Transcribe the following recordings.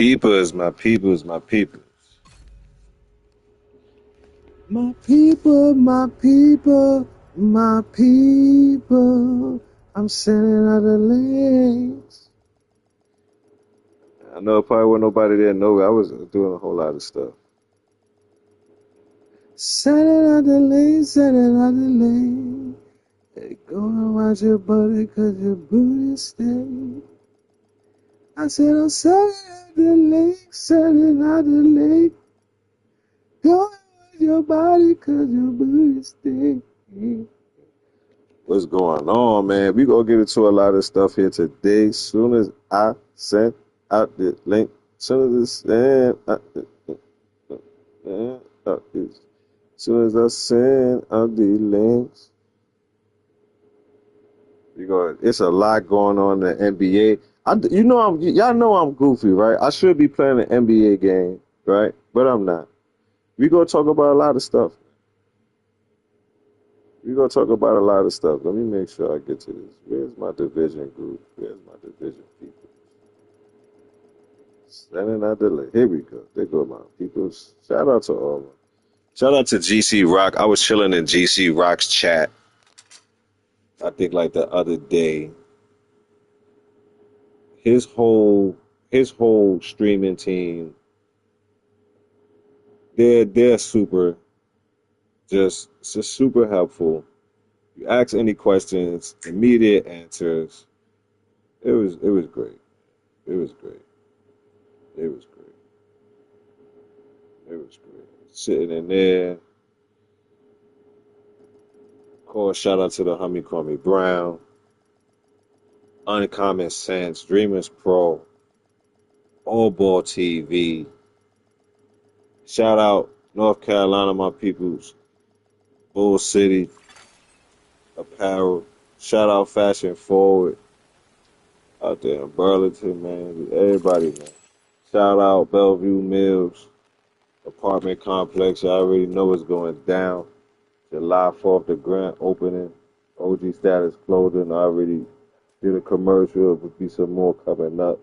Peepers, my peoples, my peoples. My people, my people, my people. I'm sending out the links. I know probably when nobody there know I was doing a whole lot of stuff. Sending out the links, sending out the links. Hey, go and watch your booty, cause your booty stink. I said I'm sending out the links, sending out the links. Go and watch your body, cause your booty stink. What's going on, man? We gonna get into a lot of stuff here today. Soon as I send out the link, soon as I send out the links, it's a lot going on in the NBA. Y'all know I'm goofy, right? I should be playing an NBA game, right? But I'm not. We gonna talk about a lot of stuff. We're going to talk about a lot of stuff. Let me make sure I get to this. Where's my division group? Where's my division people? Sending out the link. Here we go. There go my people. Shout out to all of them. Shout out to GC Rock. I was chilling in GC Rock's chat. I think like the other day. His whole streaming team, they're super just super helpful. You ask any questions, immediate answers. It was great. It was great. It was great. It was great. Sitting in there. Of course, shout out to the homie Kwame Brown, Uncommon Sense, Dreamers Pro, All Ball TV. Shout out North Carolina, my peoples. Bull City Apparel. Shout out Fashion Forward out there in Burlington, man. Everybody, man. Shout out Bellevue Mills Apartment Complex. You already know what's going down. July 4th, the grand opening. OG Status Clothing. I already did a commercial. There will be some more coming up.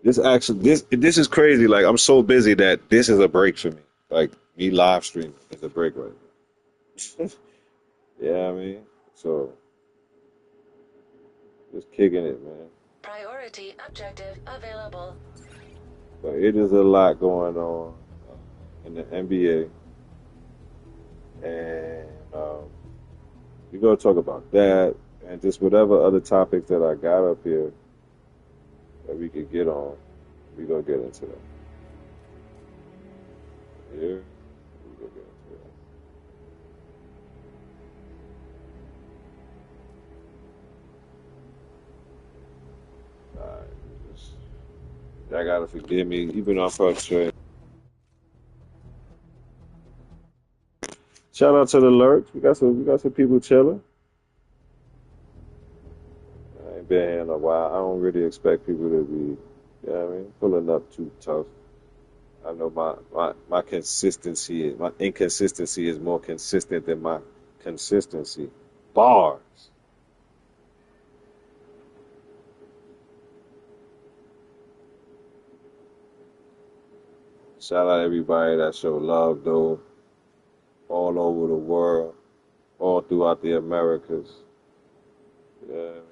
This is crazy. Like, I'm so busy that this is a break for me. Like, me live streaming is a break right now. Yeah, I mean, so just kicking it, man. Priority objective available. But it is a lot going on in the NBA, and we're gonna talk about that and just whatever other topics that I got up here that we could get on. We're gonna get into that. Yeah. Y'all gotta forgive me, even though I'm frustrated. Shout out to the Lurks. We got some people chilling. I ain't been here in a while. I don't really expect people to be, you know what I mean, pulling up too tough. I know my consistency, my inconsistency is more consistent than my consistency. Bars. Shout out everybody that show love, though, all over the world, all throughout the Americas. You know what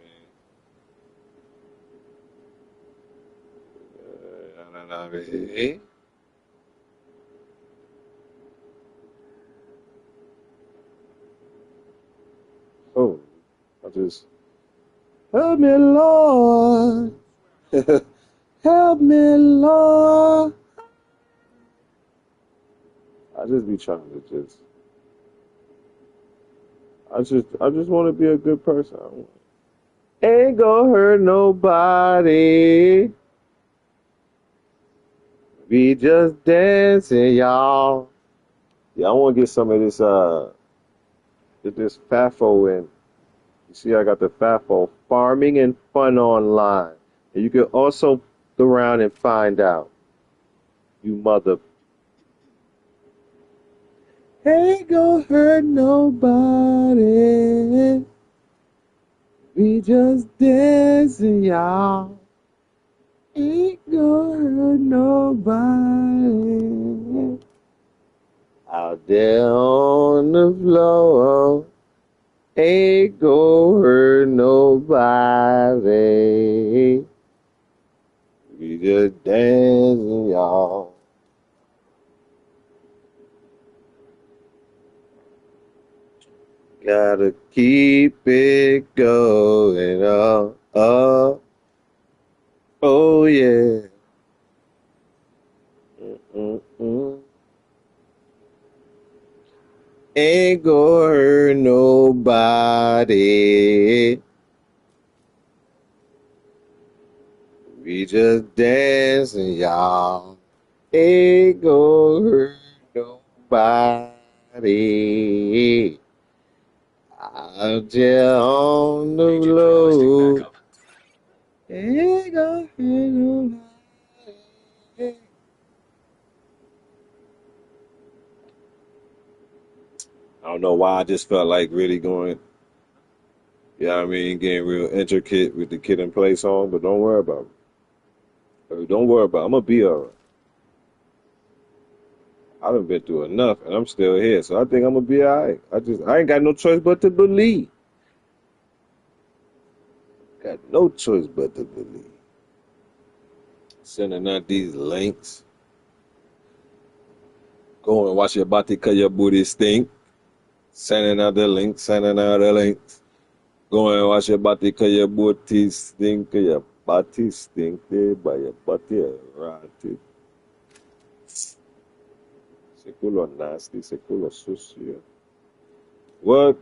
I mean? Oh, I just, help me, Lord. Help me, Lord. I just be trying to I just want to be a good person. Ain't gonna hurt nobody. We just dancing, y'all. Yeah, I want to get some of this get this FAFO in. You see, I got the FAFO, Farming and Fun Online. And you can also go around and find out. You mother. Ain't gonna hurt nobody. We just dancing, y'all. Ain't gonna hurt nobody. Out there on the floor. Ain't gonna hurt nobody. We just dancing, y'all. Gotta keep it going up, up. Oh yeah. Mm-mm-mm. Ain't gonna hurt nobody. We just dancing, y'all. Ain't gonna hurt nobody. Out there on the road. Ain't gonna hurt nobody. I don't know why I just felt like really going, you know what I mean, getting real intricate with the Kid and Play song, but don't worry about it. Don't worry about it. I'm gonna be alright. I done been through enough and I'm still here, so I think I'm gonna be alright. I ain't got no choice but to believe. Got no choice but to believe. Sending out these links. Go and watch your body cause your booty stink. Sending out the links, sending out the links. Go and watch your body cause your booty stink, cause your body stink, by your body rotted. Ese culo nasty, ese culo sucio. What?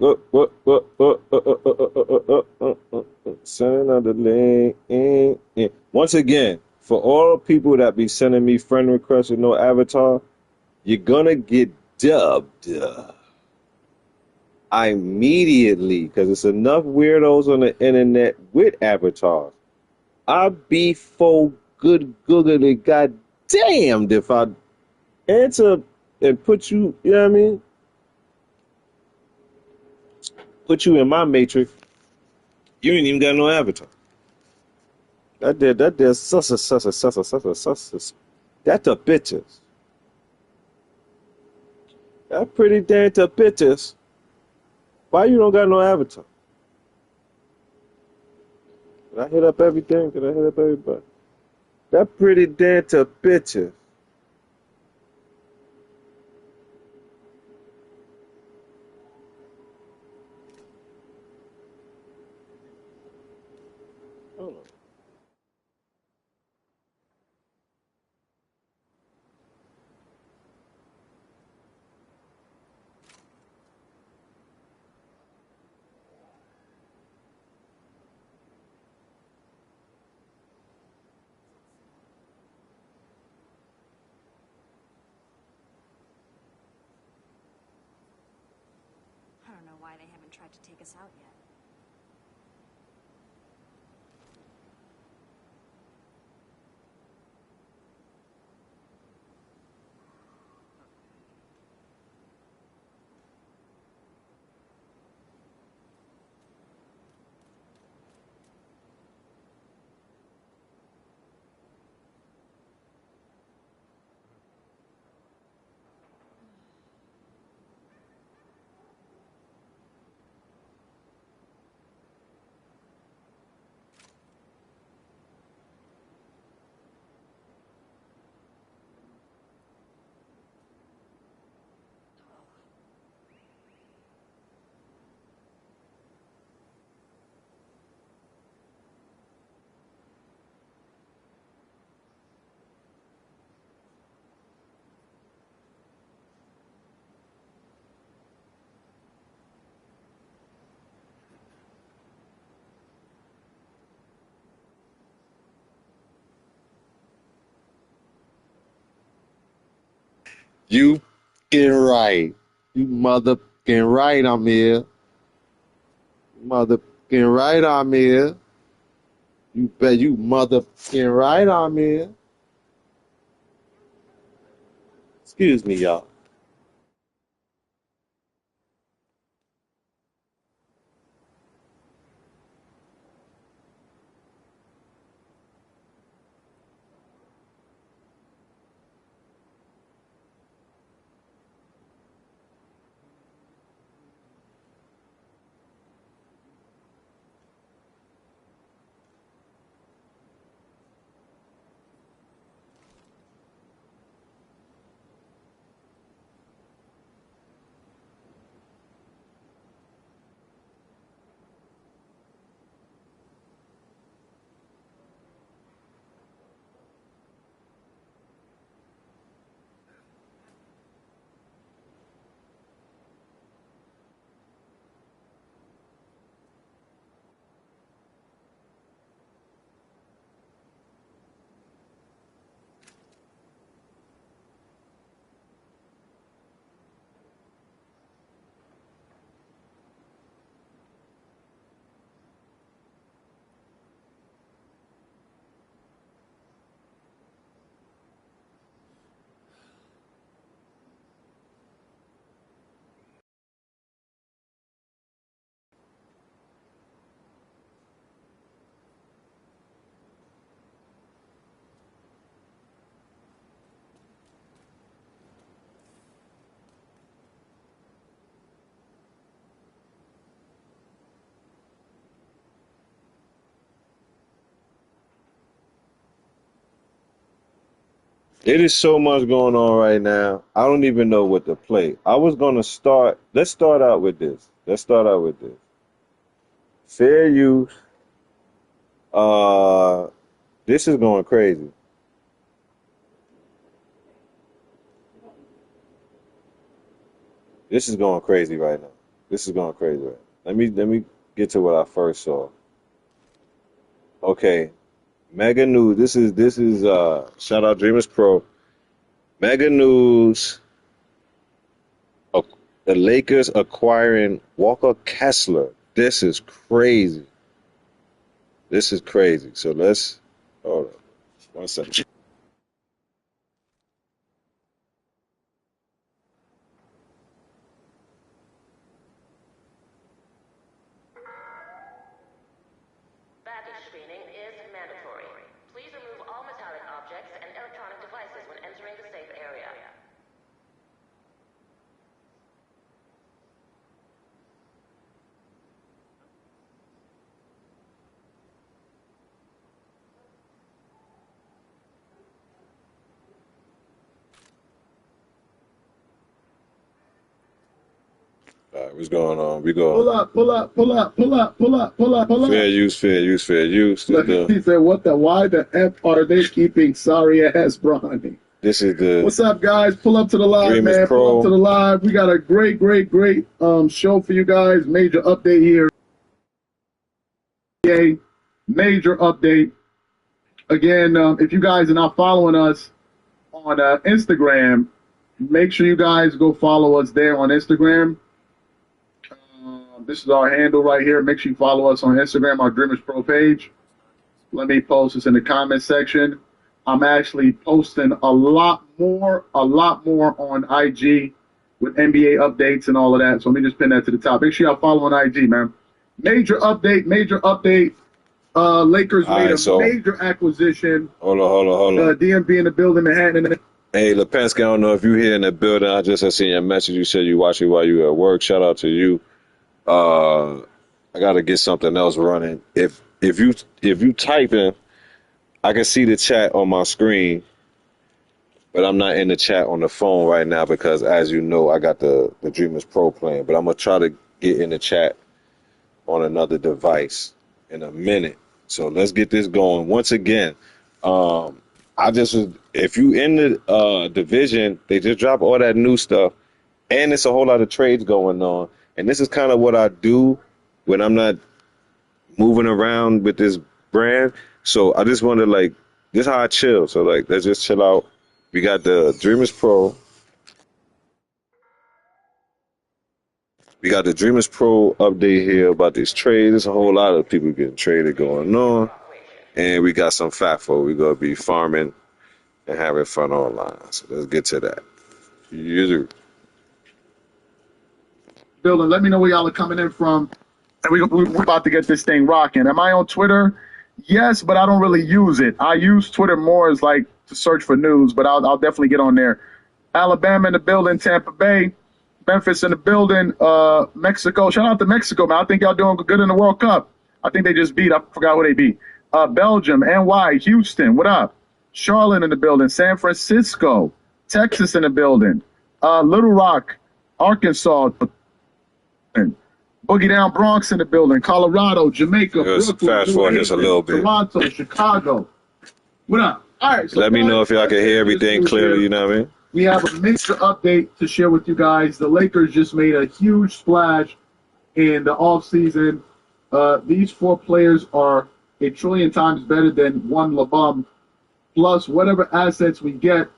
Sending out the link. Once again, for all people that be sending me friend requests with no avatar, you're gonna get dubbed immediately because it's enough weirdos on the internet with avatars. I'd be for good googly goddamned if I answer and put you, you know what I mean? Put you in my matrix. You ain't even got no avatar. That did sus. That's the bitches. That pretty damn the bitches. Why you don't got no avatar? Did I hit up everything? Did I hit up everybody? That pretty damn the bitches. Hold on. I don't know why they haven't tried to take us out yet. You fucking right. You motherfucking right, I'm here. Motherfucking right, I'm here. You bet you motherfucking right, I'm here. Excuse me, y'all. It is so much going on right now. I don't even know what to play. I was gonna start. Let's start out with this. Let's start out with this. Fair use. Uh, this is going crazy. This is going crazy right now. This is going crazy right now. Let me get to what I first saw. Okay, mega news. This is shout out Dreamers Pro. Mega news. uh, The Lakers acquiring Walker Kessler. This is crazy. This is crazy. So let's hold on 1 second. Baggage screening is mandatory. Please remove all metallic objects and electronic devices when entering the safe area. All right, what's going on? We Pull go up, pull up, pull up, pull up, pull up, pull up, pull fair up. use, fair use, fair use. Look, he said, "What the? Why the f are they keeping sorry ass Bronny?" This is the What's up, guys? Pull up to the live, Dreamers man. Pull up to Pro. the live. We got a great, great, great show for you guys. Major update here. Yay. Major update. Again, if you guys are not following us on Instagram, make sure you guys go follow us there on Instagram. This is our handle right here. Make sure you follow us on Instagram, our Dreamers Pro page. Let me post this in the comment section. I'm actually posting a lot more on IG with NBA updates and all of that. So let me just pin that to the top. Make sure y'all follow on IG, man. Major update, major update. Lakers All made right, a so major acquisition. hold on. DMV in the building, Manhattan. Hey, Lipinski, I don't know if you're here in the building. I just had seen your message. You said you watch it while you at work. Shout out to you. Uh, I gotta get something else running. If you typing, I can see the chat on my screen, but I'm not in the chat on the phone right now because, as you know, I got the Dreamers Pro plan. But I'm gonna try to get in the chat on another device in a minute. So let's get this going. Once again, um, I just was, if you in the division, they just drop all that new stuff, and it's a whole lot of trades going on. And this is kind of what I do when I'm not moving around with this brand. So I just want to like, this is how I chill. So like, let's just chill out. We got the Dreamers Pro. We got the Dreamers Pro update here about this trade. There's a whole lot of people getting traded going on. And we got some fat folk. We're going to be farming and having fun online. So let's get to that. You Building. Let me know where y'all are coming in from. And we're about to get this thing rocking. Am I on Twitter? Yes, but I don't really use it. I use Twitter more as like to search for news, but I'll definitely get on there. Alabama in the building, Tampa Bay, Memphis in the building, Mexico. Shout out to Mexico, man. I think y'all doing good in the World Cup. I think they just beat. I forgot who they beat. Belgium, NY, Houston. What up? Charlotte in the building, San Francisco, Texas in the building, Little Rock, Arkansas. Boogie Down Bronx in the building, Colorado, Jamaica, just Brooklyn, fast forward just a little bit. Toronto, Chicago. What up? All right. So let me know if y'all can hear everything clearly, you know what I mean? We have a major update to share with you guys. The Lakers just made a huge splash in the offseason. These four players are a trillion times better than one LeBum. Plus, whatever assets we get,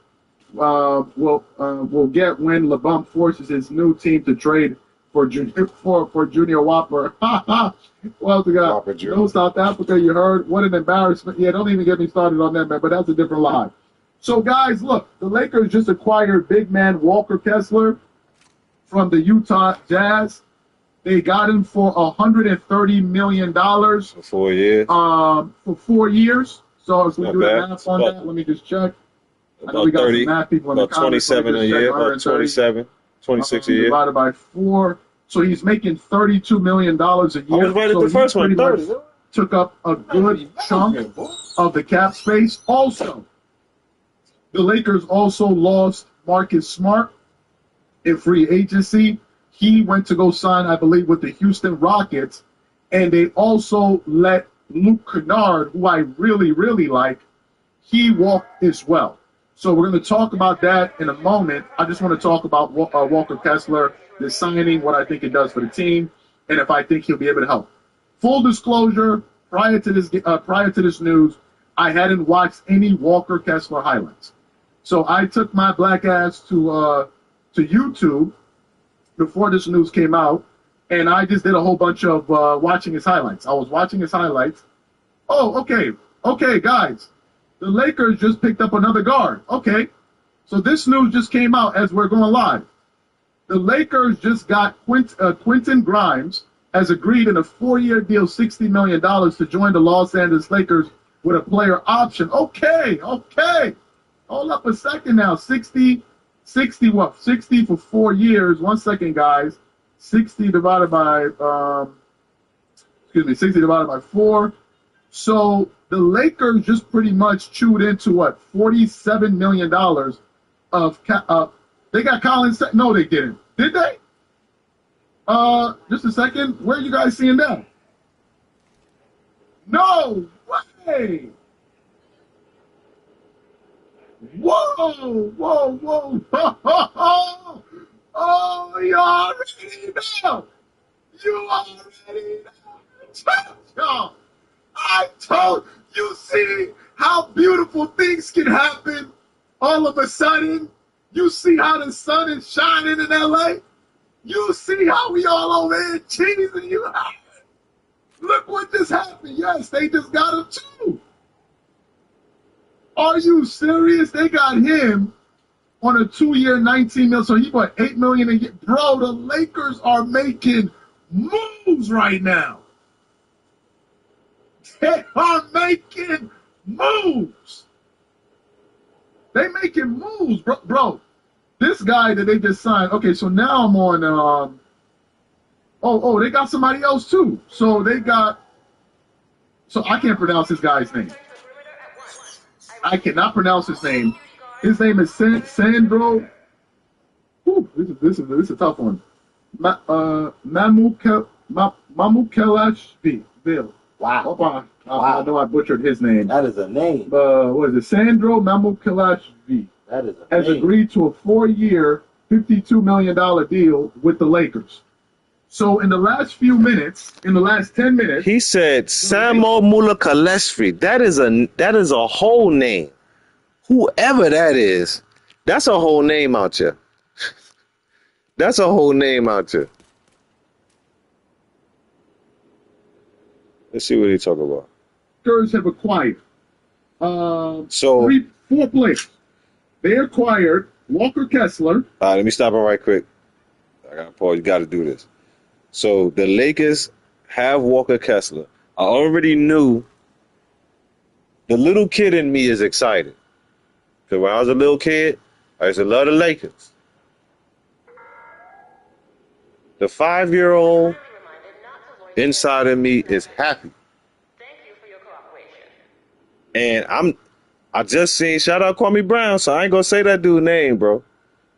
we'll get when LeBum forces his new team to trade for Junior Whopper. What else we got? Whopper Jr. No South Africa, you heard. What an embarrassment. Yeah, don't even get me started on that, man, but that's a different lie. So, guys, look, the Lakers just acquired big man Walker Kessler from the Utah Jazz. They got him for $130 million. For 4 years. For 4 years. So if we Not do bad. the math on that, let me just check. I know About we got 30, some math people in the about comments. 27 a year, about 27, 26 a year. Divided by 4. So he's making $32 million a year. I was right at so the first one, pretty 30. much took up a good chunk of the cap space. Also, The Lakers also lost Marcus Smart in free agency. He went to go sign, I believe, with the Houston Rockets. And they also let Luke Kennard, who I really, really like, he walked as well. So we're going to talk about that in a moment. I just want to talk about Walker Kessler, the signing, what I think it does for the team, and if I think he'll be able to help. Full disclosure, prior to this news, I hadn't watched any Walker Kessler highlights. So I took my black ass to YouTube before this news came out, and I just did a whole bunch of watching his highlights. I was watching his highlights. Oh, okay, guys. The Lakers just picked up another guard. Okay, so this news just came out as we're going live. The Lakers just got Quentin Grimes has agreed in a 4-year deal, $60 million to join the Los Angeles Lakers with a player option. Okay. Hold up a second now. 60 what? 60 for 4 years. 1 second, guys. 60 divided by 60 divided by 4. So the Lakers just pretty much chewed into what, $47 million of they got Colin. No, they didn't. Did they? Just a second. Where are you guys seeing that? No way. Whoa. Oh, you already know. I told you, see how beautiful things can happen all of a sudden. You see how the sun is shining in LA. You see how we all over here cheesing you out. Look what just happened. Yes, they just got him too. Are you serious? They got him on a 2-year, $19 million. So he bought $8 million a year. Bro, the Lakers are making moves right now. They are making moves. They making moves, bro. This guy that they just signed. Okay, so now I'm on. They got somebody else too. So they got. So I can't pronounce this guy's name. I cannot pronounce his name. His name is Sandro. Whew, this is a tough one. Mamukelashvili. Wow. I know I butchered his name. That is a name. What is it? Sandro Mamukelashvili That is a has name. agreed to a 4-year, $52 million deal with the Lakers. So in the last 10 minutes, He said Samo Mulakaleshvili. That is a whole name. Whoever that is, that's a whole name out here. That's a whole name out here. Let's see what he talk about. Lakers have acquired So 4 players. They acquired Walker Kessler. let me stop him right quick. I got Paul. You got to do this. So the Lakers have Walker Kessler. I already knew. The little kid in me is excited because when I was a little kid, I used to love the Lakers. The 5-year-old inside of me is happy. Thank you for your cooperation. And I just seen, shout out Kwame Brown, so I ain't gonna say that dude's name, bro.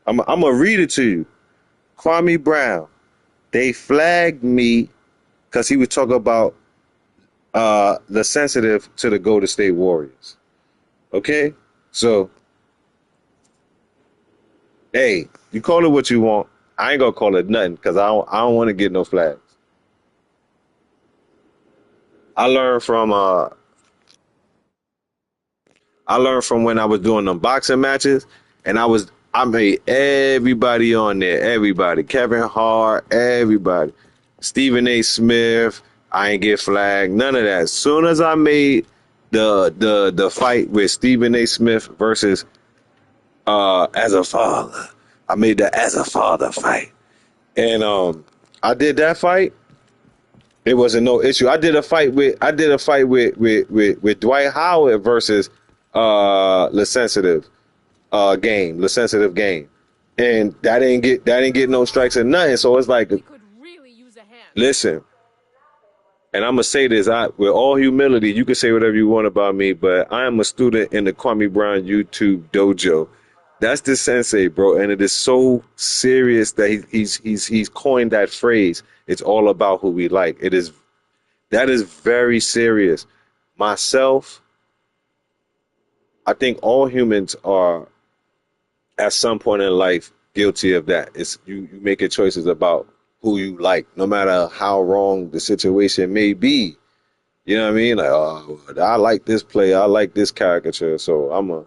I'm gonna read it to you. Kwame Brown. They flagged me because he was talking about the sensitive to the Golden State Warriors. Okay? So, hey, you call it what you want. I ain't gonna call it nothing because I don't want to get no flags. I learned from when I was doing them boxing matches, and I made everybody on there, everybody, Kevin Hart, everybody, Stephen A. Smith. I ain't get flagged, none of that. As soon as I made the fight with Stephen A. Smith versus As a Father, I made the As a Father fight, and I did that fight. It wasn't no issue. I did a fight with Dwight Howard versus the sensitive game, and that didn't get no strikes or nothing. So it's like, We could really use a hand. listen, and I'm gonna say this, with all humility, you can say whatever you want about me, but I am a student in the Kwame Brown YouTube dojo. That's the sensei, bro, and it is so serious that he's coined that phrase. It's all about who we like. That is very serious. Myself, I think all humans are at some point in life guilty of that. It's you making choices about who you like, no matter how wrong the situation may be. You know what I mean? Like, oh, I like this player, I like this caricature, so I'm gonna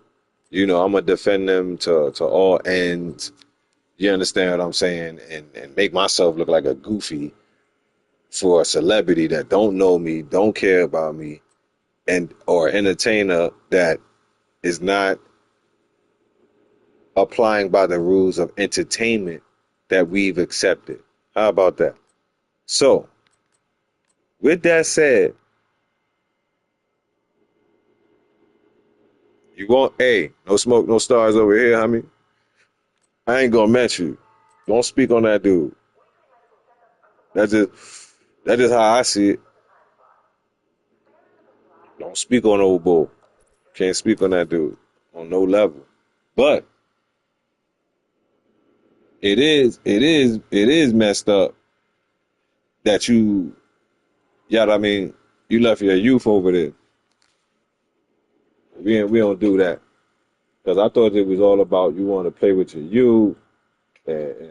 defend them to all ends. You understand what I'm saying? And make myself look like a goofy for a celebrity that don't know me, don't care about me, and or entertainer that is not applying by the rules of entertainment that we've accepted. How about that? So, with that said, you want no smoke, no stars over here, homie. I ain't gonna mention you. Don't speak on that dude. That's just how I see it. Don't speak on old bull. Can't speak on that dude on no level. But it is messed up that you left your youth over there. We don't do that. Because I thought it was all about you want to play with your youth and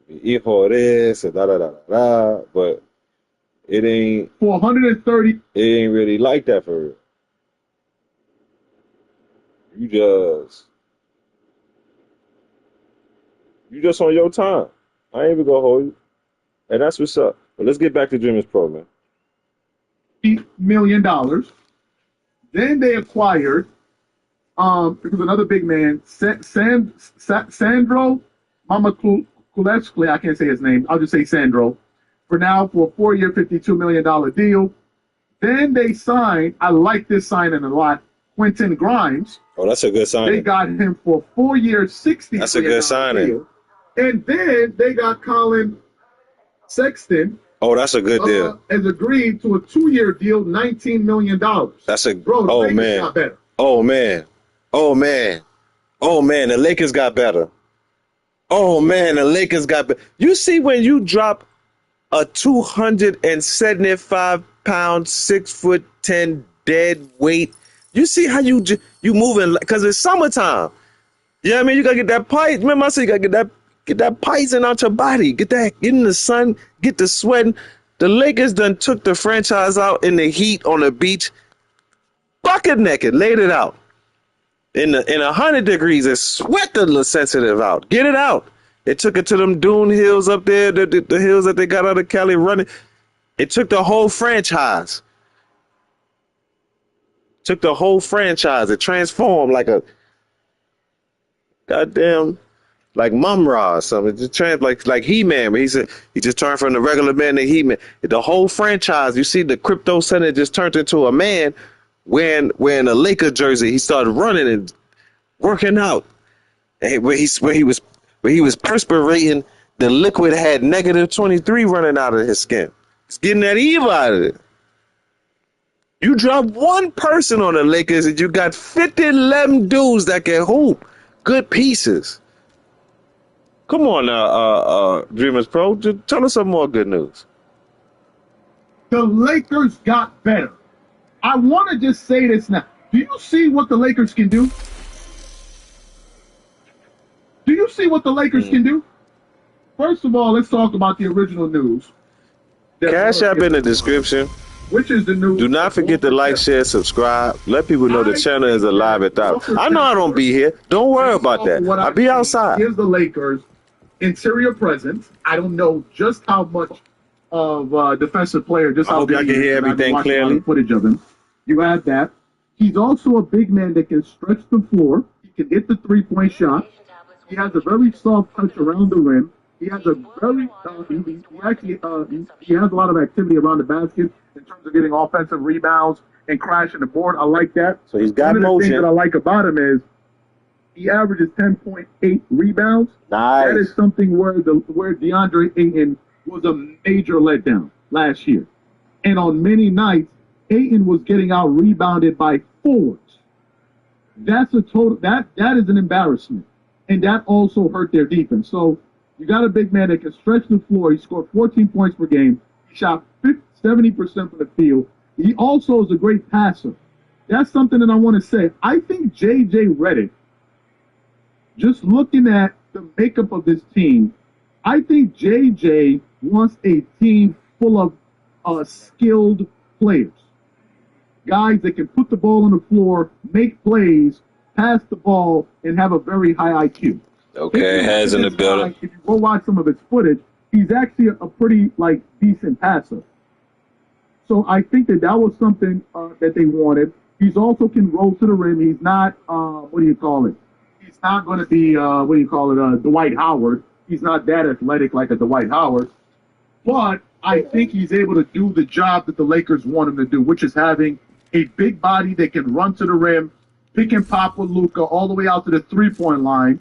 be hijo this and da da da da da. But it ain't For 130. it ain't really like that for real. You just on your time. I ain't even gonna hold you. And that's what's up. But let's get back to Dreamers Pro, man. $million. Then they acquired, it was another big man, Sandro Mamakulevsky. I can't say his name. I'll just say Sandro. For now, for a 4-year, $52 million deal. Then they signed, I like this signing a lot, Quentin Grimes. Oh, that's a good signing. They got him for a 4-year, $60 That's a good signing. deal. And then they got Colin Sexton. Oh, that's a good deal. Has agreed to a 2-year deal, $19 million. That's a bro. The Lakers man. got better. Oh man. Oh man. Oh man. The Lakers got better. Oh man, the Lakers got better. You see when you drop a 275-pound, 6'10" dead weight, you see how you moving because it's summertime. You know what I mean? You gotta get that pipe. Remember I said you gotta get that poison out your body. Get in the sun, get the sweating. The Lakers done took the franchise out in the heat on the beach, bucket naked, laid it out. In 100 degrees and sweat the sensitive out. Get it out. They took it to them dune hills up there, the hills that they got out of Cali running. It took the whole franchise. It transformed like a goddamn like Mum-Ra or something. It just like He-Man. He said he just turned from the regular man to He-Man. The whole franchise, you see the crypto center just turned into a man wearing a Laker jersey. He started running and working out. And where he was perspirating, the liquid had -23 running out of his skin. It's getting that evil out of it. You drop one person on the Lakers and you got 11 dudes that can hoop. Good pieces. Come on now, Dreamers Pro. Just tell us some more good news. The Lakers got better. I want to just say this now. Do you see what the Lakers can do? Do you see what the Lakers can do? First of all, let's talk about the original news. Cash App in the description. Which is the news? Do not forget to like, share, subscribe. Let people know the channel is alive and thriving. I know I don't be here. Don't worry about that. I'll be outside. Here's the Lakers' interior presence. I don't know just how much of defensive player. Just I how hope y'all can hear everything clearly. Footage of him. You have that. He's also a big man that can stretch the floor. He can hit the 3-point shot. He has a very soft touch around the rim. He has a very he has a lot of activity around the basket in terms of getting offensive rebounds and crashing the board. I like that. So he's got motion. One of the things motion. that I like about him is he averages 10.8 rebounds. Nice. That is something where DeAndre Ayton was a major letdown. last year. And on many nights, Ayton was getting out rebounded by forwards. That's a total that is an embarrassment. And that also hurt their defense. So you got a big man that can stretch the floor. He scored 14 points per game. He shot 70% from the field. He also is a great passer. That's something that I want to say. I think J.J. Redick, just looking at the makeup of this team, I think J.J. wants a team full of skilled players. Guys that can put the ball on the floor, make plays, pass the ball, and have a very high IQ. Okay, has in the building. If you go watch some of his footage, he's actually a pretty decent passer. So I think that was something that they wanted. He's also can roll to the rim. He's not He's not going to be Dwight Howard. He's not that athletic like a Dwight Howard. But I think he's able to do the job that the Lakers want him to do, which is having a big body that can run to the rim, pick and pop with Luka all the way out to the three-point line.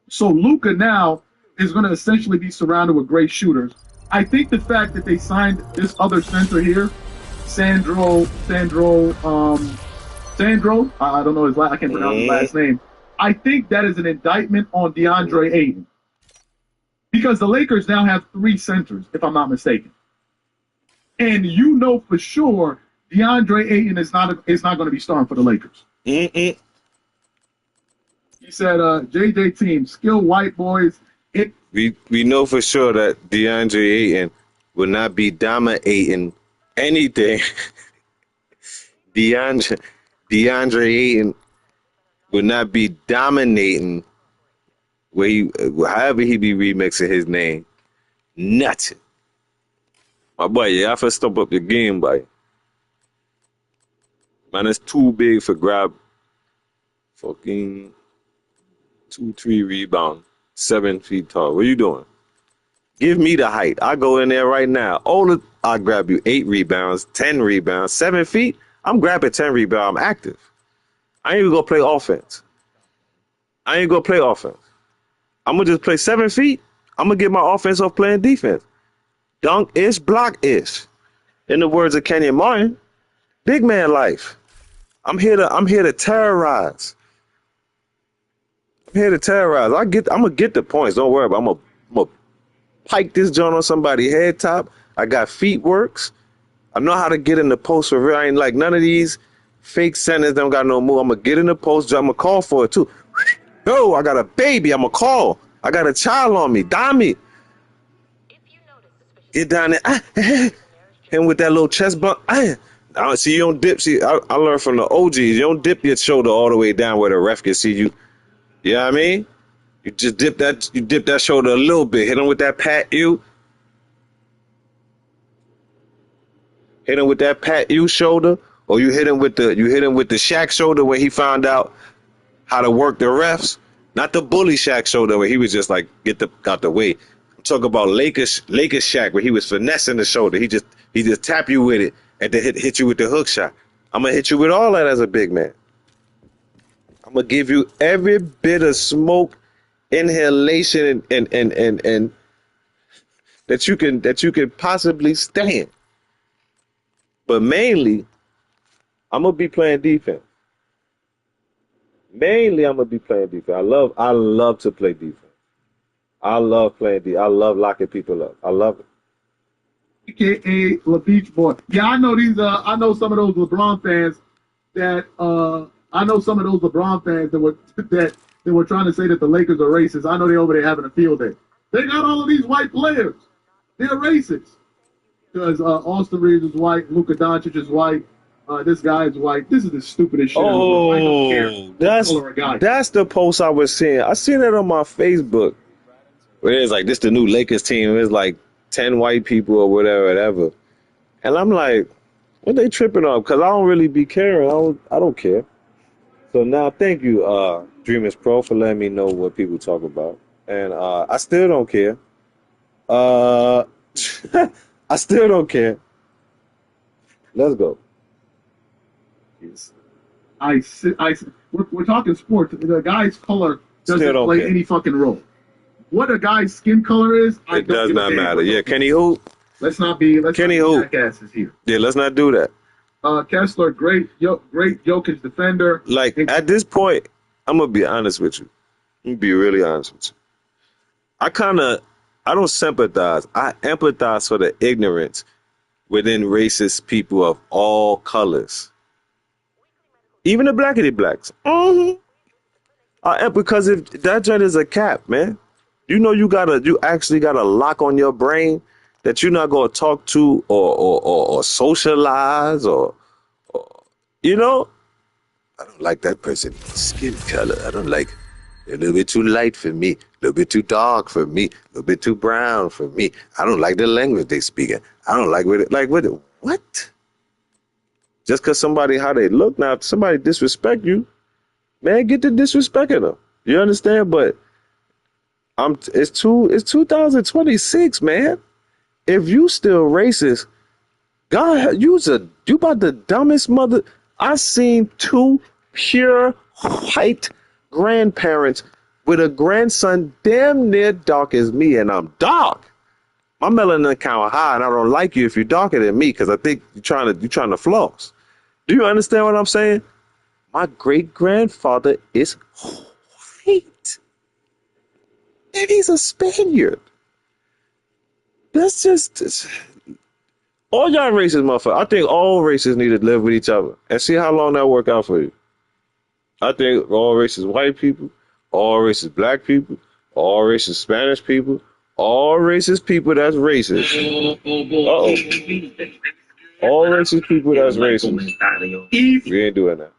So Luka now is going to essentially be surrounded with great shooters. I think the fact that they signed this other center here, Sandro, I don't know I can't pronounce his last name. I think that is an indictment on DeAndre Ayton. Because the Lakers now have 3 centers, if I'm not mistaken. And you know for sure DeAndre Ayton is not going to be starting for the Lakers. He said, JJ team, skilled white boys. We know for sure that DeAndre Ayton will not be dominating anything. DeAndre Ayton will not be dominating however he be remixing his name. Nothing. My boy, you have to step up your game, boy. Man, it's too big for grab. Fucking 2-3 rebound. 7 feet tall. What are you doing? Give me the height. I go in there right now. I'll grab you 8 rebounds, 10 rebounds, 7 feet. I'm grabbing 10 rebounds. I'm active. I ain't even gonna play offense. I'm gonna just play 7 feet. I'm gonna get my offense off playing defense. Dunk-ish, block-ish. In the words of Kenyon Martin, big man life. I'm here to terrorize. I'm gonna get the points. Don't worry about it. I'm gonna pike this joint on somebody's head top. I got feet works. I know how to get in the post for real. I ain't like none of these fake centers. Don't got no move. I'm gonna get in the post. I'm gonna call for it too. Yo, I got a baby. I'm gonna call. I got a child on me. Dami. Get down there. Him with that little chest bump. I see you don't dip. See, I learned from the OGs. You don't dip your shoulder all the way down where the ref can see you. You know what I mean? You just dip that shoulder a little bit. Hit him with that pat you. Hit him with that pat you shoulder, or you hit him with the Shaq shoulder where he found out how to work the refs. Not the bully Shaq shoulder where he was just like get out the way. I'm talking about Lakerss Shaq where he was finessing the shoulder. He just tap you with it and then hit you with the hook shot. I'm gonna hit you with all that as a big man. I'm gonna give you every bit of smoke, inhalation, and that you can possibly stand. But mainly, I'm gonna be playing defense. I love to play defense. I love playing defense. I love locking people up. I love it. AKA La Beach Boy. Yeah, I know these. I know some of those LeBron fans that. I know some of those LeBron fans that were trying to say that the Lakers are racist. I know they're over there having a field day. They got all of these white players. They're racist because Austin Reeves is white, Luka Doncic is white. This guy is white. This is the stupidest shit. Oh, I don't care. That's the post I was seeing. I seen it on my Facebook. Where it's like, this the new Lakers team. It's like 10 white people or whatever. And I'm like, what they tripping on? Because I don't really be caring. I don't care. So now, thank you, Dreamers Pro, for letting me know what people talk about. And I still don't care. I still don't care. Let's go. Yes. We're talking sports. The guy's color doesn't play care. any fucking role. What a guy's skin color is, it does not matter. Yeah, can he hoop? Let's not be Kenny who? jackasses here. Yeah, let's not do that. Kessler, great Jokic defender. Like, at this point, I'm going to be honest with you. I'm going to be really honest with you. I don't sympathize. I empathize for the ignorance within racist people of all colors. Even the blackity blacks. Because if that joint is a cap, man, you know you actually got a lock on your brain that you're not gonna talk to or socialize or you know. I don't like that person's skin color. I don't like a little bit too light for me, a little bit too dark for me, a little bit too brown for me. I don't like the language they speaking. I don't like what? Just because somebody how they look now, if somebody disrespect you, man, get to disrespecting them. You understand? But it's 2026, man. If you still racist, God, you about the dumbest mother. I seen two pure white grandparents with a grandson damn near dark as me, and I'm dark. My melanin count high, and I don't like you if you're darker than me because I think you're trying to floss. Do you understand what I'm saying? My great grandfather is white, and he's a Spaniard. That's just all y'all racist motherfuckers. I think all races need to live with each other and see how long that work out for you. I think all racist white people, all racist black people, all racist Spanish people, all racist people that's racist. All racist people that's racist. We ain't doing that.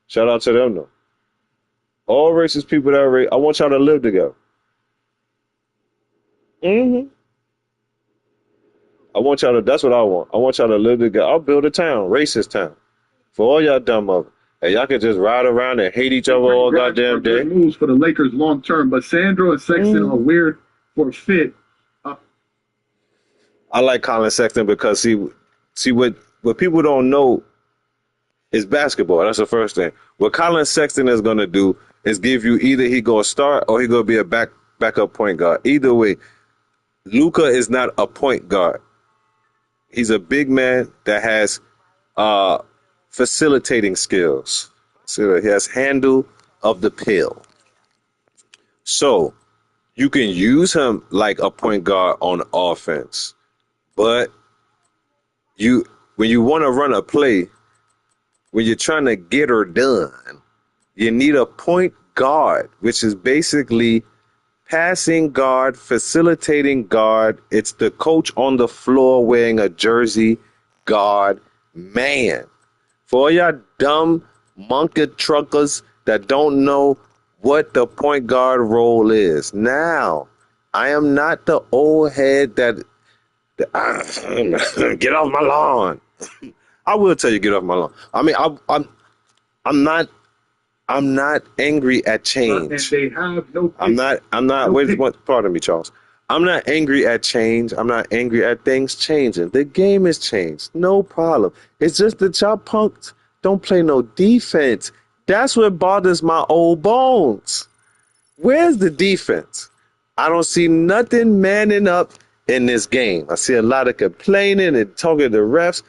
Shout out to them though. All racist people that are racist. I want y'all to live together. I want y'all to, that's what I want. I want y'all to live together. I'll build a town, racist town. For all y'all dumb mother. And y'all can just ride around and hate each other all goddamn day. Moves for the Lakers long term, but Sandro and Sexton are weird for a fit. I like Colin Sexton because see what people don't know is basketball. That's the first thing. What Colin Sexton is gonna do is give you either he gonna start or he gonna be a backup point guard. Either way, Luka is not a point guard. He's a big man that has facilitating skills. So he has handle of the pill. So you can use him like a point guard on offense. But when you want to run a play, when you're trying to get her done, you need a point guard, which is basically passing guard, facilitating guard. It's the coach on the floor wearing a jersey guard man. For all y'all dumb monkey truckers that don't know what the point guard role is. Now, I am not the old head that get off my lawn. I will tell you get off my lawn. I mean, I'm not angry at change. And they have no. I'm not. Wait, pardon me, Charles. I'm not angry at change. I'm not angry at things changing. The game has changed. No problem. It's just that y'all punks don't play no defense. That's what bothers my old bones. Where's the defense? I don't see nothing manning up in this game. I see a lot of complaining and talking to refs.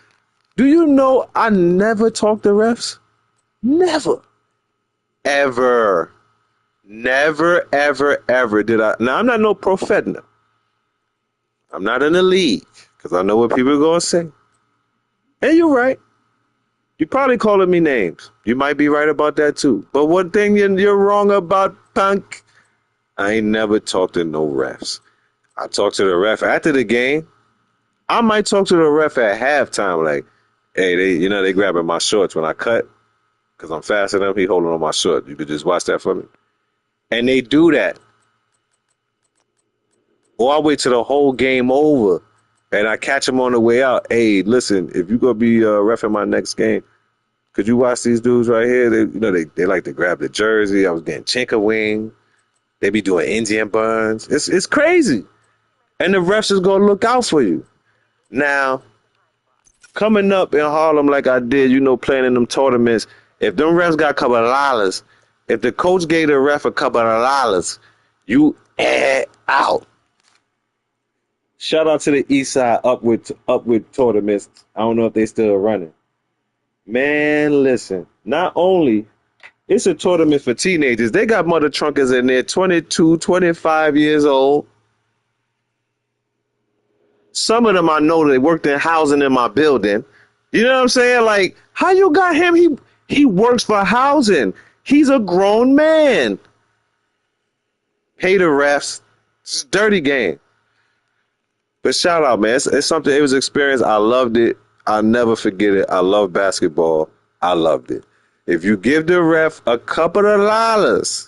Do you know I never talk to refs? Never. Ever. Never, ever, ever did I. Now, I'm not no professional. I'm not in the league because I know what people are going to say. And you're right. You're probably calling me names. You might be right about that too. But one thing you're wrong about, punk, I ain't never talked to no refs. I talk to the ref after the game. I might talk to the ref at halftime, like, hey, they grabbing my shorts when I cut because I'm faster than him. He holding on my short. You could just watch that for me. And they do that. Or I wait till the whole game over and I catch them on the way out. Hey, listen, if you're going to be reffing my next game, could you watch these dudes right here? They like to grab the jersey. I was getting chinka wing. They be doing Indian buns. It's crazy. And the refs is going to look out for you. Now, coming up in Harlem like I did, playing in them tournaments, if them refs got a couple of dollars, if the coach gave the ref a couple of dollars, you out. Shout out to the East Side Upward tournaments. I don't know if they still running. Man, listen. Not only it's a tournament for teenagers, they got mother trunkers in there, 22, 25 years old. Some of them I know they worked in housing in my building. You know what I'm saying? Like, how you got him? He works for housing. He's a grown man. Pay the refs. It's a dirty game. But shout out, man. It's something. It was an experience. I loved it. I'll never forget it. I love basketball. I loved it. If you give the ref a couple of dollars,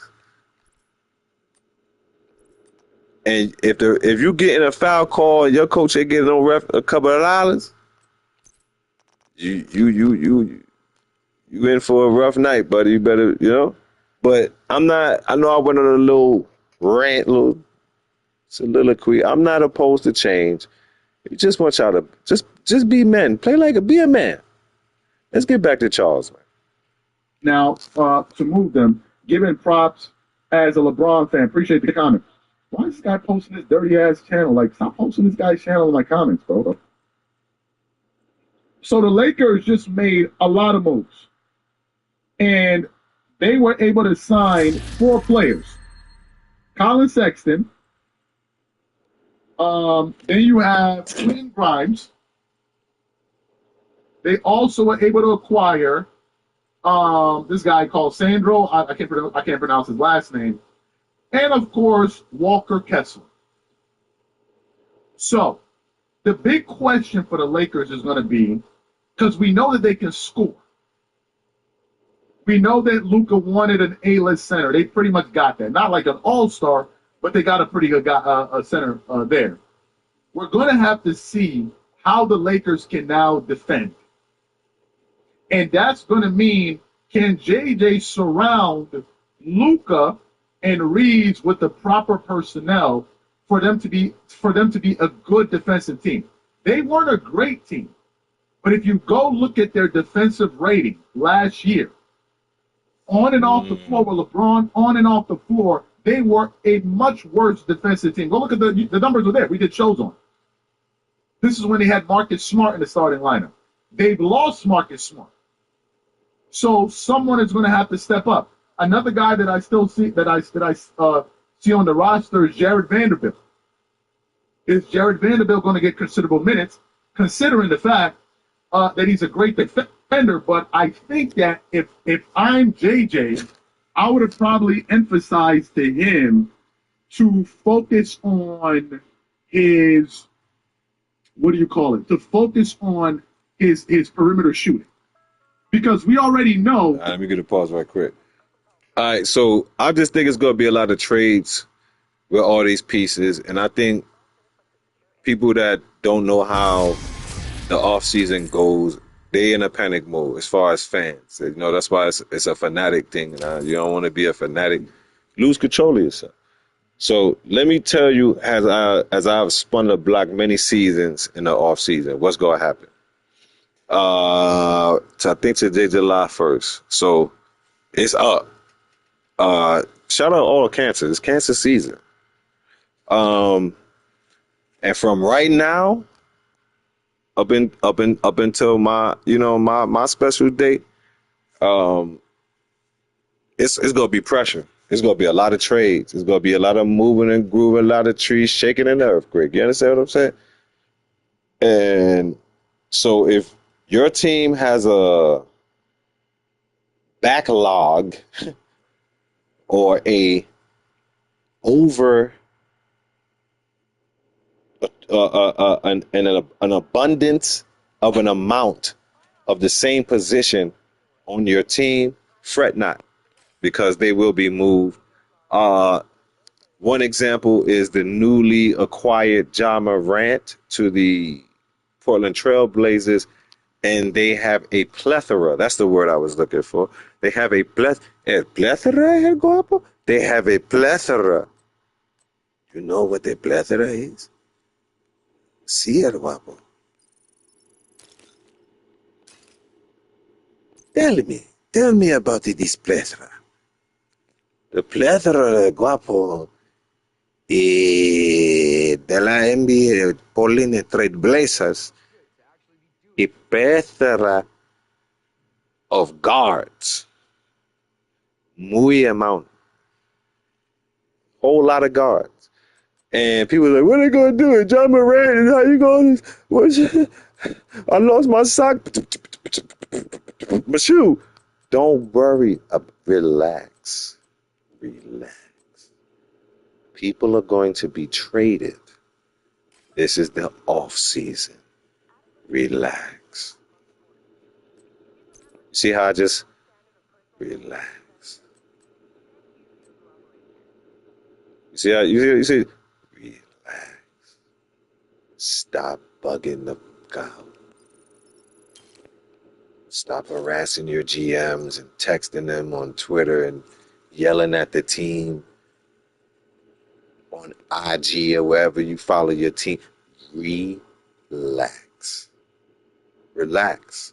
and if you get in a foul call and your coach ain't getting no ref a couple of dollars, you in for a rough night, buddy. You better, you know. But I'm not. I know I went on a little rant, little soliloquy. I'm not opposed to change. We just want y'all to just be men. Be a man. Let's get back to Charles, man. Now, to move them, giving props as a LeBron fan. Appreciate the comment. Why is this guy posting this dirty ass channel? Like, stop posting this guy's channel in my comments, bro. So the Lakers just made a lot of moves, and they were able to sign 4 players. Colin Sexton. Then you have Quentin Grimes. They also were able to acquire this guy called Sandro. I can't pronounce his last name. And of course, Walker Kessler. So the big question for the Lakers is going to be, because we know that they can score. We know that Luka wanted an A-list center. They pretty much got that. Not like an all-star, but they got a pretty good center there. We're going to have to see how the Lakers can now defend. And that's going to mean, can JJ surround Luka and Reeves with the proper personnel for them to be a good defensive team? They weren't a great team, but if you go look at their defensive rating last year, on and off the floor with LeBron, on and off the floor, they were a much worse defensive team. Go look at the numbers were there. We did shows on. This is when they had Marcus Smart in the starting lineup. They've lost Marcus Smart. So someone is going to have to step up. Another guy that I still see see on the roster is Jared Vanderbilt. Is Jared Vanderbilt going to get considerable minutes, considering the fact that he's a great defender? But I think that if I'm JJ, I would have probably emphasized to him to focus on his, to focus on his perimeter shooting. Because we already know. Let me get a pause right quick. All right, so I just think it's going to be a lot of trades with all these pieces. And I think people that don't know how the offseason goes, they in a panic mode as far as fans. You know, that's why it's a fanatic thing. You don't want to be a fanatic. Lose control of yourself. So let me tell you, as I've spun the block many seasons in the offseason, what's going to happen. So I think today July 1st. So it's up. Shout out all cancer. It's cancer season. And from right now up until my special date, it's gonna be pressure. It's gonna be a lot of trades. It's gonna be a lot of moving and grooving, a lot of trees shaking in the earthquake. You understand what I'm saying? And so if your team has a backlog or an abundance of an amount of the same position on your team, fret not, because they will be moved. One example is the newly acquired Ja Morant to the Portland Trail Blazers, and they have a plethora. That's the word I was looking for. They have a plethora, guapo? They have a plethora. You know what a plethora is? Sí, el guapo. Tell me about this plethora. The plethora, guapo, de la NBA, Pauline Trailblazers, y plethora of guards. Muy amount. Whole lot of guards. And people are like, what are they going to do? It? John Moran, how you going? I lost my sock. My shoe. Don't worry. Relax. Relax. People are going to be traded. This is the off season. Relax. See how I just relax. You see how you see? Relax. Stop bugging the cow. Stop harassing your GMs and texting them on Twitter and yelling at the team on IG or wherever you follow your team. Relax. Relax.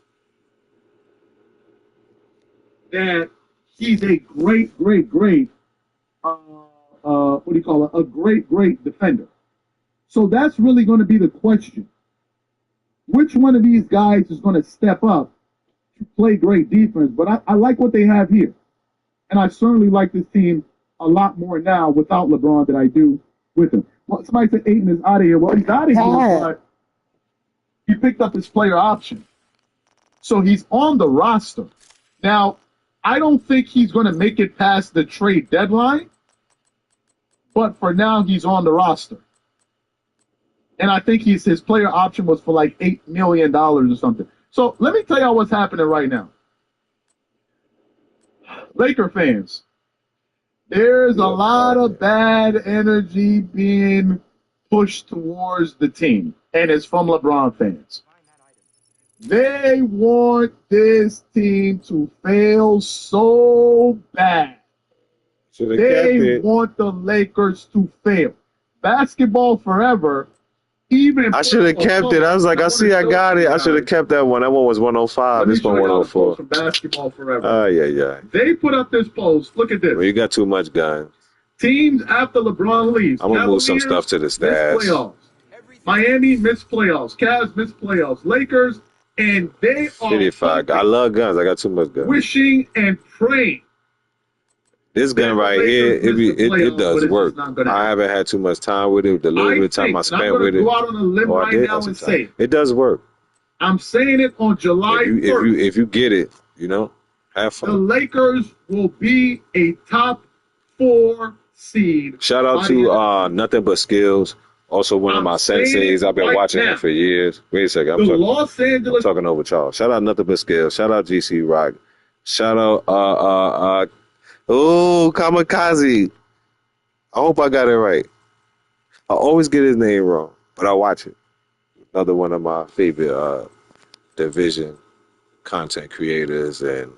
That he's a great, what do you call it? A great defender. So that's really going to be the question. Which one of these guys is going to step up to play great defense? But I like what they have here. And I certainly like this team a lot more now without LeBron than I do with him. Well, somebody said Ayton is out of here. Well, he's out of here, but he picked up his player option. So he's on the roster. Now, I don't think he's going to make it past the trade deadline, but for now, he's on the roster. And I think his player option was for like $8 million or something. So let me tell y'all what's happening right now. Laker fans, there's a lot of bad energy being pushed towards the team, and it's from LeBron fans. They want this team to fail so bad. They want the Lakers to fail. Basketball forever. Even I should have kept it. I was like, I got it. I should have kept that one. That one was 105. This one 104. From Basketball Forever. Yeah. They put up this post. Look at this. Well, you got too much, guys. Teams after LeBron leaves. I'm going to move some stuff to the stats. Miami missed playoffs. Cavs missed playoffs. Lakers, and they are 55. I love guns. I got too much guns. Wishing and praying. This gun right here, it does work. I haven't had too much time with it. The little bit of time I spent with it. Go out on a limb right now and say it does work. I'm saying it on July 1st. If you get it, have fun. The Lakers will be a top 4 seed. Shout out to Nothing But Skills. Also one of my senseis. I've been watching him for years. Wait a second. I'm talking over Charles. Shout out Nothing But Skills. Shout out GC Rock. Shout out Kamikaze. I hope I got it right. I always get his name wrong, but I watch it. Another one of my favorite division content creators, and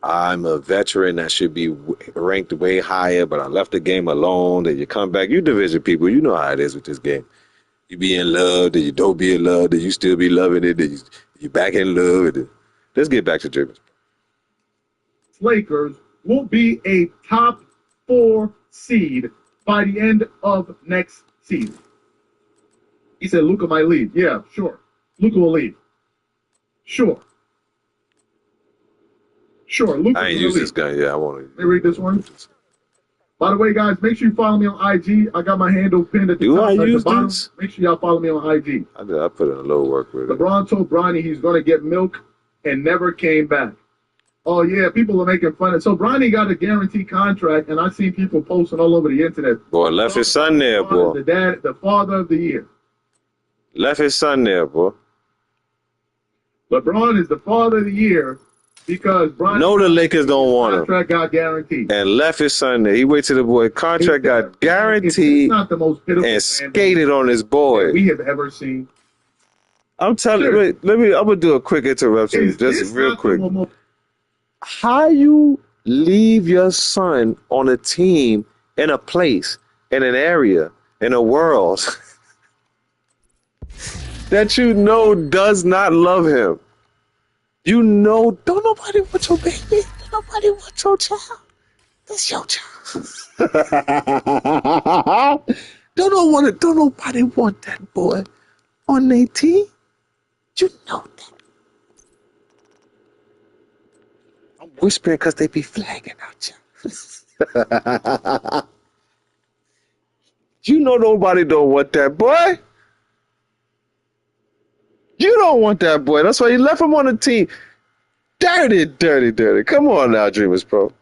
I'm a veteran that should be ranked way higher, but I left the game alone. Then you come back. You division people, you know how it is with this game. You be in love, then you don't be in love, then you still be loving it, then you back in love with it. Let's get back to Driven. Lakers will be a top 4 seed by the end of next season. He said Luka might leave. Yeah, sure. Luka will leave. Sure. Luka I ain't use this guy. Yeah, I want to. Let me read this one. By the way, guys, make sure you follow me on IG. I got my handle pinned at the top. At the bottom. Make sure y'all follow me on IG. I put in a little work with it. LeBron told Bronny he's going to get milk and never came back. Oh, yeah, people are making fun of it. So Bronny got a guaranteed contract, and I see people posting all over the internet. Boy, left his son there, boy. The father of the year. Left his son there, boy. LeBron is the father of the year because Bronny. No, the Lakers don't want him. Contract got guaranteed. And left his son there. He waited till the boy contract got guaranteed. It's not the most pitiful and skated on his boy. We have ever seen. I'm telling you, wait, I'm going to do a quick interruption, just real quick. How you leave your son on a team, in a place, in an area, in a world that you know does not love him? You know, don't nobody want your baby. Nobody wants your child. That's your child. Don't nobody want that boy on their team. You know that. I'm whispering because they be flagging out you. You know nobody don't want that boy. You don't want that boy. That's why you left him on the team. Dirty, dirty, dirty. Come on now, Dreamers Pro.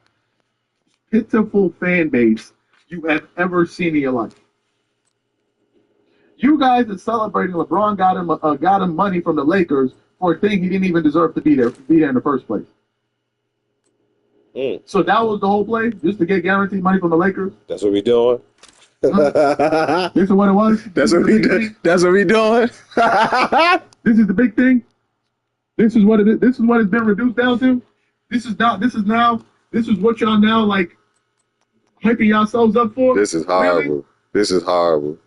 Pitiful fan base you have ever seen in your life. You guys are celebrating LeBron got him money from the Lakers for a thing he didn't even deserve to be there in the first place. So that was the whole play, just to get guaranteed money from the Lakers. That's what we doing. This is what it was. That's what we doing. That's what we doing. This is the big thing. This is what it is. This is what it's been reduced down to. This is what y'all now like hyping yourselves up for. This is horrible. Really? This is horrible.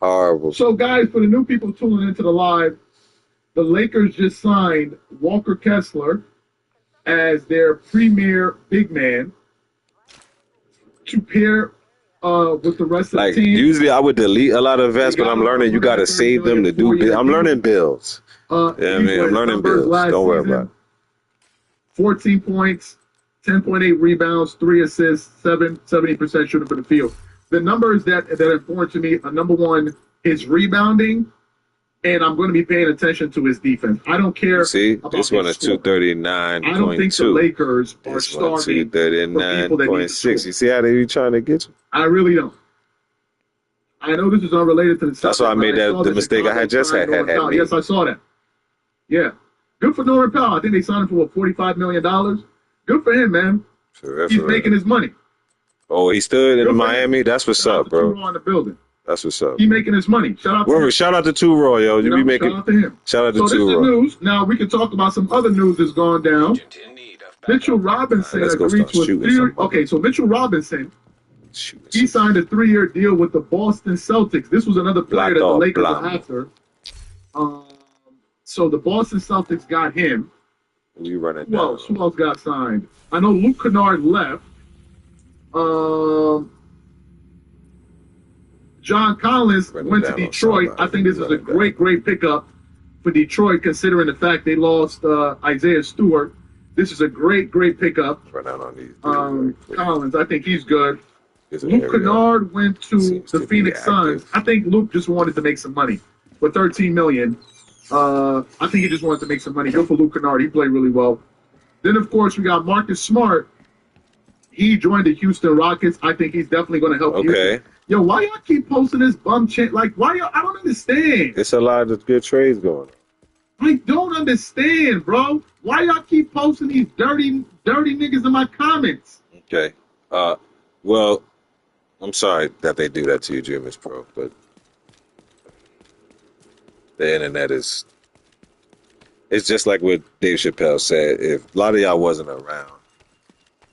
Horrible. So, guys, for the new people tuning into the live, the Lakers just signed Walker Kessler as their premier big man to pair with the rest of the team. Usually I would delete a lot of vets, but I'm learning you got to save them to do. I'm learning bills. Yeah, I mean, I'm learning bills. Don't worry about it. 14 points, 10.8 rebounds, 3 assists, 70% shooting from the field. The numbers that are important to me are, number one, his rebounding, and I'm going to be paying attention to his defense. I don't care. See, about this one is 239.2. I don't think the Lakers are starving for people that need to score. You see how they be trying to get you? I really don't. I know this is unrelated to the. That's why I made the mistake I had just had. Yes, I saw that. Yeah, good for Norman Powell. I think they signed him for $45 million. Good for him, man. He's making his money. Oh, he stood in Miami. That's what's up, bro. On the building. That's what's up. He's making his money. Shout out to him. Shout out to Two Roy, yo. You be making. Shout out to him. Shout out to Two Roy. So this is news. Now we can talk about some other news that's gone down. Mitchell Robinson agreed to a 3. Okay, so Mitchell Robinson, he signed a 3-year deal with the Boston Celtics. This was another player that the Lakers are after. So the Boston Celtics got him. You run it Who else got signed? I know Luke Kennard left. John Collins went to Detroit. I think this is a great pickup for Detroit, considering the fact they lost Isaiah Stewart. This is a great pickup. Run out on these. Collins, I think he's good. Luke Kennard went to the Phoenix Suns. I think Luke just wanted to make some money for $13 million. I think he just wanted to make some money. Good for Luke Kennard. He played really well. Then, of course, we got Marcus Smart. He joined the Houston Rockets. I think he's definitely going to help Houston. Yo, why y'all keep posting this bum shit? Like, why y'all? I don't understand. It's a lot of good trades going on. I don't understand, bro. Why y'all keep posting these dirty niggas in my comments? Okay. Well, I'm sorry that they do that to you, Dreamers Pro, but the internet is. It's just like what Dave Chappelle said. If a lot of y'all wasn't around,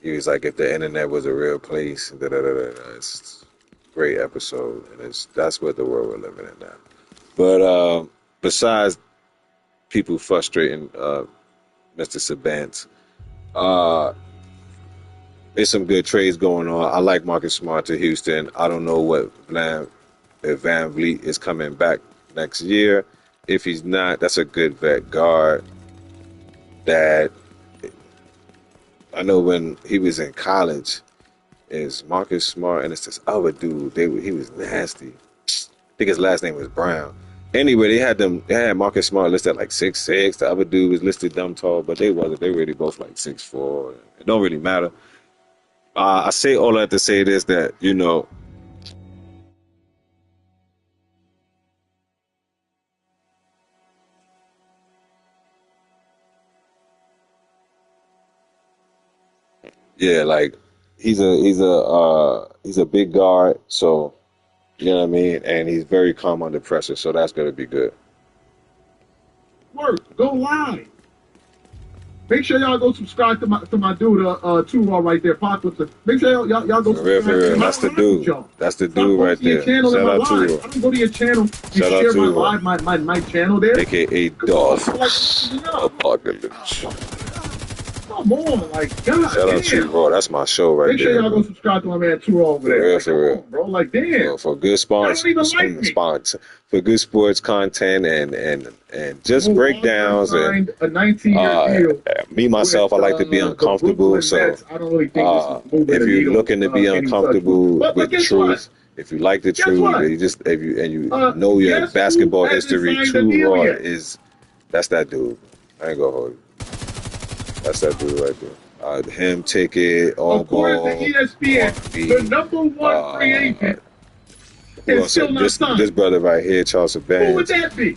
he was like, if the internet was a real place, It's a great episode, and that's what the world we're living in now. But besides people frustrating Mr. Sabant, there's some good trades going on. I like Marcus Smart to Houston. I don't know if Van Vliet is coming back next year. If he's not, that's a good vet guard that I know when he was in college is Marcus Smart, and it's this other dude. He was nasty. I think his last name was Brown. Anyway, they had Marcus Smart listed at like 6'6". The other dude was listed dumb tall, but they wasn't. They really both like 6'4". It don't really matter. I say all that to say this, that, you know, yeah, like he's a big guard, so you know what I mean, and he's very calm under pressure, so that's gonna be good. Work, go live. Make sure y'all go subscribe to my dude, Two Raw right there, Apocalypse. Make sure y'all go subscribe. For real. That's the dude. That's the dude right there. Shout out to you. I don't go to your channel. You Shout share out to my channel there. AKA Dolph Apocalypse. Come on, like, God Shout out to damn. Raw. That's my show right Make sure there. y'all go subscribe to my man Turo over there. For real, Like, for come real. on, bro. Like, damn. For good sponsors, Y'all don't even like me. for good sports content and just Mo Walker breakdowns and signed a 19-year deal. me myself, I With, like to be the uncomfortable. Brooklyn So Nets. I don't really think this is moving if the you're needle looking to be any such uncomfortable move. But with the guess what? truth, if you like the Guess truth, what? if you know your Guess basketball who hasn't history, signed a True deal Raw yet? that's that dude. I ain't gonna hold you. That's that dude right there. Him, Ticket, All According Ball, to ESPN, Kwame, the number one free agent who is else? still not This signed. brother right here, Charles Who would Bands. that be?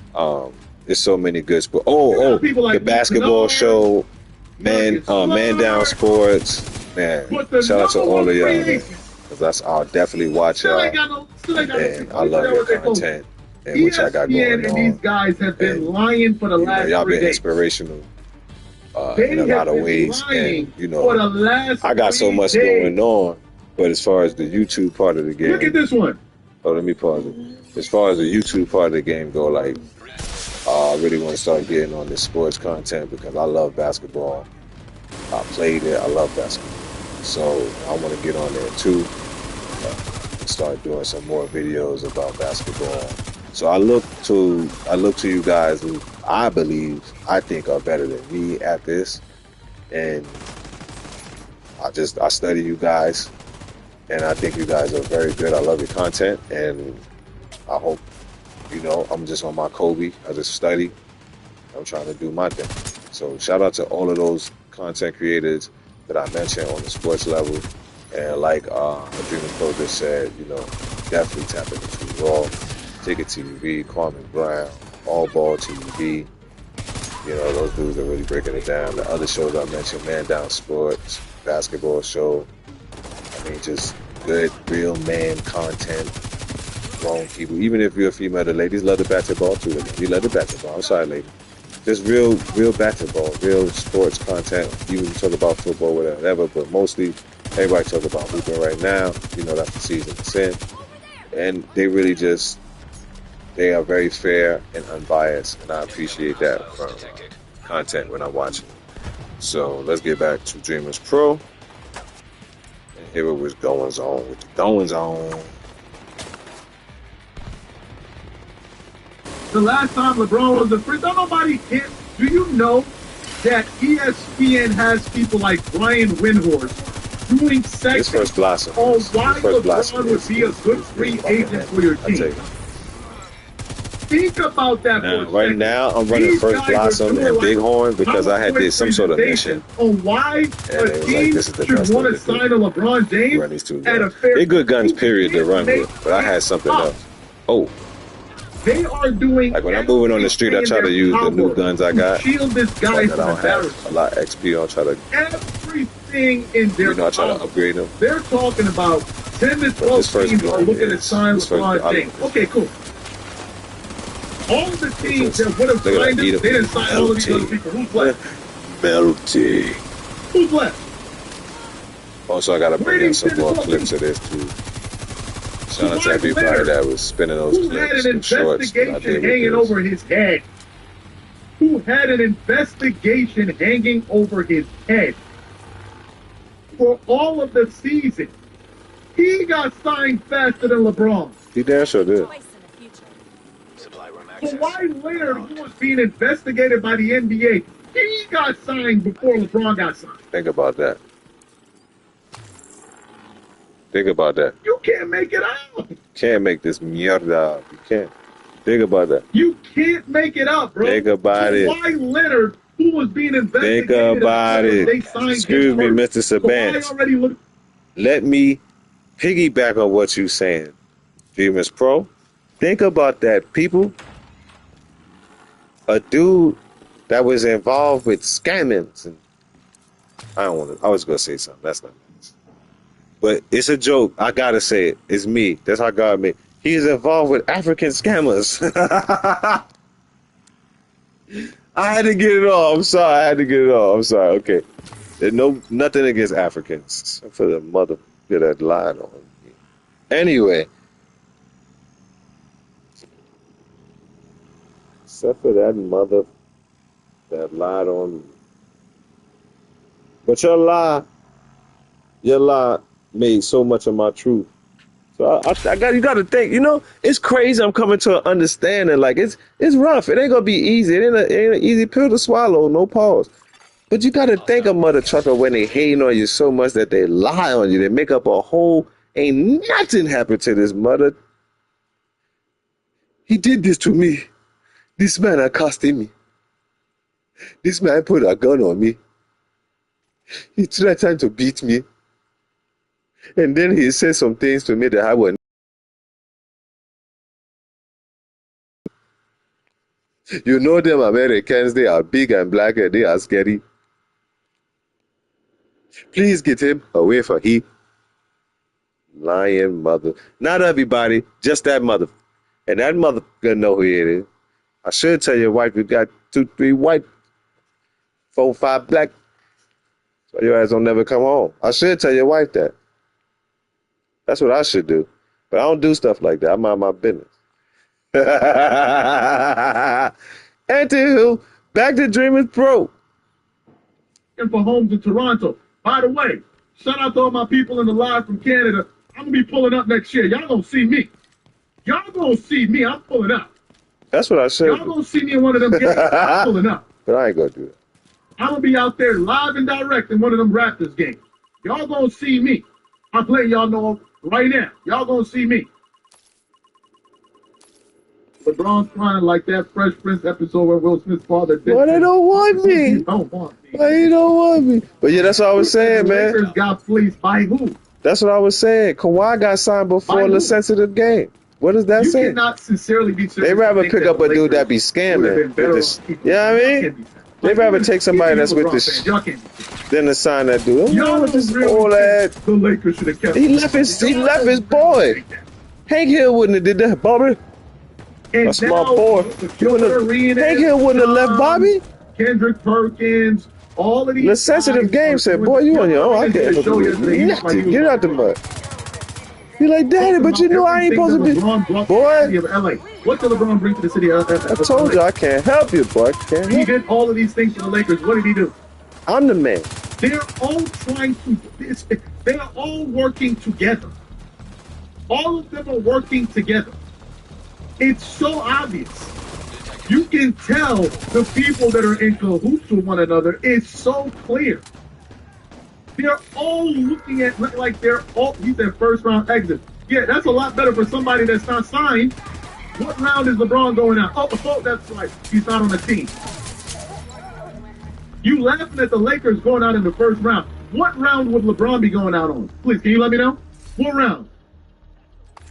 There's so many good sports. You Oh, got people like the basketball Kennard, show, man down Slard, sports, man. but the Shout out to number all one of y'all, free man. agent Cause I'll definitely watch still y'all, ain't got no free and agent. I love your content and what y'all got going ESPN and these on. guys have been And lying for the last y'all 3 been days. inspirational They in a have lot of been ways, lying and for the last I got so 3 much days. going on. But as far as the YouTube part of the game, Look at this one. Oh, let me pause it. As far as the YouTube part of the game go, like, I really want to start getting on this sports content because I love basketball. I played it. I love basketball. So I want to get on there too. Start doing some more videos about basketball. So I look to you guys who I think are better than me at this, and I study you guys, and I think you guys are very good. I love your content, and I hope, I'm just on my Kobe. I just study. I'm trying to do my thing. So shout out to all of those content creators that I mentioned on the sports level. And like Dreamer Pro just said, definitely tap into Raw, Ticket TV, Kwame Brown, All Ball TV. Those dudes are really breaking it down. The other shows I mentioned, Man Down Sports, Basketball Show. I mean, just good, real man content. Grown people, even if you're a female, the ladies love the basketball too. We love the basketball. I'm sorry, ladies. Just real basketball, real sports content. Even talk about football, whatever, but mostly everybody talk about hooping right now. That's the season it's in. And they really they are very fair and unbiased, and I appreciate that from content when I'm watching. So let's get back to Dreamers Pro and hear what was going on with the goings on. The last time LeBron was a free, don't nobody care. Do you know that ESPN has people like Brian Windhorst doing segments First Blossom on why LeBron would be a good free agent for your team? Think about that for a second. Right now, I'm running First Blossom and Bighorn because I did some sort of mission on why a team should want to sign a LeBron James at a fair. They're good guns, period, to run with, but I had something else. Oh. They are doing like when I'm moving on the street, I try to use the new guns I got. Shield this guy that I don't have a lot of XP. I'll try to everything in their I try to upgrade them. They're talking about 10 to 12 teams are looking at sign LeBron James. Okay, cool. All of the teams that would have signed him, they didn't sign all of these other people. Who's left? Melty. Who's left? Also, I gotta bring in some more clips of this too. Shout out to everybody that was spinning those clips and shorts. Who had an investigation hanging over his head? Who had an investigation hanging over his head for all of the season? He got signed faster than LeBron. He damn sure did. Kawhi Leonard, who was being investigated by the NBA, he got signed before LeBron got signed. Think about that. Think about that. You can't make it up. Can't make this mierda. You can't. Think about that. You can't make it up, bro. Think about it. Kawhi Leonard, who was being investigated. Think about it. They signed Excuse me, Mr. Saban. Let me piggyback on what you're saying, Dreamers Pro. Think about that, people. A dude that was involved with scammings. And I was going to say something. That's not nice. But it's a joke. I got to say it. It's me. That's how God made. He's involved with African scammers. I had to get it off. I'm sorry. I had to get it off. I'm sorry. Okay. There's nothing against Africans. For the mother that lied on me. Anyway. Except for that mother that lied on me. But your lie made so much of my truth. So you got to think. You know, it's crazy. I'm coming to an understanding. Like it's rough. It ain't gonna be easy. It ain't an easy pill to swallow. No pause. But you got to think a mother trucker when they hating on you so much that they lie on you. They make up a whole. Ain't nothing happened to this mother. He did this to me. This man accosted me. This man put a gun on me. He threatened to beat me. And then he said some things to me that I wouldn't. You know them Americans, they are big and black and they are scary. Please get him away from here. Lying mother. Not everybody, just that mother. And that mother gonna know who it is. I should tell your wife you got 2, 3 white, 4, 5 black. So your ass don't never come home. I should tell your wife that. That's what I should do. But I don't do stuff like that. I mind my business. Anywho, back to Dreamers Pro. And for homes in Toronto. By the way, shout out to all my people in the live from Canada. I'm gonna be pulling up next year. Y'all gonna see me. Y'all gonna see me. I'm pulling up. That's what I said. Y'all gonna see me in one of them games. I'm pulling up. But I ain't gonna do it. I'm gonna be out there live and direct in one of them Raptors games. Y'all gonna see me. I'm letting y'all know right now. Y'all gonna see me. LeBron's crying like that Fresh Prince episode where Will Smith's father did. Why they don't want me? You don't want me. Why you don't want me? But yeah, that's what I was saying, The man. Lakers got fleeced by who? That's what I was saying. Kawhi got signed before the sensitive game. What does that You say? cannot sincerely be serious. They rather think pick that up the a dude that be Lakers would scamming. have been With better this, off. you know what I mean? They rather take somebody that's with this Y'all can't be serious. than to sign that dude. Y'all With this really old think ass. the Lakers should have kept He him. left his Y'all boy. think that. Hank Hill wouldn't have did that, Bobby. And That's my now, boy. Hank Hill wouldn't have left Bobby. Kendrick Perkins, all of these. The sensitive game said, "Boy, you on your own. I can't help you. Nothing. Get out the mud." He like, "Daddy, but you know I ain't supposed to be." Boy, LA. What did LeBron bring to the city of LA? I told you I can't help you, boy. I can't He help you. did all of these things to the Lakers. What did he do? I'm the man. They're all trying to. They are all working together. All of them are working together. It's so obvious. You can tell the people that are in cahoots with one another. It's so clear. They're all looking at like they're all. He said first round exit. Yeah, that's a lot better for somebody that's not signed. What round is LeBron going out? Oh, that's right. He's not on the team. You laughing at the Lakers going out in the first round. What round would LeBron be going out on? Please, can you let me know? What round?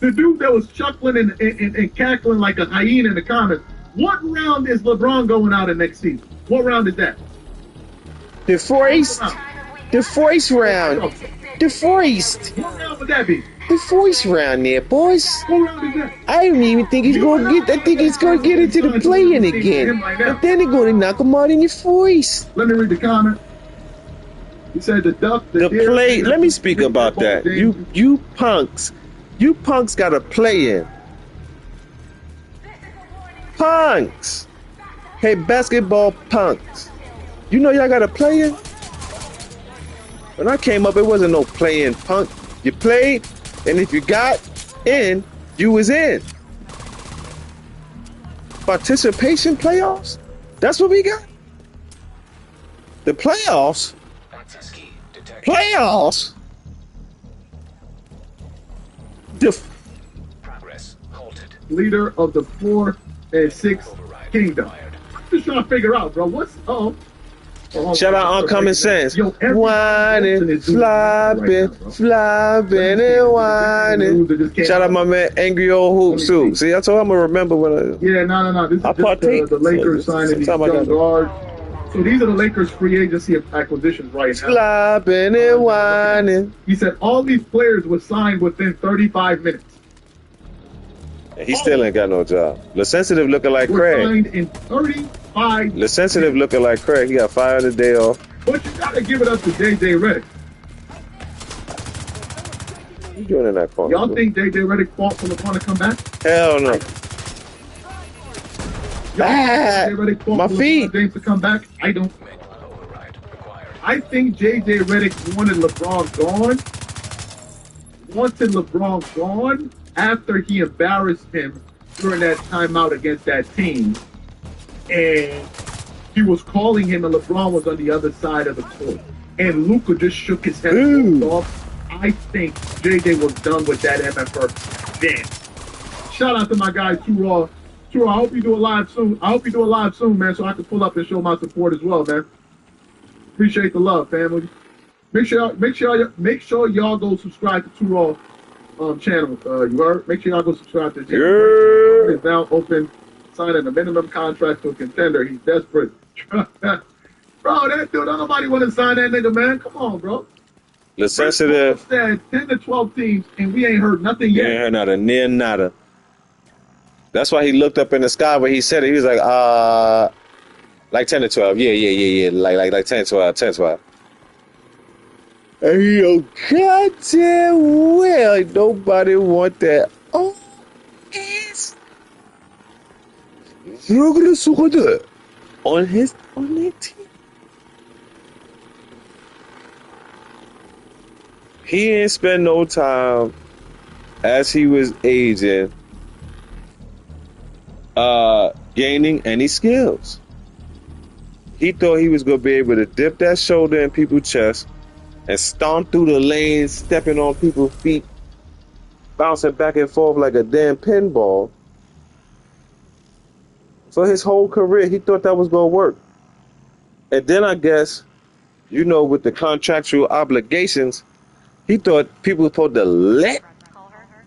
The dude that was chuckling and cackling like a hyena in the comments. What round is LeBron going out in next season? What round is that? The first round. The first. What round would that be? The first round there, boys. What round is that? I don't even think he's gonna get. I think he's gonna get into the play-in again. But then they're gonna knock him out in the first. Let me read the comment. He said the duck. The play. Let me speak about that. You punks. You punks got to play in. Punks. Hey, basketball punks. You know y'all got to play in? When I came up, it wasn't no play-in, punk. You played, and if you got in, you was in. Participation playoffs? That's what we got? The playoffs? Playoffs? Progress halted. Leader of the 4 and 6 kingdom. I'm just trying to figure out, bro. What's Shout out on Common Sense. Whining, flopping, and whining. Shout out my man Angry Old Hoop Soup. See, I told him I'm gonna remember when I. Yeah, no. This is I just the Lakers signing these young guards. So these are the Lakers free agency acquisitions right now. Flopping and whining. He said all these players were signed within 35 minutes. He still ain't got no job. The sensitive looking like Were Craig. signed in 35 The sensitive looking like Craig. He got fired a day off. But you gotta give it up to JJ Redick. What you doing in that corner? Y'all think JJ Redick fought for LeBron to come back? Hell no. JJ Redick fought my for feet. LeBron James to come back? I don't. I think JJ Redick wanted LeBron gone after he embarrassed him during that timeout against that team. And he was calling him, and LeBron was on the other side of the court. And Luka just shook his head and walked off. I think JJ was done with that MFR then. Shout out to my guy, Too Raw. Too Raw, I hope you do a live soon. Man, so I can pull up and show my support as well, man. Appreciate the love, family. Make sure y'all go subscribe to Too Raw channel. You heard? Make sure y'all go subscribe to the channel. It's now open, signing a minimum contract to a contender. He's desperate. Bro, that dude, don't nobody want to sign that nigga, man. Come on, bro. The sensitive. Said 10 to 12 teams, and we ain't heard nothing yet. Ain't heard nada, near nada. That's why he looked up in the sky when he said it. He was like, like 10 to 12. Yeah. Like 10 to 12. And he go, goddamn well, nobody want that. Oh, it's on their team. He ain't spend no time as he was aging gaining any skills. He thought he was gonna be able to dip that shoulder in people's chest and stomp through the lanes, stepping on people's feet, bouncing back and forth like a damn pinball. For his whole career, he thought that was gonna work. And then I guess, with the contractual obligations, he thought people were supposed to let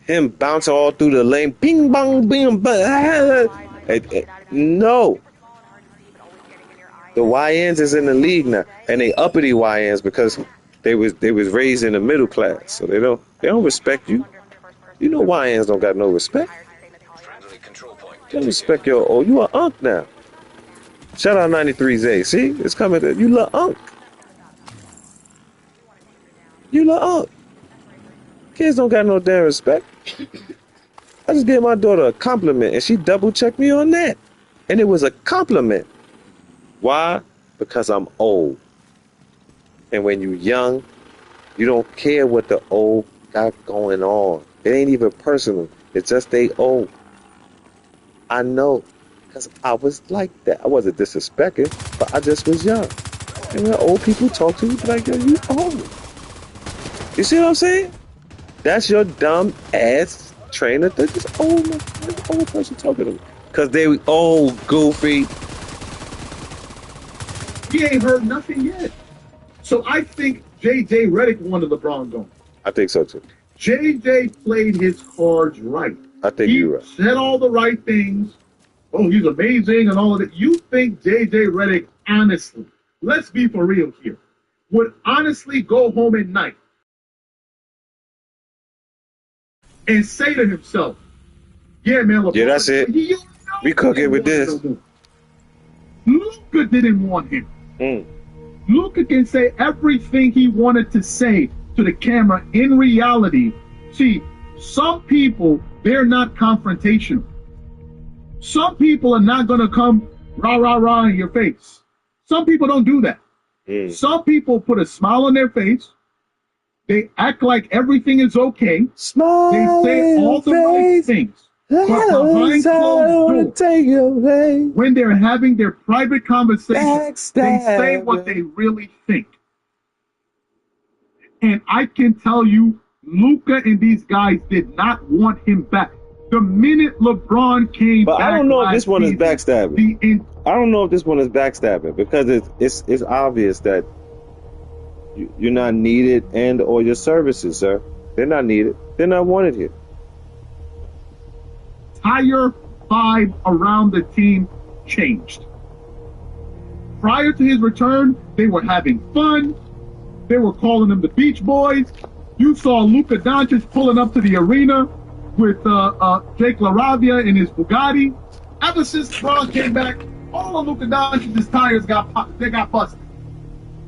him bounce all through the lane. Bing, bong, bing, bang. No. The YNs is in the league now. And they uppity YNs because they was raised in the middle class. So they don't respect you. YNs don't got no respect. They don't respect you an unk now. Shout out 93Z. See? It's coming to you, little unk. You little unk. Kids don't got no damn respect. I just gave my daughter a compliment and she double checked me on that. And it was a compliment. Why? Because I'm old. And when you young, you don't care what the old got going on. It ain't even personal. It's just they old. I know. Because I was like that. I wasn't disrespecting, but I just was young. And when old people talk to you, like, yo, you old. You see what I'm saying? That's your dumb ass trainer. They're just old. There's an old person talking to me. Because they old, goofy. He ain't heard nothing yet. So I think JJ Redick wanted LeBron gone. I think so too. JJ played his cards right. I think you're right. He said all the right things. Oh, he's amazing and all of that. You think JJ Redick, honestly, let's be for real here, would honestly go home at night and say to himself, yeah, man, LeBron, yeah, that's it. We cook it with this. Luka didn't want him. Luka can say everything he wanted to say to the camera. In reality, see, some people, they're not confrontational. Some people are not going to come rah, rah, rah in your face. Some people don't do that. Some people put a smile on their face. They act like everything is okay. Smile. They say all the right things. But behind closed doors, when they're having their private conversations, they say what they really think. And I can tell you, Luka and these guys did not want him back. The minute LeBron came back, I don't know if this one is backstabbing. I don't know if this one is backstabbing because it's obvious that you're not needed and or your services, sir. They're not needed. They're not wanted here. Entire vibe around the team changed. Prior to his return, they were having fun. They were calling them the Beach Boys. You saw Luka Doncic pulling up to the arena with Jake LaRavia in his Bugatti. Ever since LeBron came back, all of Luka Doncic's tires got busted.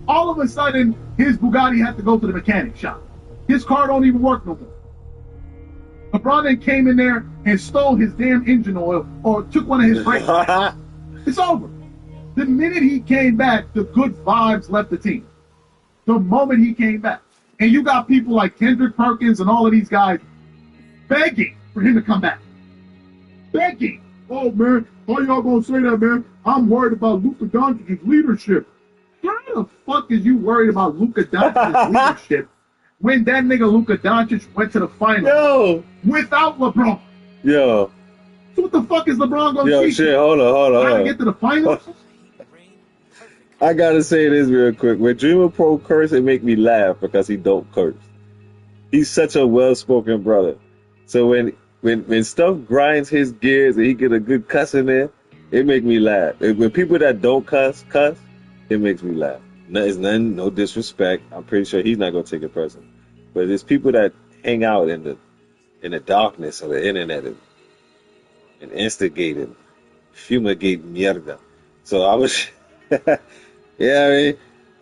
All of a sudden, his Bugatti had to go to the mechanic shop. His car don't even work no more. LeBron then came in there and stole his damn engine oil or took one of his brakes. It's over. The minute he came back, the good vibes left the team. the moment he came back. And you got people like Kendrick Perkins and all of these guys begging for him to come back. Begging. Oh, man, how y'all gonna say that, man? I'm worried about Luka Doncic's leadership. How the fuck is you worried about Luka Doncic's leadership when that nigga Luka Doncic went to the finals without LeBron? Yo. So what the fuck is LeBron gonna Yo, teach shit, you? hold on. How to get to the finals? I gotta say this real quick. When Dreamer Pro curse, it make me laugh because he don't curse. He's such a well-spoken brother. So when stuff grinds his gears and he get a good cuss in there, it make me laugh. When people that don't cuss, it makes me laugh. It's none, no disrespect. I'm pretty sure he's not gonna take it personal. But there's people that hang out in the darkness of the internet and instigate and fumigate mierda. So I was, yeah, I mean,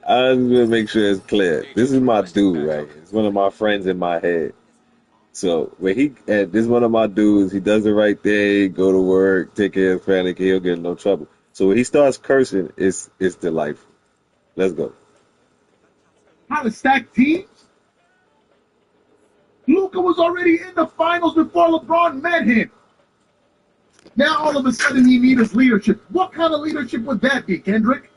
I just want to make sure it's clear. This is my dude, right? It's one of my friends in my head. So when this is one of my dudes, he does the right thing, go to work, take care of his family, he'll get in no trouble. So when he starts cursing, it's delightful. Let's go. How to stack teams? Luka was already in the finals before LeBron met him. Now all of a sudden he needs his leadership. What kind of leadership would that be, Kendrick?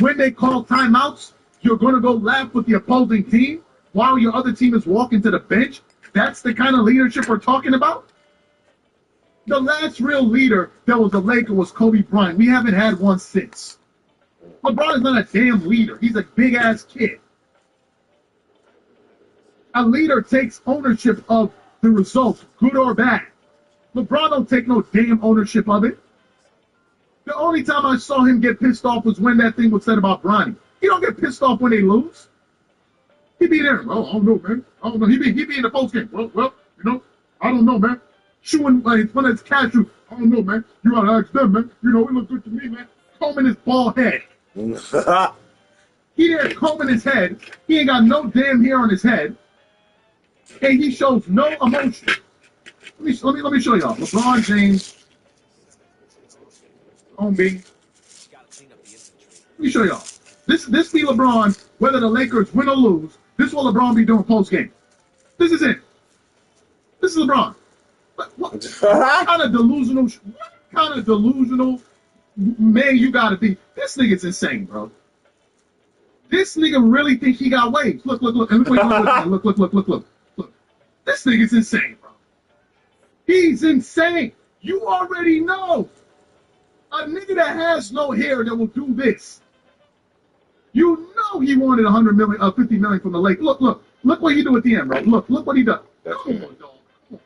When they call timeouts, you're going to go laugh with the opposing team while your other team is walking to the bench? That's the kind of leadership we're talking about? The last real leader that was a Laker was Kobe Bryant. We haven't had one since. LeBron is not a damn leader. He's a big-ass kid. A leader takes ownership of the results, good or bad. LeBron don't take no damn ownership of it. The only time I saw him get pissed off was when that thing was said about Bronny. He don't get pissed off when they lose. He be there. Oh, I don't know, man. I don't know. He be in the post game. Well, you know, I don't know, man. Chewing when it's cashew. I don't know, man. You gotta ask them, man. You know, it looks good to me, man. Combing his bald head. He there combing his head. He ain't got no damn hair on his head. And he shows no emotion. Let me show y'all. LeBron James. Homie. Let me show y'all. This be LeBron, whether the Lakers win or lose. This is what LeBron be doing post game. This is it. This is LeBron. What kind of delusional man you gotta be? This nigga's insane, bro. This nigga really think he got waves. Look. And look. This nigga's insane, bro. He's insane. You already know. A nigga that has no hair that will do this. You know he wanted 100 million, 50 million from the Lake. Look what he do at the end, bro. Look what he does. Come on, dog.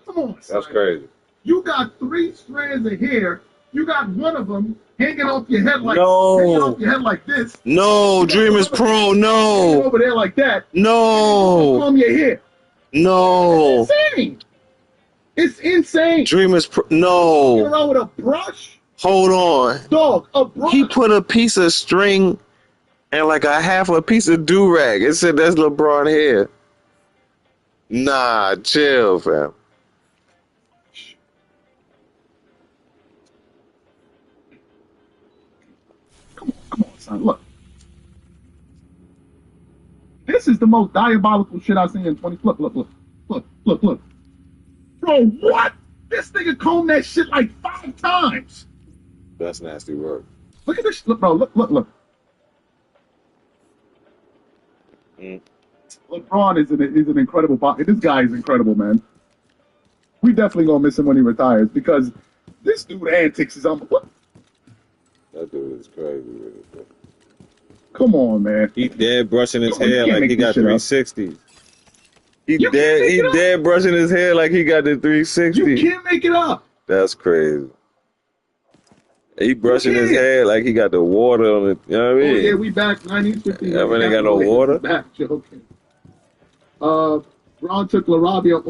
Come on, son. That's crazy. You got 3 strands of hair. You got one of them hanging off your head like this. No, Dreamers Pro, no. Over there like that. No. Comb your hair. No. It's insane. It's insane. Dreamers Pro, no. Get around with a brush. Hold on. Dog, a brush. He put a piece of string and like a half a piece of do-rag. It said that's LeBron hair. Nah, chill, fam. Come on, son. Look. This is the most diabolical shit I've seen in 20. Look. Bro, what? This nigga combed that shit like 5 times. That's nasty work. Look at this. Look, bro. Look. LeBron is an incredible body. This guy is incredible, man. We definitely gonna miss him when he retires because this dude antics is what? That dude is crazy. Really. Come on, man. He dead brushing his hair like he got 360s. He dead brushing his hair like he got the 360. You can't make it up. That's crazy. He brushing his hair like he got the water on it. You know what I mean? Oh, yeah, we back 1950. Yeah, man, ain't got no water. Back, joking. Ron took LaRabia.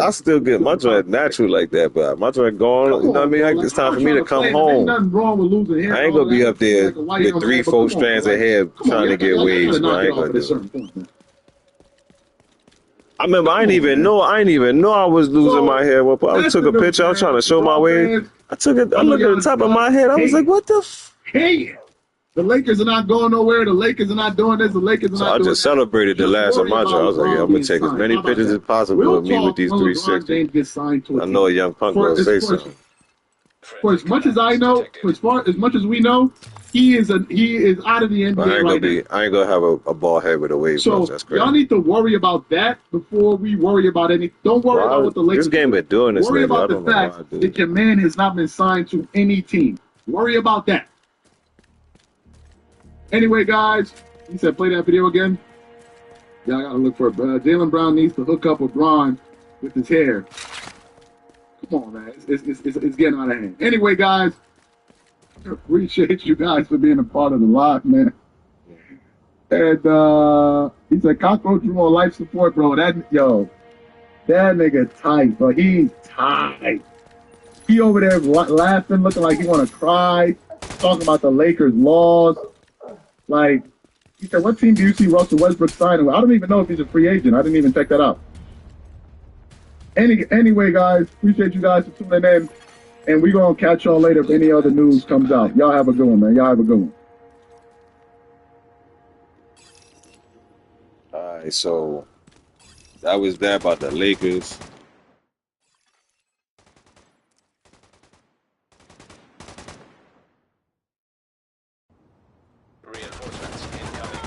I still get my joint natural like that, but my joint gone. You know what I mean? It's time for me to come home. Ain't nothing wrong with losing hair. I ain't gonna be up there with 3-4 strands of hair trying to get waves, bro. I ain't gonna do it. I remember I didn't even know I was losing my hair. I took a picture. I was trying to show my wave. I looked at the top of my head. I was like, what the f? Hey, The Lakers are not going nowhere. The Lakers are not doing this. The Lakers are So not I doing just that. celebrated the Just last of worry my about job. I was like, yeah, LeBron I'm gonna being take as signed. many How about pictures as that? possible We'll of me with talk these when LeBron 360. James gets signed to a I know a team. young punk gonna say something. For as much as I know, as much as we know, he is out of the But NBA right now. I ain't gonna have a bald head with a wave brush. So That's crazy. y'all need to worry about that before we worry about any. Don't worry about what the Lakers. This game been doing this worry lately. I about the don't know why I fact do. that your man has not been signed to any team. Worry about that. Anyway, guys, he said play that video again. Y'all gotta look for it. Jaylen Brown needs to hook up with Bron with his hair. Come on, man. It's getting out of hand. Anyway, guys, appreciate you guys for being a part of the live, man. And he said, Cockroach, you on life support, bro. That nigga tight, bro. He's tight. He over there laughing, looking like he want to cry, talking about the Lakers' laws. Like, he said, what team do you see Russell Westbrook signing with? I don't even know if he's a free agent. I didn't even check that out. Anyway, guys, appreciate you guys for tuning in. And we're going to catch y'all later if any other news comes out. Y'all have a good one, man. Y'all have a good one. All right, so that was that about the Lakers. Reinforcements incoming.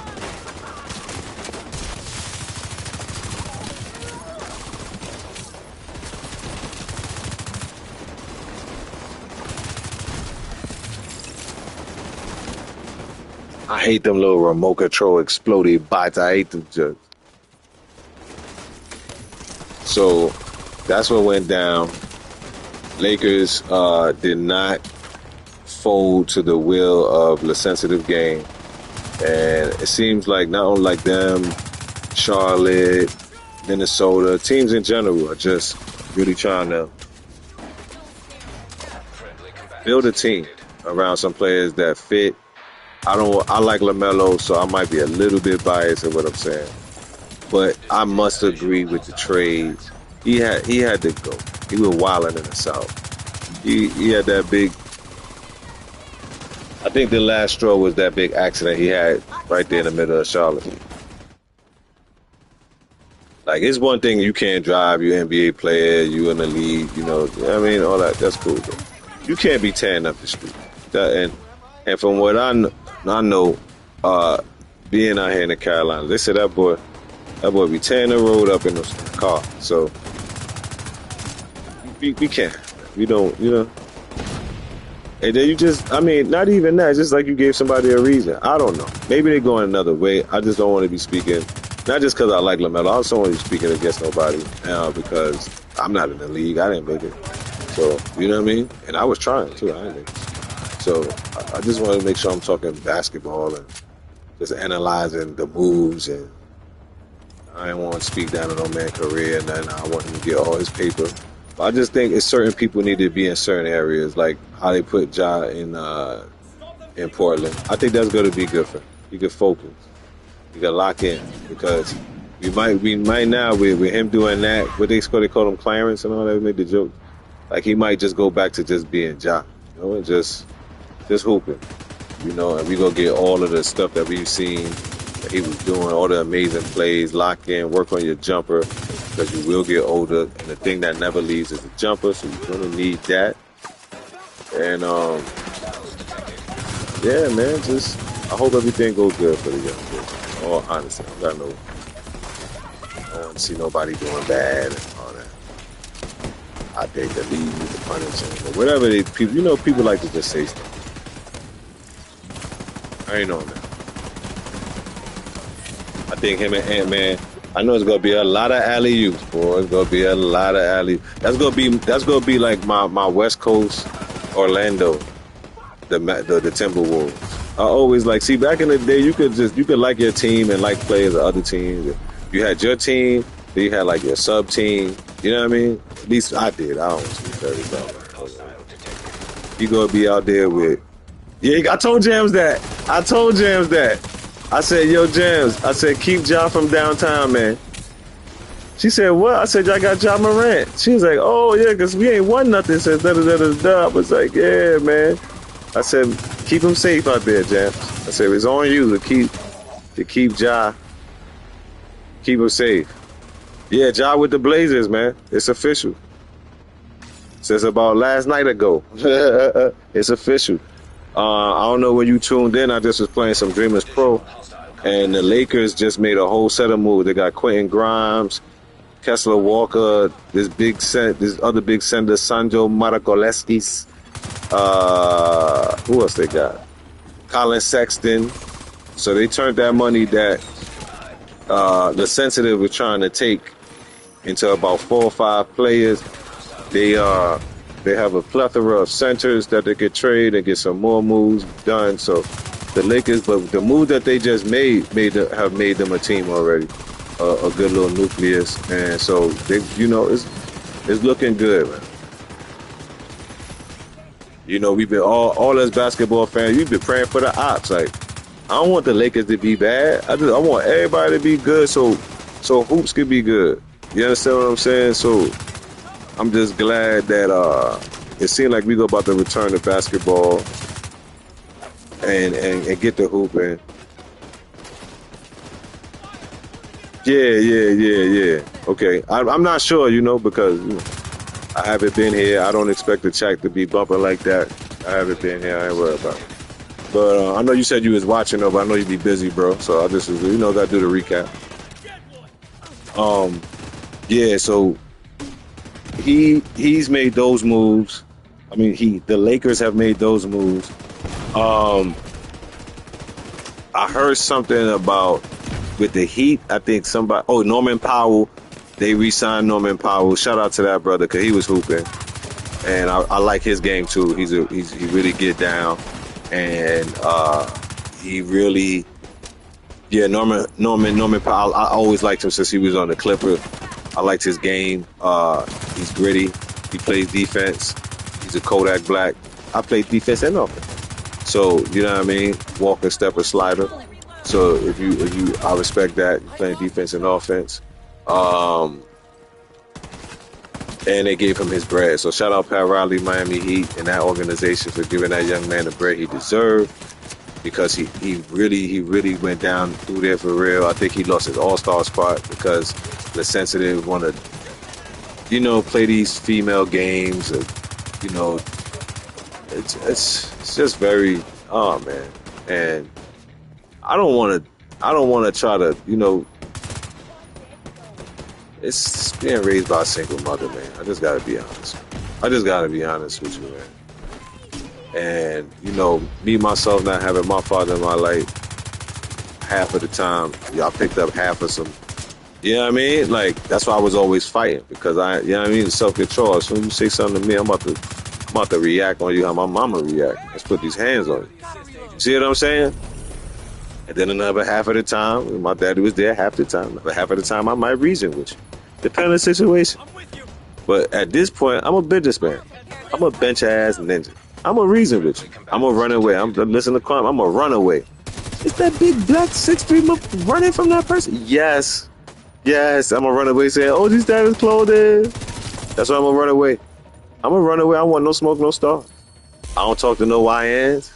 I hate them little remote control exploded bots. I hate them just. So that's what went down. Lakers did not fold to the will of the sensitive game. And it seems like not only like them, Charlotte, Minnesota, teams in general are just really trying to build a team around some players that fit. I like LaMelo, so I might be a little bit biased in what I'm saying. But I must agree with the trade. He had to go. He was wilding in the South. He had that big. I think the last straw was that big accident he had right there in the middle of Charlotte. Like, it's one thing you can't drive, you're an NBA player, you in the league, you know, I mean, all that, that's cool. Though. You can't be tearing up the street. And from what I know, being out here in the Carolinas, they said that boy be tearing the road up in the car. So we can't. We don't, you know. And then you just, I mean, not even that. It's just like you gave somebody a reason. I don't know. Maybe they're going another way. I just don't want to be speaking, not just because I like LaMelo. I also want to be speaking against nobody because I'm not in the league. I didn't make it. So, you know what I mean? And I was trying, too. I didn't make it. So, I just want to make sure I'm talking basketball and just analyzing the moves. And I didn't want to speak down on no man's career. And then I want him to get all his paper. But I just think it's certain people need to be in certain areas, like how they put Ja in Portland. I think that's going to be good for him. He could focus. He could lock in because we might now with him doing that. What they call him Clarence and all that. Made the joke. Like he might just go back to just being Ja, you know, and just hooping, you know. And we gonna get all of the stuff that we've seen that he was doing, all the amazing plays, lock in, work on your jumper. Because you will get older, and the thing that never leaves is the jumper, so you're gonna need that. And yeah, man, just I hope everything goes good for the young kids. All honesty, I don't want to see nobody doing bad and all that. I think the league needs to punish them, or whatever people, you know, people like to just say stuff. I ain't on that. I think him and Ant-Man. I know it's gonna be a lot of alley-oops, boy. It's gonna be a lot of alley-oops. That's gonna be like my West Coast Orlando, the Timberwolves. I always like, see, back in the day, you could like your team and like players of other teams. You had your team, then you had like your sub team. You know what I mean? At least I did. I don't want to be 30. You gonna be out there with. Yeah, I told Jams that. I said, yo, Jams, I said, keep Ja from downtown, man. She said, what? I said, I got Ja Morant. She was like, oh, yeah, because we ain't won nothing since da-da-da-da-da. I was like, yeah, man. I said, keep him safe out there, Jams. I said it's on you to keep Ja, keep him safe. Yeah, Ja with the Blazers, man. It's official. Since about last night ago. It's official. I don't know when you tuned in. I just was playing some Dreamers Pro, and the Lakers just made a whole set of moves. They got Quentin Grimes, Kessler Walker, this other big sender, Sanjo Marakoleskis. Who else they got? Colin Sexton. So they turned that money that the Sensitive was trying to take into about 4 or 5 players. They have a plethora of centers that they could trade and get some more moves done. So the Lakers, but the move that they just have made them a team already, a good little nucleus, and so they, it's looking good, man. We've been all as basketball fans, we've been praying for the ops. Like, I don't want the Lakers to be bad. I want everybody to be good, so hoops can be good. You understand what I'm saying? So I'm just glad that it seemed like we go about to return to basketball and get the hoop in. Yeah. Okay, I'm not sure, because I haven't been here. I don't expect the check to be bumping like that. I haven't been here. I ain't worried about it. But I know you said you was watching, though, but I know you be busy, bro. So I just, got to do the recap. Yeah, so he's made those moves. I mean, the Lakers have made those moves. I heard something about with the Heat. I think Norman Powell. They re-signed Norman Powell. Shout out to that brother because he was hooping, and I like his game too. He really get down, and he really, Norman Powell. I always liked him since he was on the Clippers. I liked his game. He's gritty. He plays defense. He's a Kodak Black. I play defense and offense. So you know what I mean. Walker, stepper, slider. So if you, I respect that. You're playing defense and offense. And they gave him his bread. So shout out Pat Riley, Miami Heat, and that organization for giving that young man the bread he deserved, because he really went down through there for real. I think he lost his all-star spot because the Sensitive want to, play these female games. It's just very, oh man. And I don't want to try to, it's being raised by a single mother, man. I just gotta be honest. With you, man. And me myself not having my father in my life, half of the time, y'all picked up half of some. You know what I mean? Like, that's why I was always fighting, because self-control. As soon as you say something to me, I'm about to react on you how my mama react. Let's put these hands on you. See what I'm saying? And then another half of the time, my daddy was there half the time. Another half of the time, I might reason with you. Depending on the situation. But at this point, I'm a businessman. I'm a bench-ass ninja. I'm a reason with you. I'm a run away. I'm listening to crime. I'm a run away. Is that big black 6'3" running from that person? Yes. I'm a run away saying, oh, these daddy's clothing. That's why I'm a run away. I'm a run away. I want no smoke, no star. I don't talk to no YNs.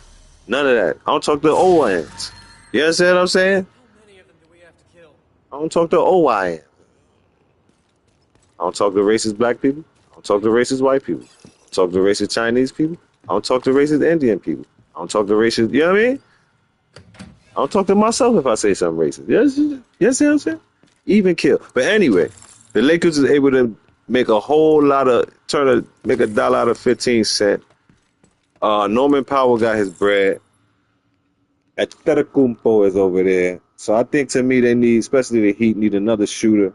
None of that. I don't talk to OYNs. You understand what I'm saying? How many of them do we have to kill? I don't talk to OYN. I don't talk to racist black people. I don't talk to racist white people. I don't talk to racist Chinese people. I don't talk to racist Indian people. I don't talk to racist, you know what I mean? I don't talk to myself if I say something racist. Yes, see what I'm saying? Even kill. But anyway, the Lakers is able to make a whole lot of, make $1 out of 15 cents. Norman Powell got his bread. Antetokounmpo is over there. So I think, to me, they need, especially the Heat, need another shooter.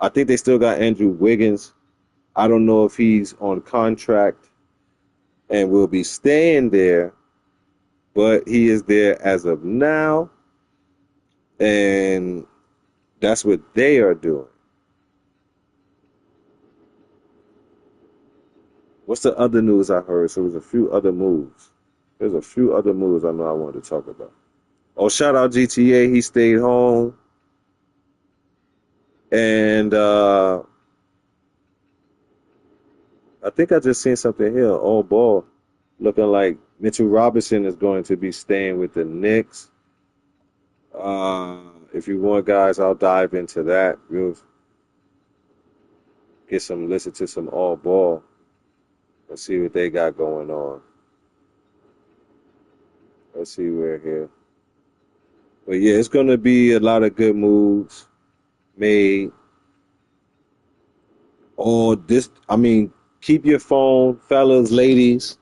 I think they still got Andrew Wiggins. I don't know if he's on contract and will be staying there, but he is there as of now. And that's what they are doing. What's the other news I heard? So there's a few other moves. There's a few other moves I know I wanted to talk about. Oh, shout out GTA. He stayed home. And I think I just seen something here. All ball looking like Mitchell Robinson is going to be staying with the Knicks. If you want, guys, I'll dive into that. We'll listen to some all ball and see what they got going on. Let's see where here. But yeah, it's gonna be a lot of good moves made. Keep your phone, fellas, ladies.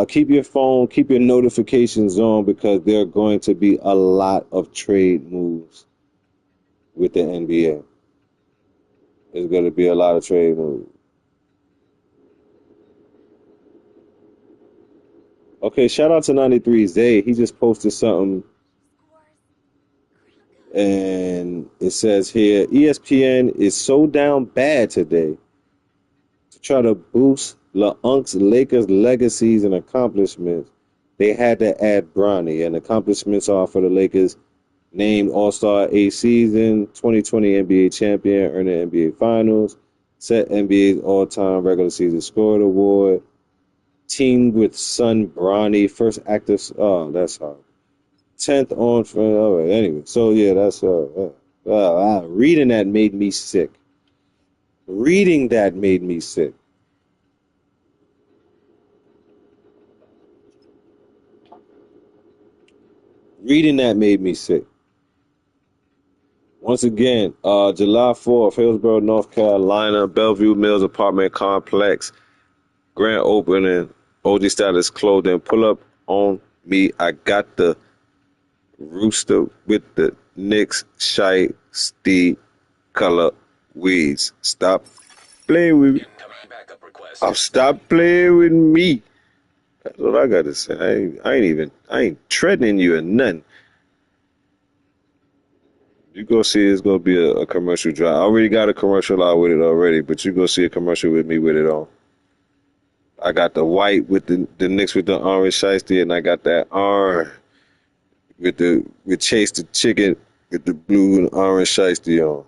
Keep your phone, keep your notifications on because there are going to be a lot of trade moves with the NBA. There's going to be a lot of trade moves. Okay, shout out to 93 Zay. He just posted something, and it says here, ESPN is so down bad today to try to boost LeUnc's Lakers legacies and accomplishments. They had to add Bronny, and accomplishments are for the Lakers named All-Star A season, 2020 NBA champion, earned the NBA Finals, set NBA's all-time regular season scorer award, teamed with son Bronny, first active. Oh, that's hard. 10th on. All right, anyway, so yeah, that's reading that made me sick. Reading that made me sick. Reading that made me sick. Once again, July 4th, Hillsborough, North Carolina, Bellevue Mills apartment complex, grand opening, OG Status clothing. Pull up on me. I got the rooster with the Knicks shiesty color weeds. Stop playing with me. Stop playing with me. That's what I got to say. I ain't treading you or nothing. You go see it's gonna be a commercial drop. I already got a commercial out with it already, but you go see a commercial with me with it on. I got the white with the Knicks with the orange shiesty, and I got that orange with Chase the chicken with the blue and orange shiesty on.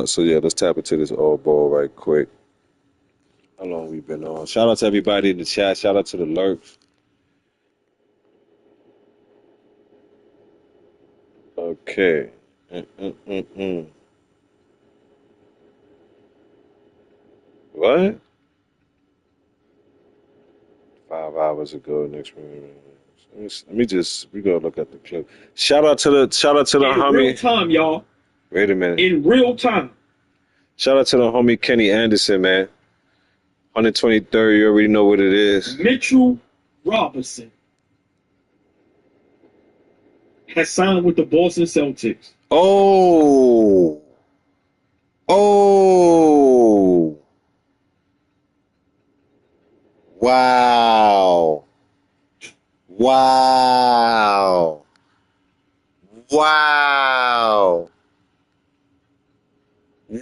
So yeah, let's tap into this all ball right quick. How long we been on? Shout out to everybody in the chat. Shout out to the lurks. Okay. What? 5 hours ago, next minute. We gotta look at the clip. Shout out to the homie. In real time, y'all. Wait a minute. In real time. Shout out to the homie Kenny Anderson, man. 123rd, you already know what it is. Mitchell Robinson has signed with the Boston Celtics. Oh. Wow.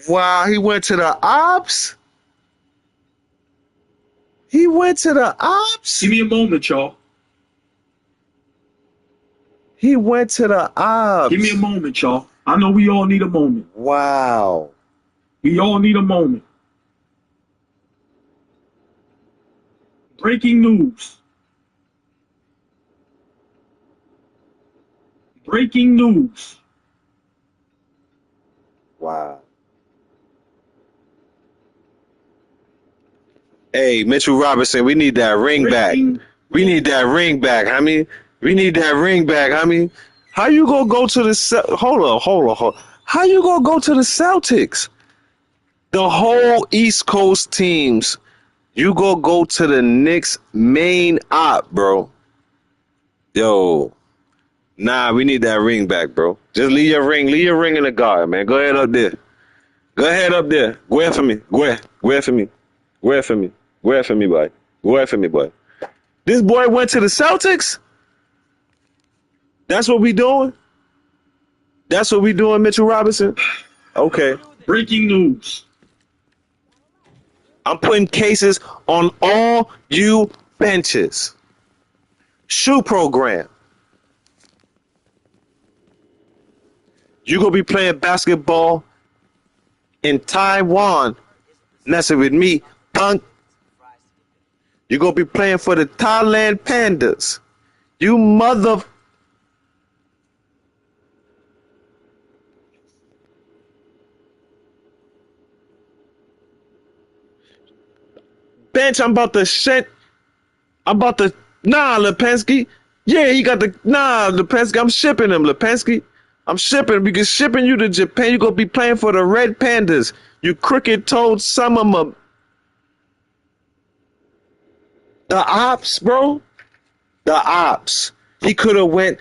Wow, he went to the Ops? He went to the Ops? Give me a moment, y'all. He went to the Ops. Give me a moment, y'all. I know we all need a moment. Wow. We all need a moment. Breaking news. Breaking news. Wow. Hey, Mitchell Robinson, we need that ring back. We need that ring back, homie. We need that ring back, homie. How you gonna go to the hold on. How you gonna go to the Celtics? The whole East Coast teams. You go to the Knicks main op, bro. Yo. Nah, we need that ring back, bro. Just leave your ring in the guard, man. Go ahead up there. Go ahead up there. Go ahead for me. Go ahead for me. Go ahead for me. Go ahead for me, boy. Go ahead for me, boy. This boy went to the Celtics? That's what we doing? That's what we doing, Mitchell Robinson? Okay. Breaking news. I'm putting cases on all you benches. Shoe program. You gonna be playing basketball in Taiwan, messing with me punk. You gonna be playing for the Thailand Pandas. You mother. Bench, I'm about to shit. I'm about to. Nah, Lipinski. Yeah, he got the. Nah, Lipinski. I'm shipping him, Lipinski. I'm shipping him because shipping you to Japan, you gonna be playing for the Red Pandas. You crooked toed some of them. The ops, bro. The ops. He could have went.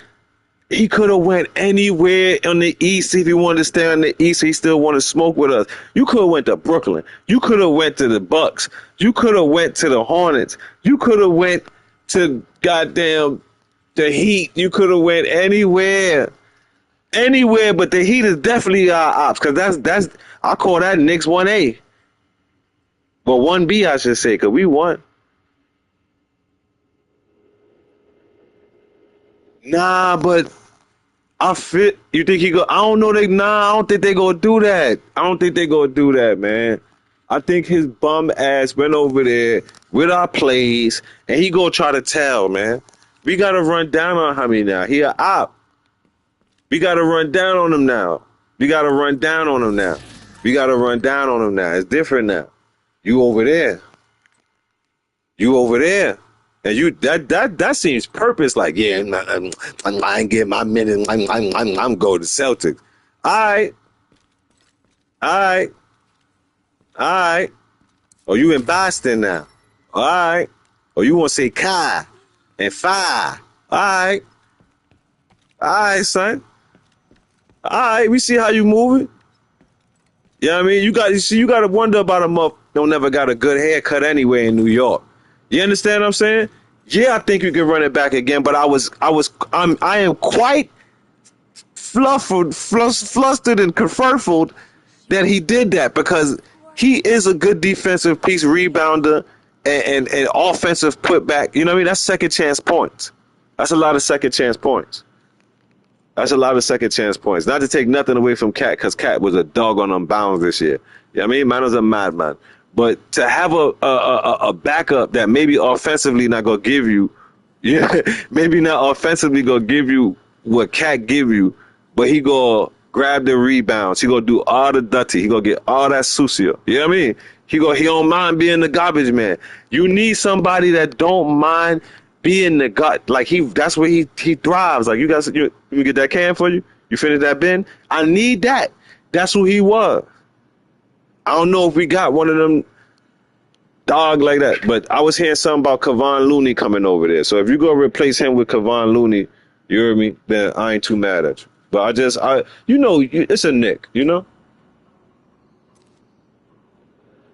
He could have went anywhere on the East if he wanted to stay on the East. He still want to smoke with us. You could have went to Brooklyn. You could have went to the Bucks. You could have went to the Hornets. You could have went to goddamn the Heat. You could have went anywhere, but the Heat is definitely our ops because that's I call that Knicks 1A, well 1B I should say because we won. Nah, but I fit. You think he go? I don't know. I don't think they gonna do that. I don't think they gonna do that, man. I think his bum ass went over there with our plays, and he gonna try to tell, man. We gotta run down on him now. He a op. We gotta run down on him now. We gotta run down on him now. We gotta run down on him now. It's different now. You over there. You over there. And you that seems purpose. Like, yeah, I'm get my minute. I'm going to Celtics. All right. Oh, you in Boston now? All right. Oh, you want to say Kai and Fi? All right, son. All right, we see how you moving. You know what I mean? You got to wonder about a muff. Don't never got a good haircut anyway in New York. You understand what I'm saying? Yeah, I think you can run it back again, but I am quite flustered and kerfuffled that he did that because he is a good defensive piece, rebounder, and offensive putback. You know what I mean? That's second chance points. That's a lot of second chance points. Not to take nothing away from Cat, because Cat was a dog on them bounds this year. You know what I mean? Man was a madman. But to have a backup that maybe offensively not gonna give you, yeah, maybe not offensively gonna give you what Cat give you, but he gonna grab the rebounds. He gonna do all the dirty. He gonna get all that sucio. You know what I mean? He don't mind being the garbage man. You need somebody that don't mind being the gut. Like that's where he thrives. Like you get that can for you. You finish that bin. I need that. That's who he was. I don't know if we got one of them dog like that, but I was hearing something about Kevon Looney coming over there. So if you go replace him with Kevon Looney, you hear me? Then I ain't too mad at you. But it's a Knick, you know?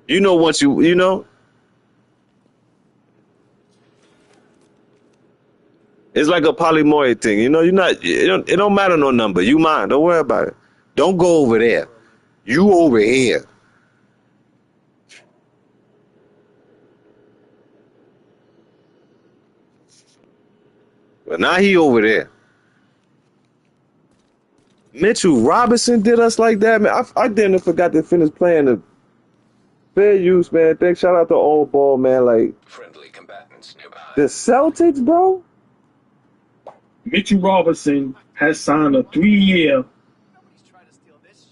Once you know? It's like a polymoid thing, you know? It don't matter no number. You mine. Don't worry about it. Don't go over there. You over here. But now he over there. Mitchell Robinson did us like that, man. I damn near forgot to finish playing the fair use, man. Thanks, shout out to Old Ball, man. Like Friendly combatants nearby. the Celtics, bro. Mitchell Robinson has signed a 3-year, Nobody's trying to steal this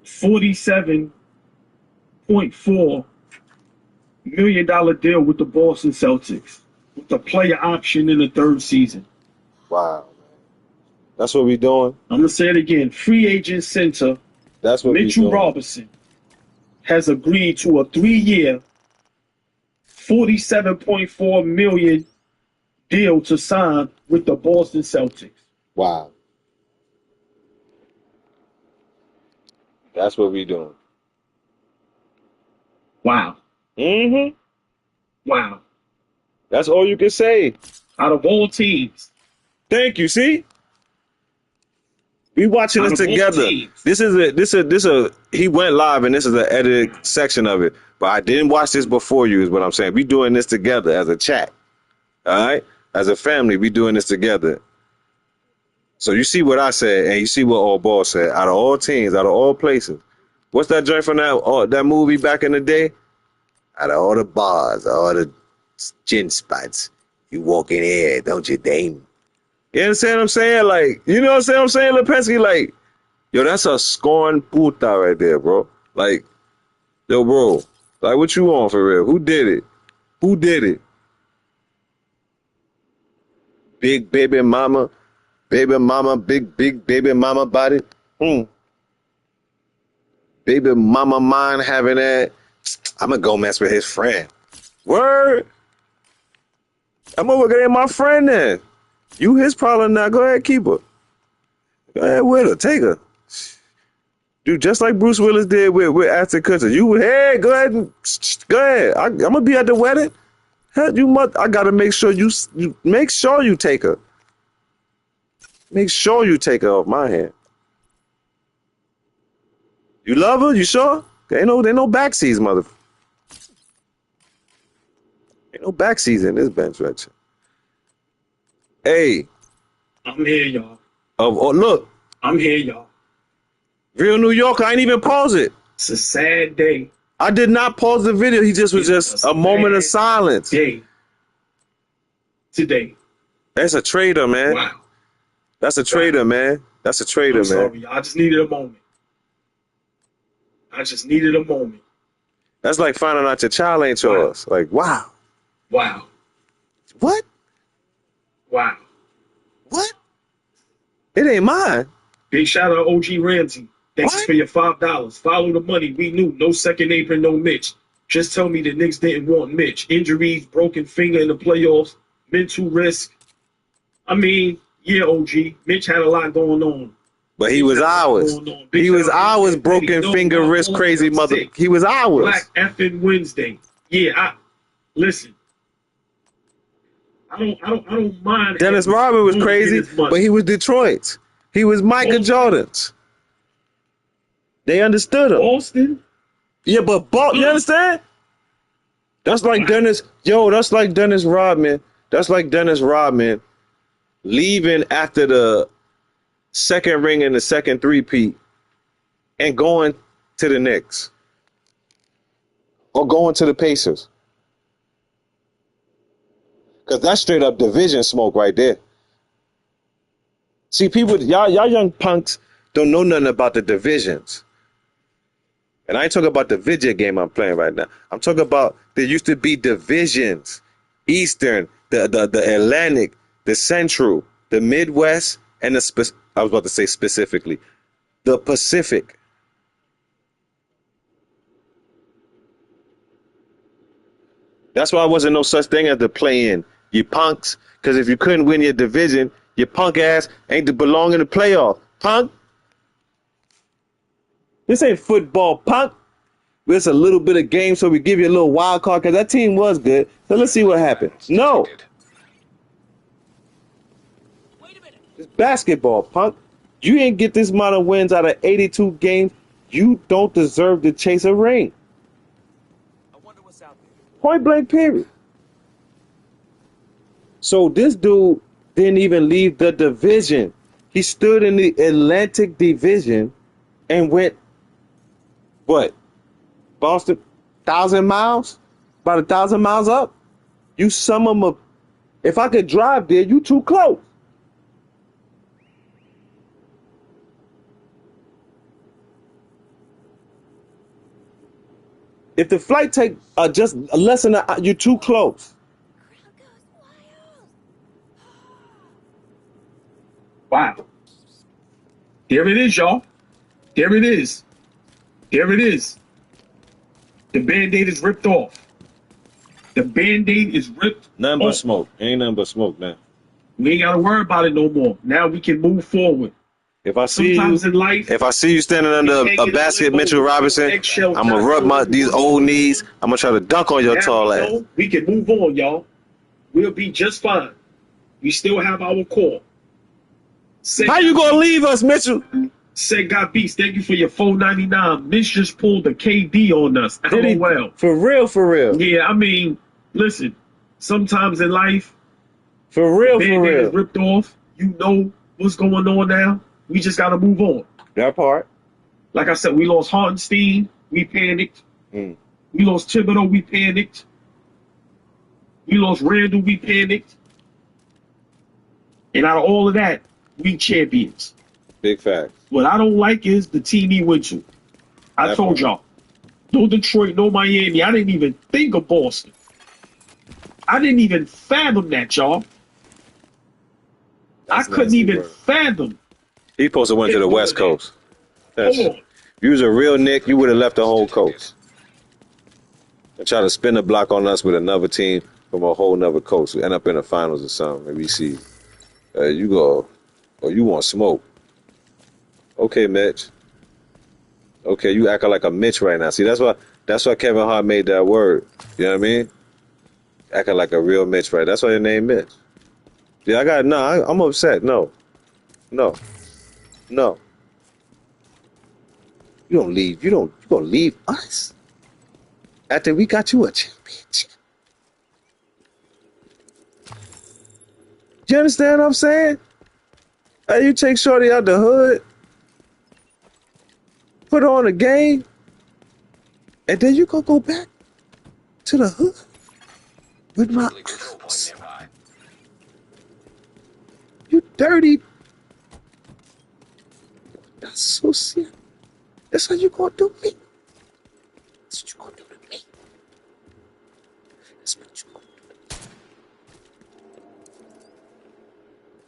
shit. $47.4 million deal with the Boston Celtics, with a player option in the third season. Wow, man. That's what we doing. I'm gonna say it again. Free agent center That's what Mitchell we doing. Robinson has agreed to a 3-year, $47.4 million deal to sign with the Boston Celtics. Wow. That's what we doing. Wow. Mm-hmm. Wow. That's all you can say. Out of all teams. Thank you. See? We watching this together. This is a he went live and this is an edited section of it. But I didn't watch this before you is what I'm saying. We doing this together as a chat. All right? As a family, we doing this together. So you see what I said and you see what All Ball said. Out of all teams, out of all places, What's that joint from that movie back in the day? Out of all the bars, all the gin spots, you walk in here, don't you, dame? You understand what I'm saying? Like, you know what I'm saying, Lepesky? Like, yo, that's a scorn puta right there, bro. Like, yo, bro, like, what you on for real? Who did it? Who did it? Big baby mama, big baby mama body. Baby mama mind having that. I'm gonna go mess with his friend. Word. I'm gonna look at my friend then. You his problem now. Go ahead, keep her. Go ahead with her. Take her. Dude, just like Bruce Willis did with Ashton Kutcher. You, hey, go ahead and go ahead. I'm gonna be at the wedding. Hell, I gotta make sure you make sure you take her. Make sure you take her off my hand. You love her? You sure? Ain't no backseas, mother. Ain't no backseas in this bench, right? Hey. I'm here, y'all. Oh, look. I'm here, y'all. Real New Yorker, I ain't even pause it. It's a sad day. I did not pause the video. He just was just a moment of silence. Day. Today. That's a traitor, man. Wow. That's a traitor, man. That's a traitor, I'm sorry, man. I just needed a moment. That's like finding out your child ain't yours. Wow. Like, wow. Wow. What? Wow. What? It ain't mine. Big shout out OG Ramsey. Thanks What? for your $5. Follow the money. We knew. No second apron, no Mitch. Just tell me the Knicks didn't want Mitch. Injuries, broken finger in the playoffs, mental risk. I mean, yeah, OG. Mitch had a lot going on. But he was ours. He was ours, broken finger, wrist, crazy mother. He was ours. Black effing Wednesday. Yeah, listen. I don't mind. Dennis Rodman was crazy, but he was Detroit's. He was Michael Jordan's. They understood him. Boston? Yeah, but you understand? That's like Dennis. Yo, that's like Dennis Rodman. That's like Dennis Rodman leaving after the second ring and the second three-peat and going to the Knicks or going to the Pacers. Because that's straight up division smoke right there. See, people, y'all young punks don't know nothing about the divisions. And I ain't talking about the video game I'm playing right now. I'm talking about there used to be divisions. Eastern, the Atlantic, the Central, the Midwest, and I was about to say specifically, the Pacific. That's why there wasn't no such thing as the play-in, you punks. Because if you couldn't win your division, your punk ass ain't to belong in the playoff. Punk. This ain't football, punk. It's a little bit of game, so we give you a little wild card because that team was good. So let's see what happens. No. It's basketball, punk. You ain't get this amount of wins out of 82 games. You don't deserve to chase a ring. I wonder what's out there. Point blank, period. So this dude didn't even leave the division. He stood in the Atlantic Division and went, what? Boston, 1,000 miles? About 1,000 miles up? You sum them up. If I could drive there, you too close. If the flight take just less than you're too close. Wow. There it is, y'all. There it is. There it is. The Band-Aid is ripped off. The Band-Aid is ripped Nothing but off. smoke. Ain't nothing but smoke, man. We ain't got to worry about it no more. Now we can move forward. If I see Sometimes you, in life, if I see you standing under a basket, Mitchell Robinson, I'm gonna rub these old knees. I'm gonna try to dunk on your now tall we ass. know we can move on, y'all. We'll be just fine. We still have our core. How you gonna leave us, Mitchell? Said God Beats, thank you for your $4.99. Mitch just pulled a KD on us. Did he? LOL. For real, for real. Yeah, I mean, listen. Sometimes in life, For real, for Band-Aid is real. ripped off. You know what's going on now. We just gotta move on. That part. Like I said, we lost Hartenstein, we panicked. Mm. We lost Thibodeau, we panicked. We lost Randall, we panicked. And out of all of that, we champions. Big facts. What I don't like is the team he went to. I told y'all, no Detroit, no Miami. I didn't even think of Boston. I didn't even fathom that, y'all. I couldn't even fathom. He supposed to went to the West Coast. Hold on. If you was a real Nick, you would have left the whole coast. And try to spin the block on us with another team from a whole nother coast. We end up in the finals or something. Maybe see. You go, oh, you want smoke. Okay, Mitch. Okay, you acting like a Mitch right now. See, that's why Kevin Hart made that word. You know what I mean? Acting like a real Mitch, right? That's why your name Mitch. Yeah, I'm upset. No. You don't leave. You gonna leave us after we got you a championship. You understand what I'm saying? Hey, you take Shorty out the hood, put her on a game, and then you gonna go back to the hood with my ass. You dirty. That's so serious. That's how you gonna do me. That's what you gonna do to me. That's what you gonna do to me.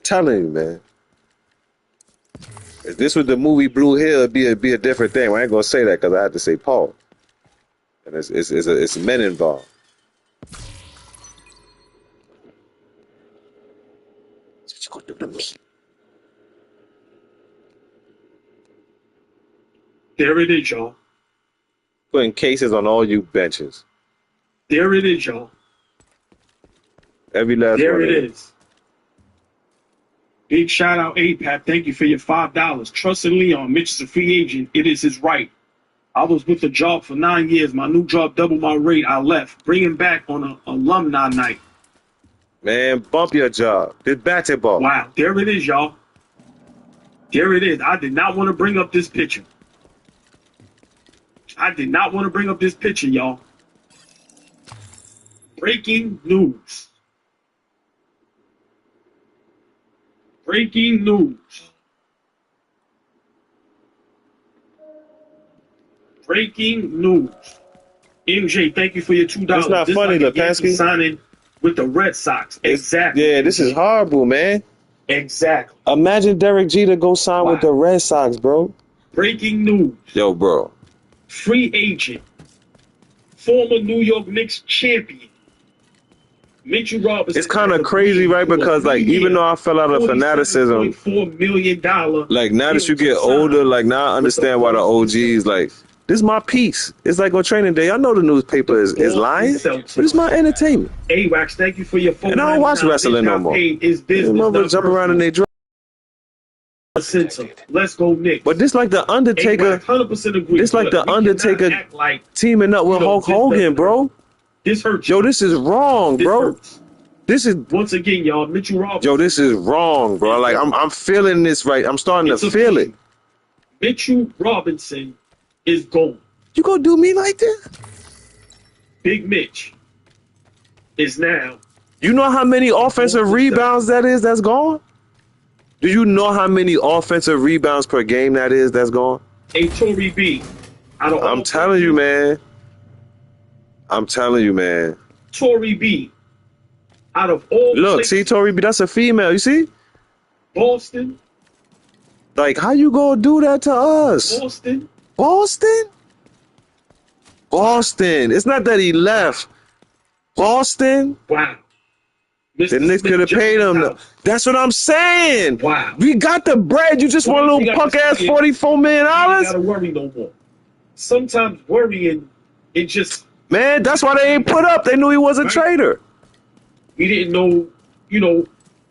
Telling you, man. If this was the movie Blue Hill, it'd be a different thing. I ain't gonna say that because I had to say Paul. And it's men involved. That's what you gonna do to me. There it is, y'all. Putting cases on all you benches. There it is, y'all. Every last there one. There it is. Big shout out, APAP. Thank you for your $5. Trust in Leon. Mitch is a free agent. It is his right. I was with the job for 9 years. My new job doubled my rate. I left. Bring him back on an alumni night. Man, bump your job. This basketball. Wow. There it is, y'all. There it is. I did not want to bring up this picture. Y'all. Breaking news. Breaking news. Breaking news. MJ, thank you for your $2. It's not funny, Lepansky. Signing with the Red Sox. Exactly. Yeah, this is horrible, man. Exactly. Imagine Derek Jeter go sign with the Red Sox, bro. Breaking news. Yo, bro. Free agent. Former New York Knicks champion. Mitchell Robinson. It's kind of crazy, right? Because, like, even though I fell out of fanaticism, $4 million. Like, now that you get older, like, now I understand why the OGs, like, this is my piece. It's like on training day. I know the newspaper is lying, but it's my entertainment. AWAX, thank you for your phone. And I don't watch wrestling no more. Is business. Motherfuckers jump around in their dress. Let's go, Knicks. But this like the Undertaker. 100% agree. This like the Undertaker teaming up with Hulk Hogan, bro. This hurts. Yo, this is wrong, bro. This is once again, y'all. Mitchell Robinson. Yo, this is wrong, bro. Like I'm feeling this right. I'm starting to feel it. Mitchell Robinson is gone. You gonna do me like this? Big Mitch is now. You know how many offensive rebounds that is that's gone? Do you know how many offensive rebounds per game that is that's gone? A Tory B. I'm telling you, man. I'm telling you, man. Tory B. Out of all Look, see, Tory B, that's a female, you see? Boston. Like, how you gonna do that to us? Boston. It's not that he left. Boston. Wow. The Knicks could have paid him. That's what I'm saying. Wow. We got the bread. You just want a little punk ass $44 million? You gotta worry no more. Sometimes worrying, it just. Man, that's why they ain't put up. They knew he was a traitor. We didn't know,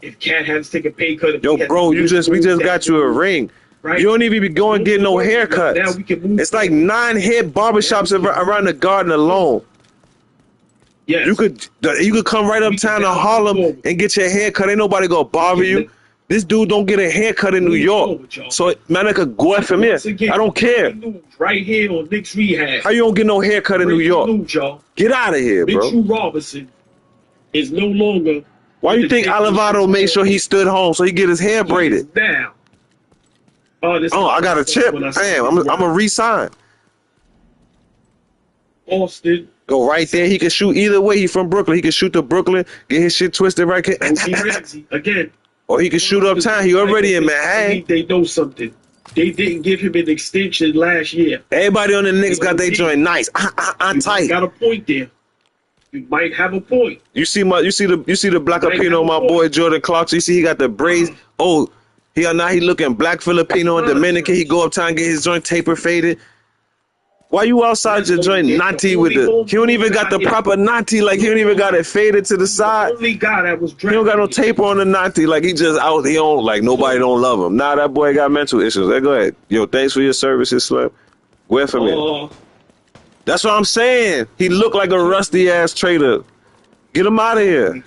if Cat had to take a pay cut. Yo, bro, we just got you a ring. Right? You don't even be going get no haircuts. Now we can move. It's like 9 hit barbershops around the garden alone. Yes. You could come right uptown to Harlem and get your hair cut. Ain't nobody gonna bother you. This dude don't get a haircut in New York. So, man, I could go from here. I don't care. Right here on Knicks Rehab. How you don't get no haircut in New York? News, y'all. Get out of here, bro. Mitchell Robinson is no longer. Why you think Alvarado made sure he stood home so he get his hair braided? Now. Oh, I got a chip. Damn, I'm a resign. Austin. Go right there. He can shoot either way. He from Brooklyn. He can shoot to Brooklyn, get his shit twisted right. Again. Or he can shoot uptown. He already in Manhattan. They know something. They didn't give him an extension last year. Everybody on the Knicks got their joint nice. Tight. Got a point there. You might have a point. You see the black Filipino, my boy Jordan Clarkson. You see he got the braids. Oh, he looking black Filipino and Dominican. He go uptown and get his joint taper faded. Why you outside your joint natty with the? He don't even got the proper natty. Like he don't even got it faded to the side. Only guy that was he don't got no taper on the natty. Like he just out. He don't like nobody don't love him. Nah, that boy got mental issues. Hey, go ahead. Yo, thanks for your services, Slim. Where for me? That's what I'm saying. He looked like a rusty ass trader. Get him out of here.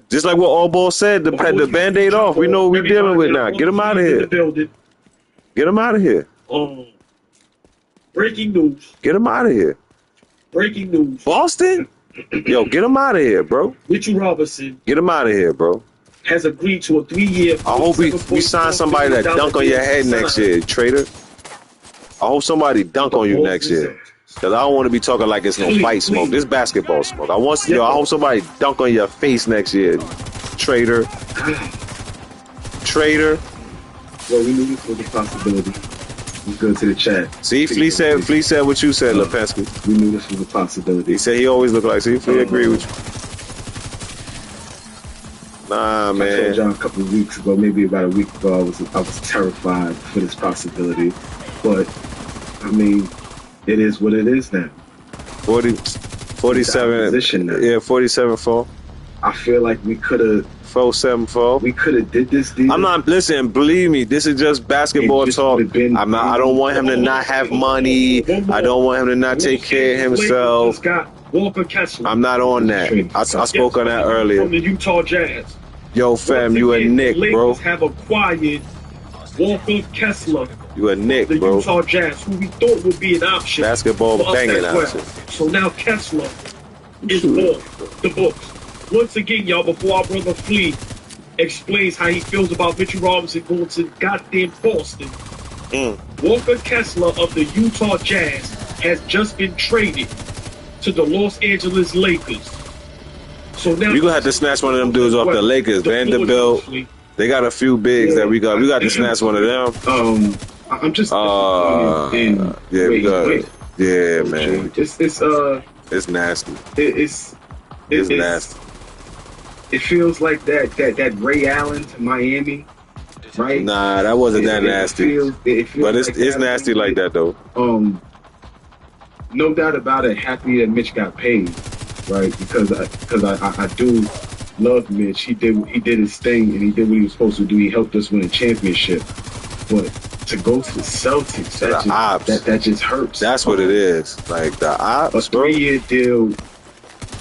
Just like what All Ball said, the Band-Aid off. We know what we're dealing with now. Get him out of here. Get him out of here. Breaking news. Get him out of here. Breaking news. Boston? Yo, get him out of here, bro. Mitchell Robinson. Get him out of here, bro. Has agreed to a 3-year. I hope we sign somebody that dunk on your head next year, trader. I hope somebody dunk on you next year. Because I don't want to be talking like it's no fight smoke. This basketball smoke. I hope somebody dunk on your face next year, trader. Trader. Well, we knew this was a possibility. Let's go to the chat. See, Flea said what you said, Lepesky. We knew this was a possibility. He said he always looked like. See, Flea agreed with you. Nah, man. I told y'all a couple of weeks ago, maybe about a week ago, I was terrified for this possibility. But, I mean, it is what it is now. 47. Yeah, 47-4. I feel like we could have 4-7-4. We could have did this deal. I'm not. Listen, believe me, this is just basketball talk. I'm not. I don't want him to not have money. I don't want him to not take care of himself. I'm not on that. I spoke on that earlier. From the Utah Jazz. Yo, fam, you a Knick, bro. Have acquired Walker Kessler. You a Knick, the bro. Utah Jazz, who we thought would be an option. Basketball banging option. So now Kessler is off the books. Once again, y'all, before our brother Flea explains how he feels about Mitchell Robinson going to goddamn Boston, Walker Kessler of the Utah Jazz has just been traded to the Los Angeles Lakers. So now you're gonna have to snatch one of them dudes off the Lakers. Vanderbilt. They got a few bigs that we got. We got to snatch one of them. I'm just we got. Yeah, man. It's nasty. It's nasty. It feels like that Ray Allen to Miami, right? Nah, that wasn't that nasty. It feels but it's nasty like that though. No doubt about it. Happy that Mitch got paid, right? Because I do love Mitch. He did his thing and he did what he was supposed to do. He helped us win a championship. But to go to the Celtics, that just hurts. That's what it is. Like the ops, a 3-year deal.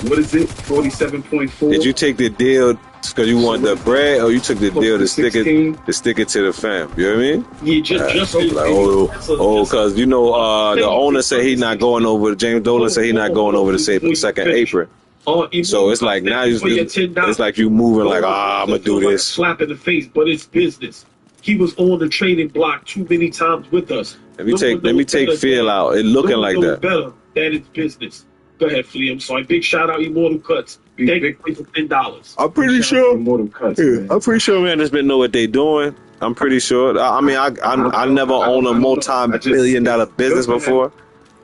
What is it? 47.4. Did you take the deal because you want the bread, or you took the deal to stick it to the fam? You know what I mean? Yeah, just like, because you know the owner said he's not going over. James Dolan said he's not going over the second apron. So it's like now it's like you moving like I'm gonna do this. Slap in the face, but it's business. He was on the trading block too many times with us. Let me take feel out. It looking like that. Better that it's business. Go ahead, Flea. I'm sorry. Big shout out, Immortal Cuts. Thank you for $10. I'm pretty sure. Immortal Cuts. Yeah, I'm pretty sure management know what they doing. I'm pretty sure. I mean, I never owned a multi-billion-dollar business before,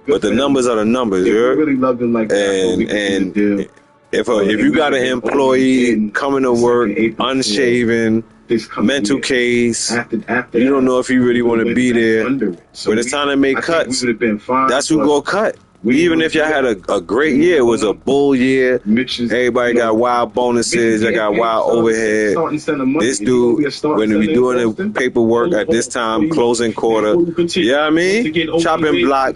but the numbers are the numbers. Yeah, really love them like that. And if you got an employee coming to work unshaven, mental case, after you don't know if you really want to be there, but it's time to make cuts. That's who go cut. Even if y'all had a great year, it was a bull year. Mitch is, Everybody got wild bonuses. They got wild overhead. Starting center money. This If you gonna be a dude, starting when center we in doing the Boston, paperwork at this time, closing quarter, you know what I mean? Chopping block.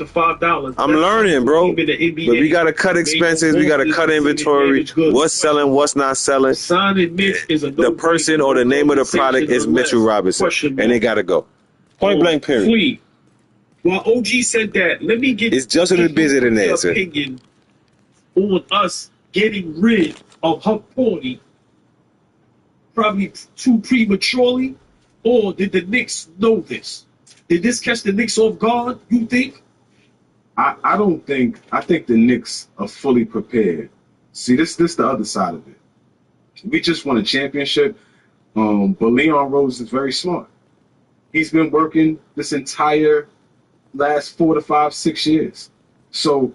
I'm learning, bro. But we got to cut expenses. We got to cut inventory. What's selling, what's not selling. Signing Mitch is a The person or the name of the product is Mitchell Robinson. And they got to go. Point blank, period. Flea. While OG said that, let me get It's just as busy than that, sir. opinion on us getting rid of Huck Porty probably too prematurely, or did the Knicks know this? Did this catch the Knicks off guard, you think? I don't think. I think the Knicks are fully prepared. See, this the other side of it. We just won a championship, but Leon Rose is very smart. He's been working this entire last 4 to 5, 6 years. So,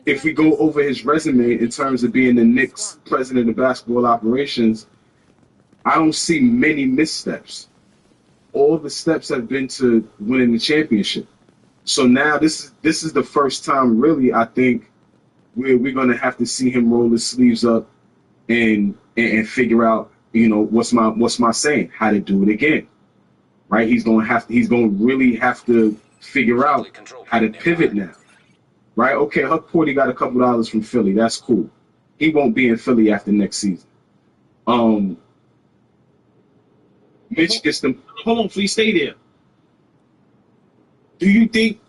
if we go over his resume in terms of being the Knicks president of basketball operations, I don't see many missteps. All the steps have been to winning the championship. So now this is the first time, really, I think we're gonna have to see him roll his sleeves up and figure out, what's my saying, how to do it again. Right? He's gonna really have to figure out how to pivot now. Right? Okay, Huck Porty got a couple dollars from Philly. That's cool. He won't be in Philly after next season. Mitch gets them. Hold on, please stay there. Do you think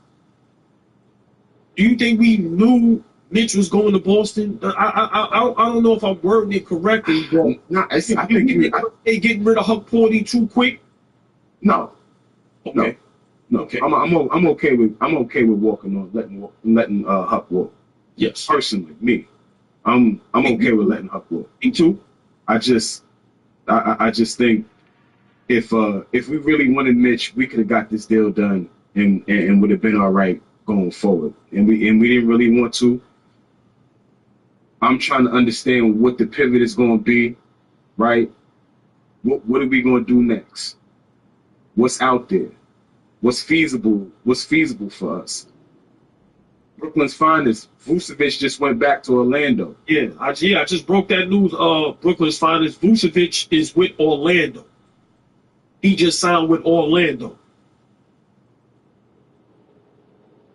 we knew Mitch was going to Boston? I don't know if I'm wording it correctly, but I think they getting rid of Huck Porty too quick. No. Okay. No. Okay. I'm okay with walking on, letting Huck walk. Yes. Personally, me, I'm okay with letting Huck walk. Me too. I just think if we really wanted Mitch, we could have got this deal done and would have been all right going forward. And we didn't really want to. I'm trying to understand what the pivot is going to be, right? What are we going to do next? What's out there? What's feasible? What's feasible for us? Brooklyn's finest, Vucevic just went back to Orlando. Yeah, I just broke that news. Brooklyn's finest, Vucevic is with Orlando. He just signed with Orlando.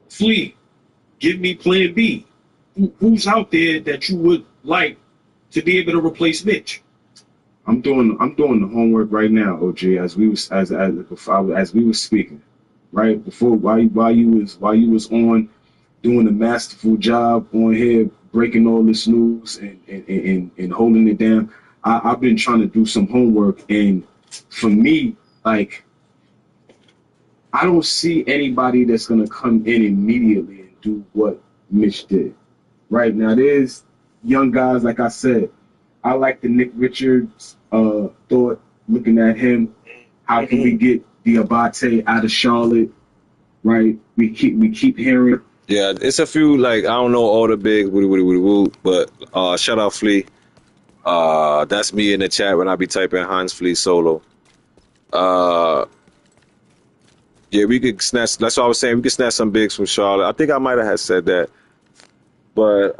Flea, give me plan B. Who's out there that you would like to be able to replace Mitch? I'm doing the homework right now, OG, as we were speaking, right before while you was on doing a masterful job on here breaking all this news and holding it down. I've been trying to do some homework, and for me, like, I don't see anybody that's gonna come in immediately and do what Mitch did. Right now, there's young guys, like I said. I like the Nick Richards thought, looking at him. How can we get the Abate out of Charlotte? Right? We keep hearing. Yeah, it's a few, like, I don't know all the bigs, but shout out Flea. That's me in the chat when I be typing Hans Flea solo. Yeah, we could snatch. That's what I was saying. We could snatch some bigs from Charlotte. I think I might have said that, but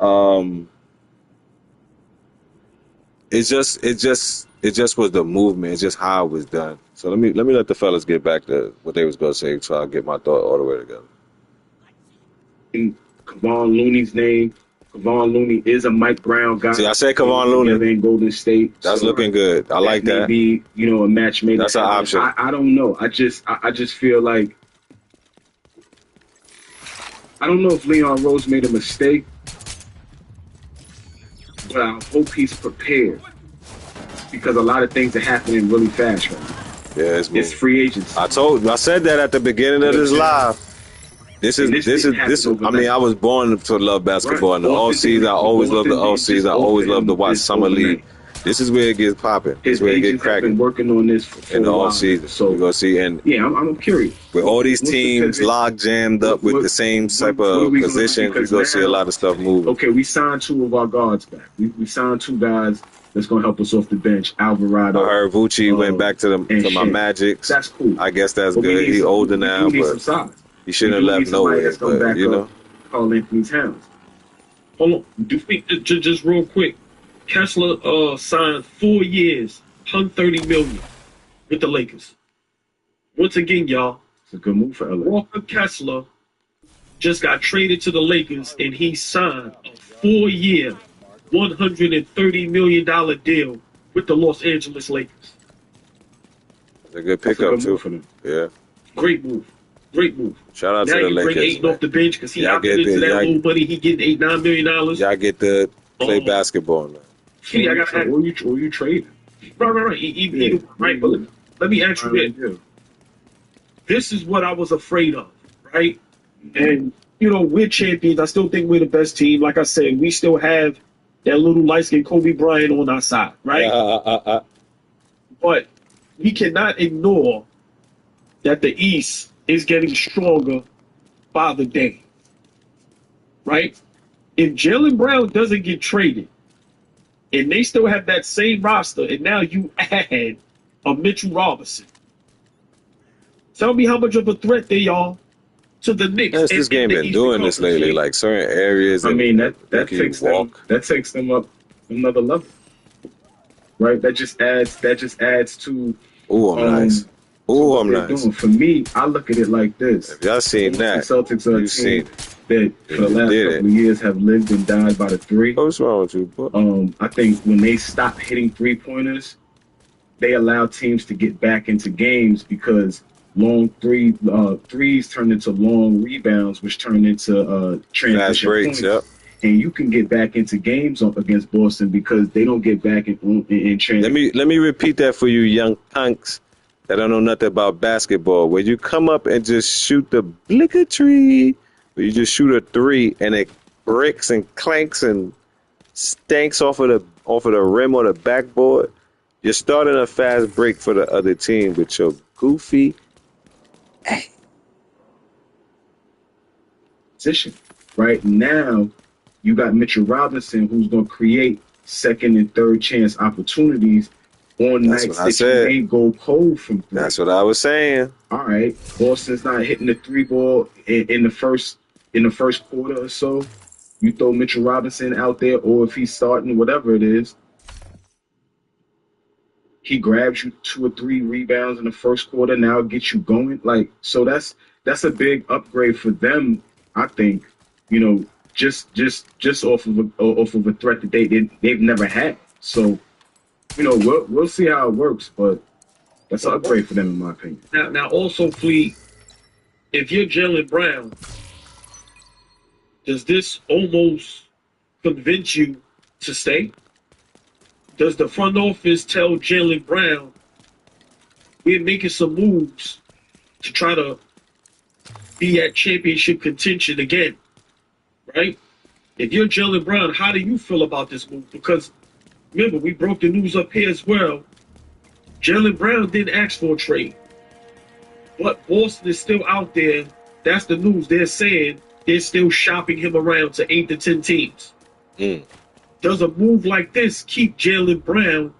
it just was the movement. It's just how it was done. So let me let the fellas get back to what they was gonna say, so I'll get my thought all the way together. In Kevon Looney's name. Kevon Looney is a Mike Brown guy. See, I said Kevon Looney in Golden State. That's looking good. I like that. Maybe a match made. That's an option. I don't know. I just feel like I don't know if Leon Rose made a mistake, but I hope he's prepared because a lot of things are happening really fast right now. Yeah, it's free agency. I said that at the beginning of this live. This is. I mean, I was born to love basketball. Right. In the off season, I always loved the off season. I always loved to watch summer league. This is where it gets popping. This is where it gets cracking. Been working on this for in the off season. So we're gonna see. And yeah, I'm curious. With all these teams log jammed up with the same type of positions, we're gonna see a lot of stuff moving. Okay, we signed 2 of our guards back. We signed 2 guys that's gonna help us off the bench. Alvarado. I heard Vucci went back to my Magics. That's cool. I guess that's good. He's older now, we need but some size. He shouldn't have we do left need somebody nowhere, that's gonna but back you know. up Carl Anthony Towns. Hold on. Just real quick. Kessler signed 4 years, $130 million with the Lakers. Once again, y'all, It's a good move for LA. Walker Kessler just got traded to the Lakers and he signed a 4-year, $130 million deal with the Los Angeles Lakers. It's a good That's a pickup good too. move for them. Yeah. Great move. Great move. Shout out Now to the you bring Lakers. Aiden off the bench because he Y'all opted get into the- that y'all- little money. He getting $8, $9 million. Y'all get to play basketball now. See, I got to or you trade. right. Right, but let me ask you this. Yeah. This is what I was afraid of, right? And, you know, we're champions. I still think we're the best team. Like I said, we still have that little light-skinned Kobe Bryant on our side, right? But we cannot ignore that the East is getting stronger by the day, right? If Jaylen Brown doesn't get traded and they still have that same roster and now you add a Mitchell Robinson, tell me how much of a threat they are to the Knicks. Yes, this game the been Eastern doing this Conference lately. game. Like certain areas. I mean that making you takes them up another level. Right? That just adds to Ooh, I'm nice. to Ooh, what I'm they're nice. doing. For me, I look at it like this. If y'all seen The that, Celtics are a you seen team it. that for the You last did couple it. of years have lived and died by the three. What's wrong with you, boy? I think when they stop hitting 3-pointers, they allow teams to get back into games because long threes turn into long rebounds, which turn into Fast transition breaks, points. yep. And you can get back into games against Boston because they don't get back in transition. Let me repeat that for you young punks that don't know nothing about basketball. Where you come up and just shoot the blicketry, where you just shoot a three and it breaks and clanks and stanks off of the rim or the backboard. You're starting a fast break for the other team with your goofy. Position. Right now, you got Mitchell Robinson who's going to create second and third chance opportunities on That's nights what I that said. you may go cold from three. That's what I was saying. All right, Boston's not hitting the three ball in the first quarter or so. You throw Mitchell Robinson out there, or if he's starting, whatever it is, he grabs you 2 or 3 rebounds in the first quarter. Now it gets you going. Like, so that's a big upgrade for them. I think, you know, just off of a threat that they've never had. So, you know, we'll see how it works, but that's an upgrade for them in my opinion. Now also, Fleet, if you're Jaylen Brown, does this almost convince you to stay? Does the front office tell Jaylen Brown, we're making some moves to try to be at championship contention again, right? If you're Jaylen Brown, how do you feel about this move? Because remember, we broke the news up here as well. Jaylen Brown didn't ask for a trade, but Boston is still out there. That's the news. They're saying they're still shopping him around to 8 to 10 teams. Does a move like this keep Jaylen Brown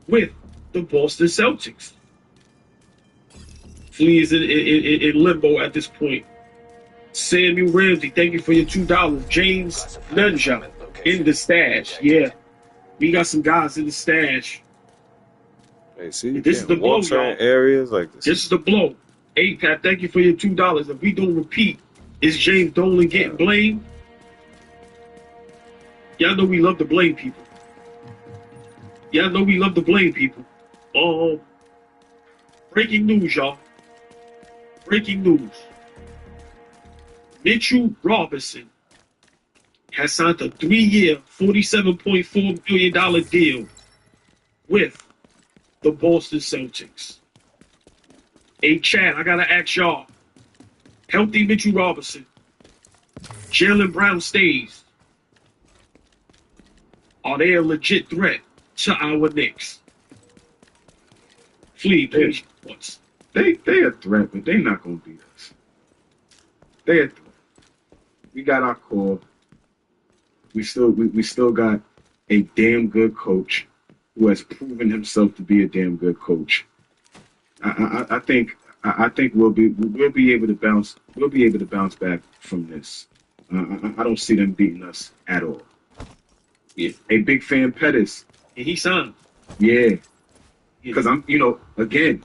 with the Boston Celtics? Flea is in limbo at this point. Samuel Ramsey, thank you for your $2. James Nunja in the stash. Yeah, we got some guys in the stash. Hey, see, This is the blow, certain y'all. areas like this. This is the blow. APAT, thank you for your $2. If we don't repeat, is James Dolan getting blamed? Y'all know we love to blame people. Y'all know we love to blame people. Breaking news, y'all. Breaking news. Mitchell Robinson has signed a 3-year, $47.4 million deal with the Boston Celtics. Hey, Chad, I got to ask y'all. Healthy Mitchell Robinson. Jaylen Brown stays. Are they a legit threat to our Knicks? Flea, please. Once. They a threat, but they're not gonna beat us. They a threat. We got our core. We still got a damn good coach who has proven himself to be a damn good coach. I think I think we'll be able to bounce back from this. I don't see them beating us at all. Yeah. A big fan Pettis. And he signed. Yeah. Because I'm, again,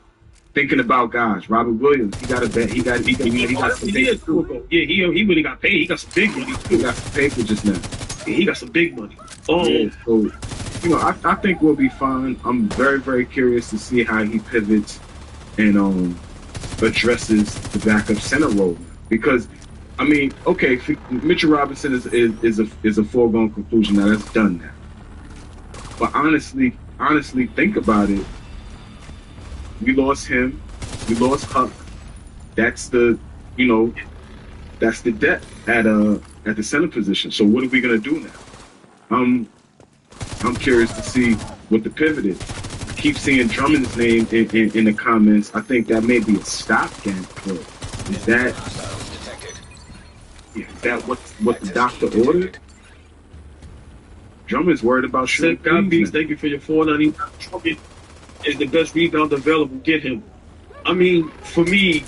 thinking about guys. Robert Williams, he got some paper too. Yeah, he really got paid. He got some big money too. He got some paper just now. Yeah, he got some big money. Yeah, so I think we'll be fine. I'm very, very curious to see how he pivots and addresses the backup center role. Because I mean, okay, Mitchell Robinson is a foregone conclusion. Now that's done now. But honestly, think about it. We lost him. We lost Huck. That's the depth at the center position. So what are we gonna do now? I'm curious to see what the pivot is. I keep seeing Drummond's name in the comments. I think that may be a stopgap. Is that what the doctor ordered? Drummond's worried about shooting. God beats, thank you for your $4.99. Drummond is the best rebounder available. Get him. I mean, for me,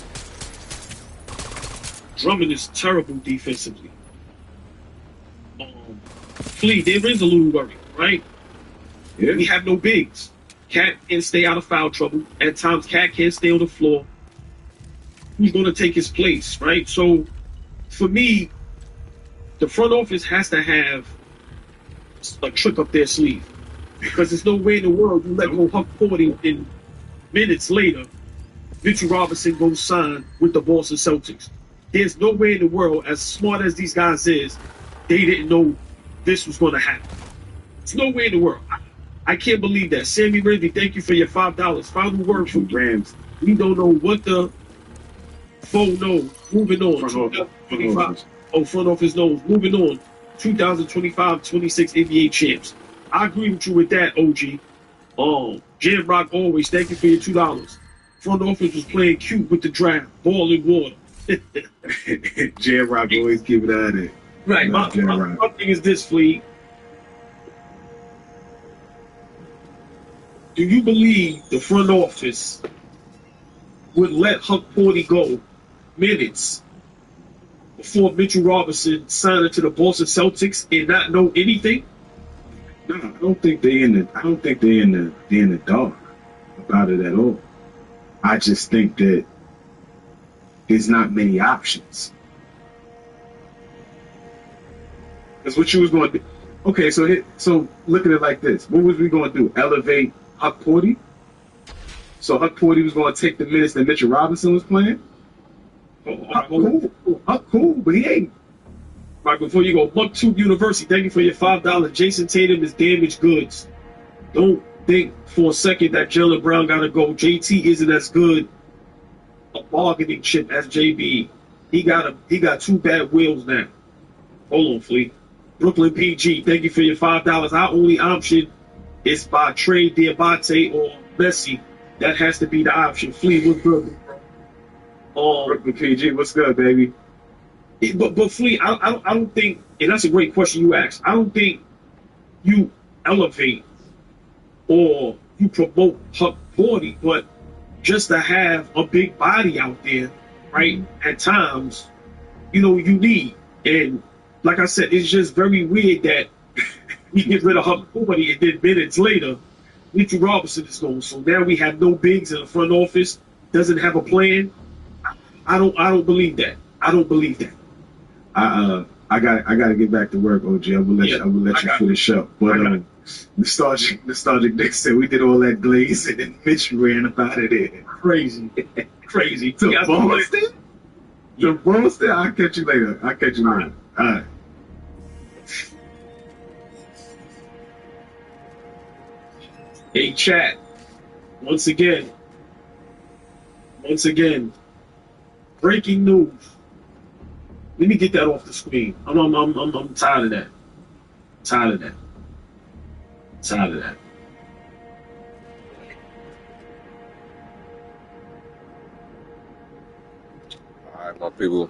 Drummond is terrible defensively. Flea, there is a little worry, right? Yeah. We have no bigs. Cat can stay out of foul trouble. At times, Cat can't stay on the floor. Who's going to take his place, right? So, for me, the front office has to have a trick up their sleeve. Because there's no way in the world you let go Huck 40 and minutes later, Mitchell Robinson goes sign with the Boston Celtics. There's no way in the world, as smart as these guys is, they didn't know this was going to happen. There's no way in the world. I can't believe that. Sammy Ridley, thank you for your $5. Final word from Rams. We don't know what the phone knows. Moving on. Front office knows. Moving on. 2025-26 NBA champs. I agree with you with that, OG. Jam Rock always, thank you for your $2. Front office was playing cute with the draft. Ball and water. Jam Rock always keep it out of there. Right. My thing is this, Flea. Do you believe the front office would let Huck 40 go minutes before Mitchell Robinson signed to the Boston Celtics and not know anything? No, I don't think they're in the dark about it at all. I just think that there's not many options. Because what you was going to do. Okay, so look at it like this. What was we going to do? Elevate Huck 40? So Huck 40 was going to take the minutes that Mitchell Robinson was playing? Huck cool, but he ain't. Right, before you go, Bucktube University, thank you for your $5. Jason Tatum is damaged goods. Don't think for a second that Jaylen Brown got to go. JT isn't as good a bargaining chip as JB. He got two bad wheels now. Hold on, Flea. Brooklyn PG, thank you for your $5. Our only option is by trade Diabate or Messi. That has to be the option. Flea, what's good, bro? Brooklyn PG, what's good, baby? But Flea, I don't think, and that's a great question you asked. I don't think you elevate or you promote Huck 40, but just to have a big body out there, right? At times, you need. And like I said, it's just very weird that we get rid of Huck 40 and then minutes later, Mitchell Robinson is gone. So now we have no bigs in the front office, doesn't have a plan. I don't believe that. I don't believe that. I gotta get back to work, OG. I will let you finish up. But nostalgic Nick said we did all that glazing and Mitch ran up out of there. Crazy. To Boston? To Boston? I'll catch you later. All right. Hey, chat. Once again, breaking news. Let me get that off the screen. I'm tired of that. Tired of that. All right, my people.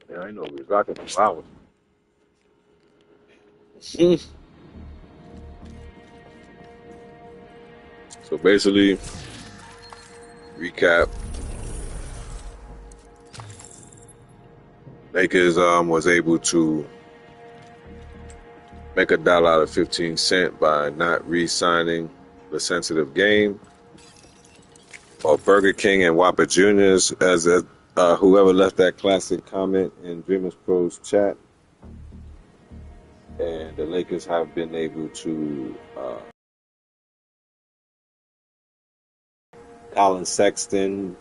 Yeah, I know we was rocking for hours. So basically, recap. Lakers was able to make $1 out of 15 cents by not re-signing the sensitive game, or Burger King and Whopper Juniors, as whoever left that classic comment in Dreamers Pro's chat. And the Lakers have been able to Colin Sexton,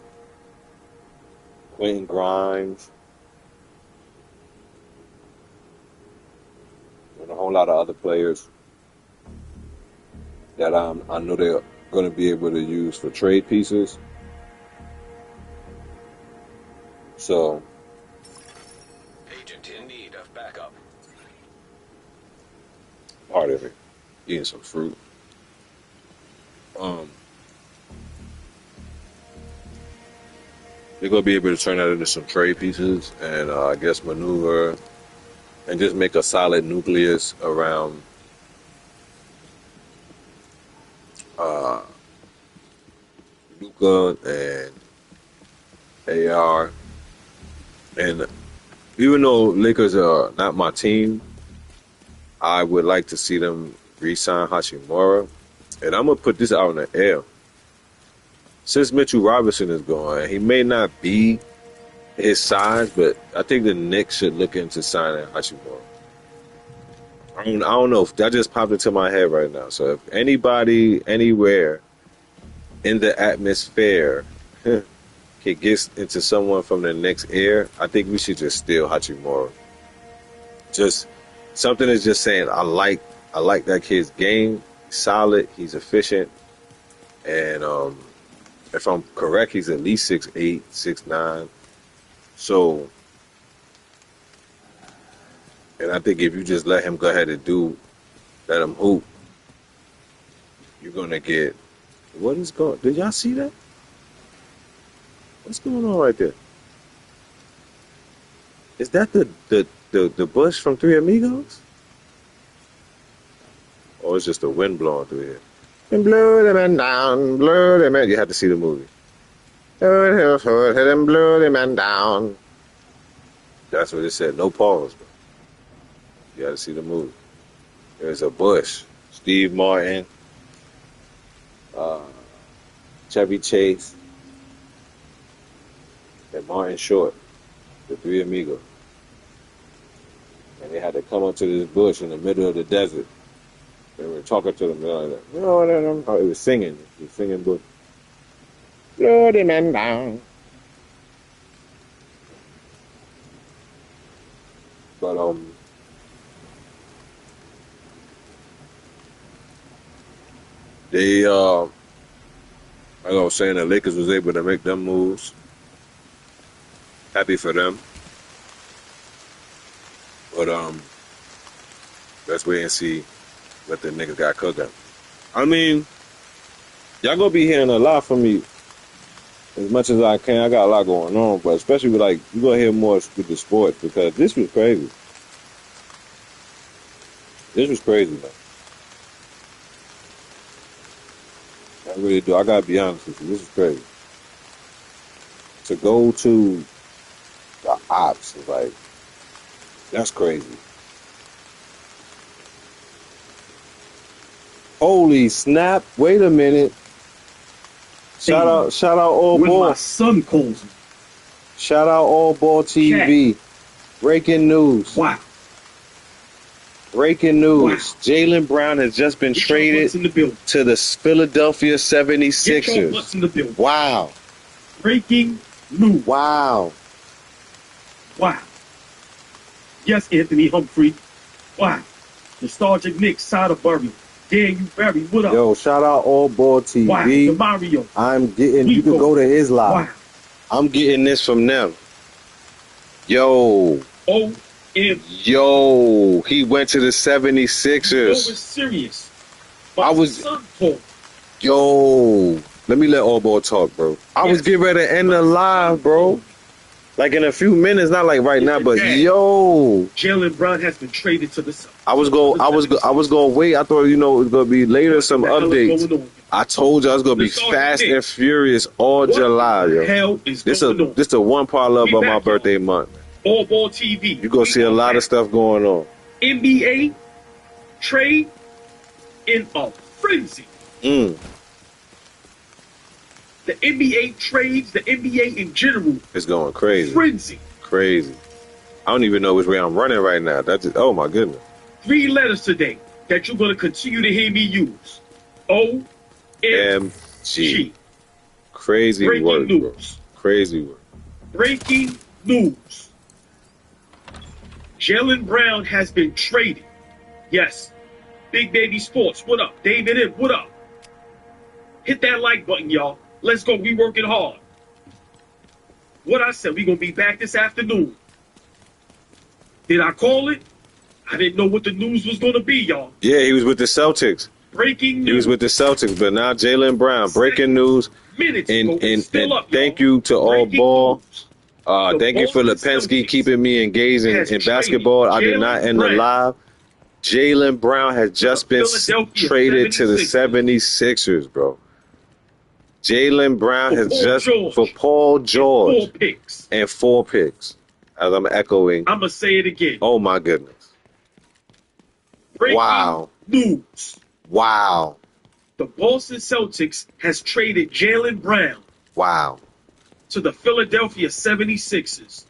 Quentin Grimes, and a whole lot of other players that I know they're going to be able to use for trade pieces. So, Agent in need of backup. part of it, eating some fruit. They're going to be able to turn that into some trade pieces and I guess maneuver and just make a solid nucleus around Luka and AR. And even though Lakers are not my team, I would like to see them re-sign Hachimura. And I'm going to put this out in the air. Since Mitchell Robinson is gone, he may not be his size, but I think the Knicks should look into signing Hachimura. I don't know if that just popped into my head right now. So if anybody, anywhere in the atmosphere can get into someone from the Knicks air, I think we should just steal Hachimura. Just something is just saying, I like that kid's game. He's solid, he's efficient, and if I'm correct, he's at least 6'8", 6'9". So, and I think if you just let him go ahead and let him hoop, you're gonna get. What is going? Did y'all see that? What's going on right there? Is that the bush from Three Amigos? Or it's just the wind blowing through here? And blow the man down, blow the man. You have to see the movie. Hit him, blow the man down. That's what it said. No pause, bro. You got to see the movie. There's a bush. Steve Martin, Chevy Chase, and Martin Short, the Three Amigos. And they had to come up to this bush in the middle of the desert. They were talking to them. Like, oh, it was singing. It was singing bush. Blow the man down. But they like I was saying, the Lakers was able to make them moves. Happy for them. But let's wait and see what the niggas got cooking. I mean, y'all gonna be hearing a lot from me as much as I can. I got a lot going on, but especially with you're gonna hear more with the sports, because this was crazy. This was crazy, man. I really do. I gotta be honest with you. This is crazy. To go to the ops is that's crazy. Holy snap! Wait a minute. Shout out All When Ball. my son calls me. Shout out All Ball TV. Breaking news. Wow. Breaking news. Wow. Jaylen Brown has just been traded in the building. to the Philadelphia Get your butts 76ers. in the building. Wow. Breaking news. Wow. Wow. Yes, Anthony Humphrey. Wow. Nostalgic Nick Soderbergh. Dan, you Barry, what up? Yo, shout out All Ball TV. Wow. DeMario. I'm getting, you can go to his live. Wow. I'm getting this from them. Yo. OMG. Yo. He went to the You know 76ers. it's serious. I was- Son called. Yo. Let me let All Ball talk, bro. I was Yes. getting ready to end the live, bro. Like in a few minutes, not like right now, but yo, Jaylen Brown has been traded to the Celtics. I was going to wait. I thought, it was going to be later, some What the hell is updates. going on? I told you I was going to be Let's start fast with and furious all What July, the yo. hell is This going on? the one parlay We of back, my y'all. birthday month. All Ball TV. You're going to see a lot of stuff going on. NBA trade in a frenzy. Mm. The NBA trades, the NBA in general, It's going crazy. frenzy. Crazy. I don't even know which way I'm running right now. That's just, oh my goodness. 3 letters today that you're going to continue to hear me use. OMG. MG. Crazy Breaking work, bro. news. Crazy work. Breaking news. Jaylen Brown has been traded. Yes. Big Baby Sports, what up? David M, what up? Hit that like button, y'all. Let's go. We working hard. What I said, we going to be back this afternoon. Did I call it? I didn't know what the news was going to be, y'all. Yeah, he was with the Celtics. Breaking news. He was with the Celtics, but now Jaylen Brown. Breaking news. Minutes And, ago, and, still and up, thank y'all. you to all Breaking ball. news. Thank you for Boston Lipinski Celtics keeping me engaged in has basketball. I did traded not Jaylen end the Brown live. Jaylen Brown has just been Philadelphia traded to the 76ers. 76ers, bro. Jaylen Brown For has Paul just George. for Paul George 4 picks. and 4 picks. As I'm echoing. I'm going to say it again. Oh my goodness. Breaking Wow. news. Wow. The Boston Celtics has traded Jaylen Brown Wow. to the Philadelphia 76ers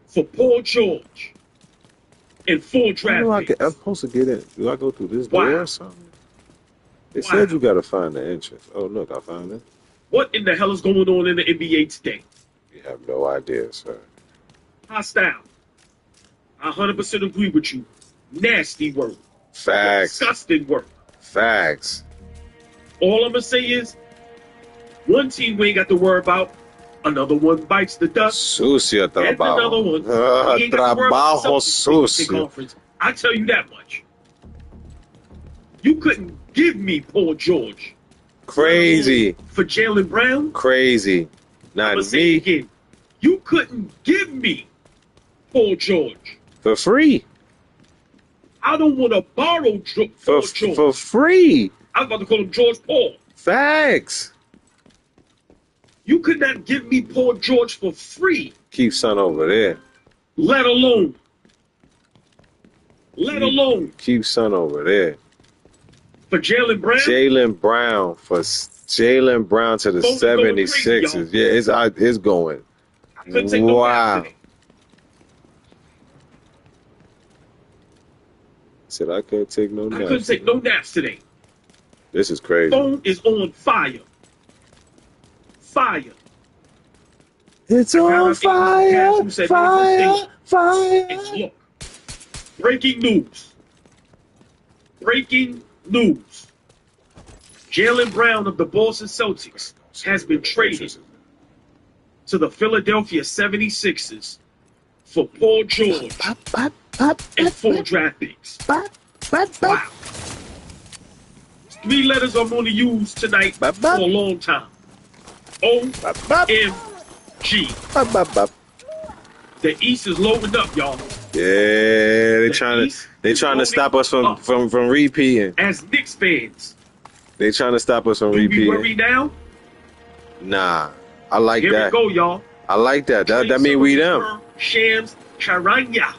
for Paul George and 4 How draft do picks. I'm supposed to get in? Do I go through this Wow. door or something? They Wow. said you got to find the entrance. Oh, look, I found it. What in the hell is going on in the NBA today? You have no idea, sir. Hostile. I 100% agree with you. Nasty word. Facts. Disgusting word. Facts. All I'm going to say is, one team we ain't got to worry about. Another one bites the dust. Sucio And another trabajo. one. We ain't got to worry about the Trabajo Celtics sucio. conference. I tell you that much. You couldn't give me Paul George. Crazy. For Jaylen Brown. Crazy. I'm Not going to say it me. again. You couldn't give me Paul George. For free. I don't want to borrow Paul George. For free. I was about to call him George Paul. Facts. You could not give me Paul George for free, Keep son over there. let alone Keep son over there. for Jaylen Brown. Jaylen Brown to the Phone's going crazy, 76ers. y'all. Yeah, it's going. I couldn't take no Wow. naps today. Said I couldn't take no I couldn't naps. take no naps today. This is crazy. Phone is on fire. Fire. It's I got on an agent who said, fire. It's look. Breaking news. Breaking news. Jaylen Brown of the Boston Celtics has been traded to the Philadelphia 76ers for Paul George and 4 draft picks. Wow. 3 letters I'm going to use tonight for a long time. OMG. The East is loading up, y'all. Yeah, they trying to stop us from repeating. As Knicks fans, They trying to stop us from do we worry repeating. now? Nah, I like Here that. we go, y'all. I like that. That mean we them. Shams Charania.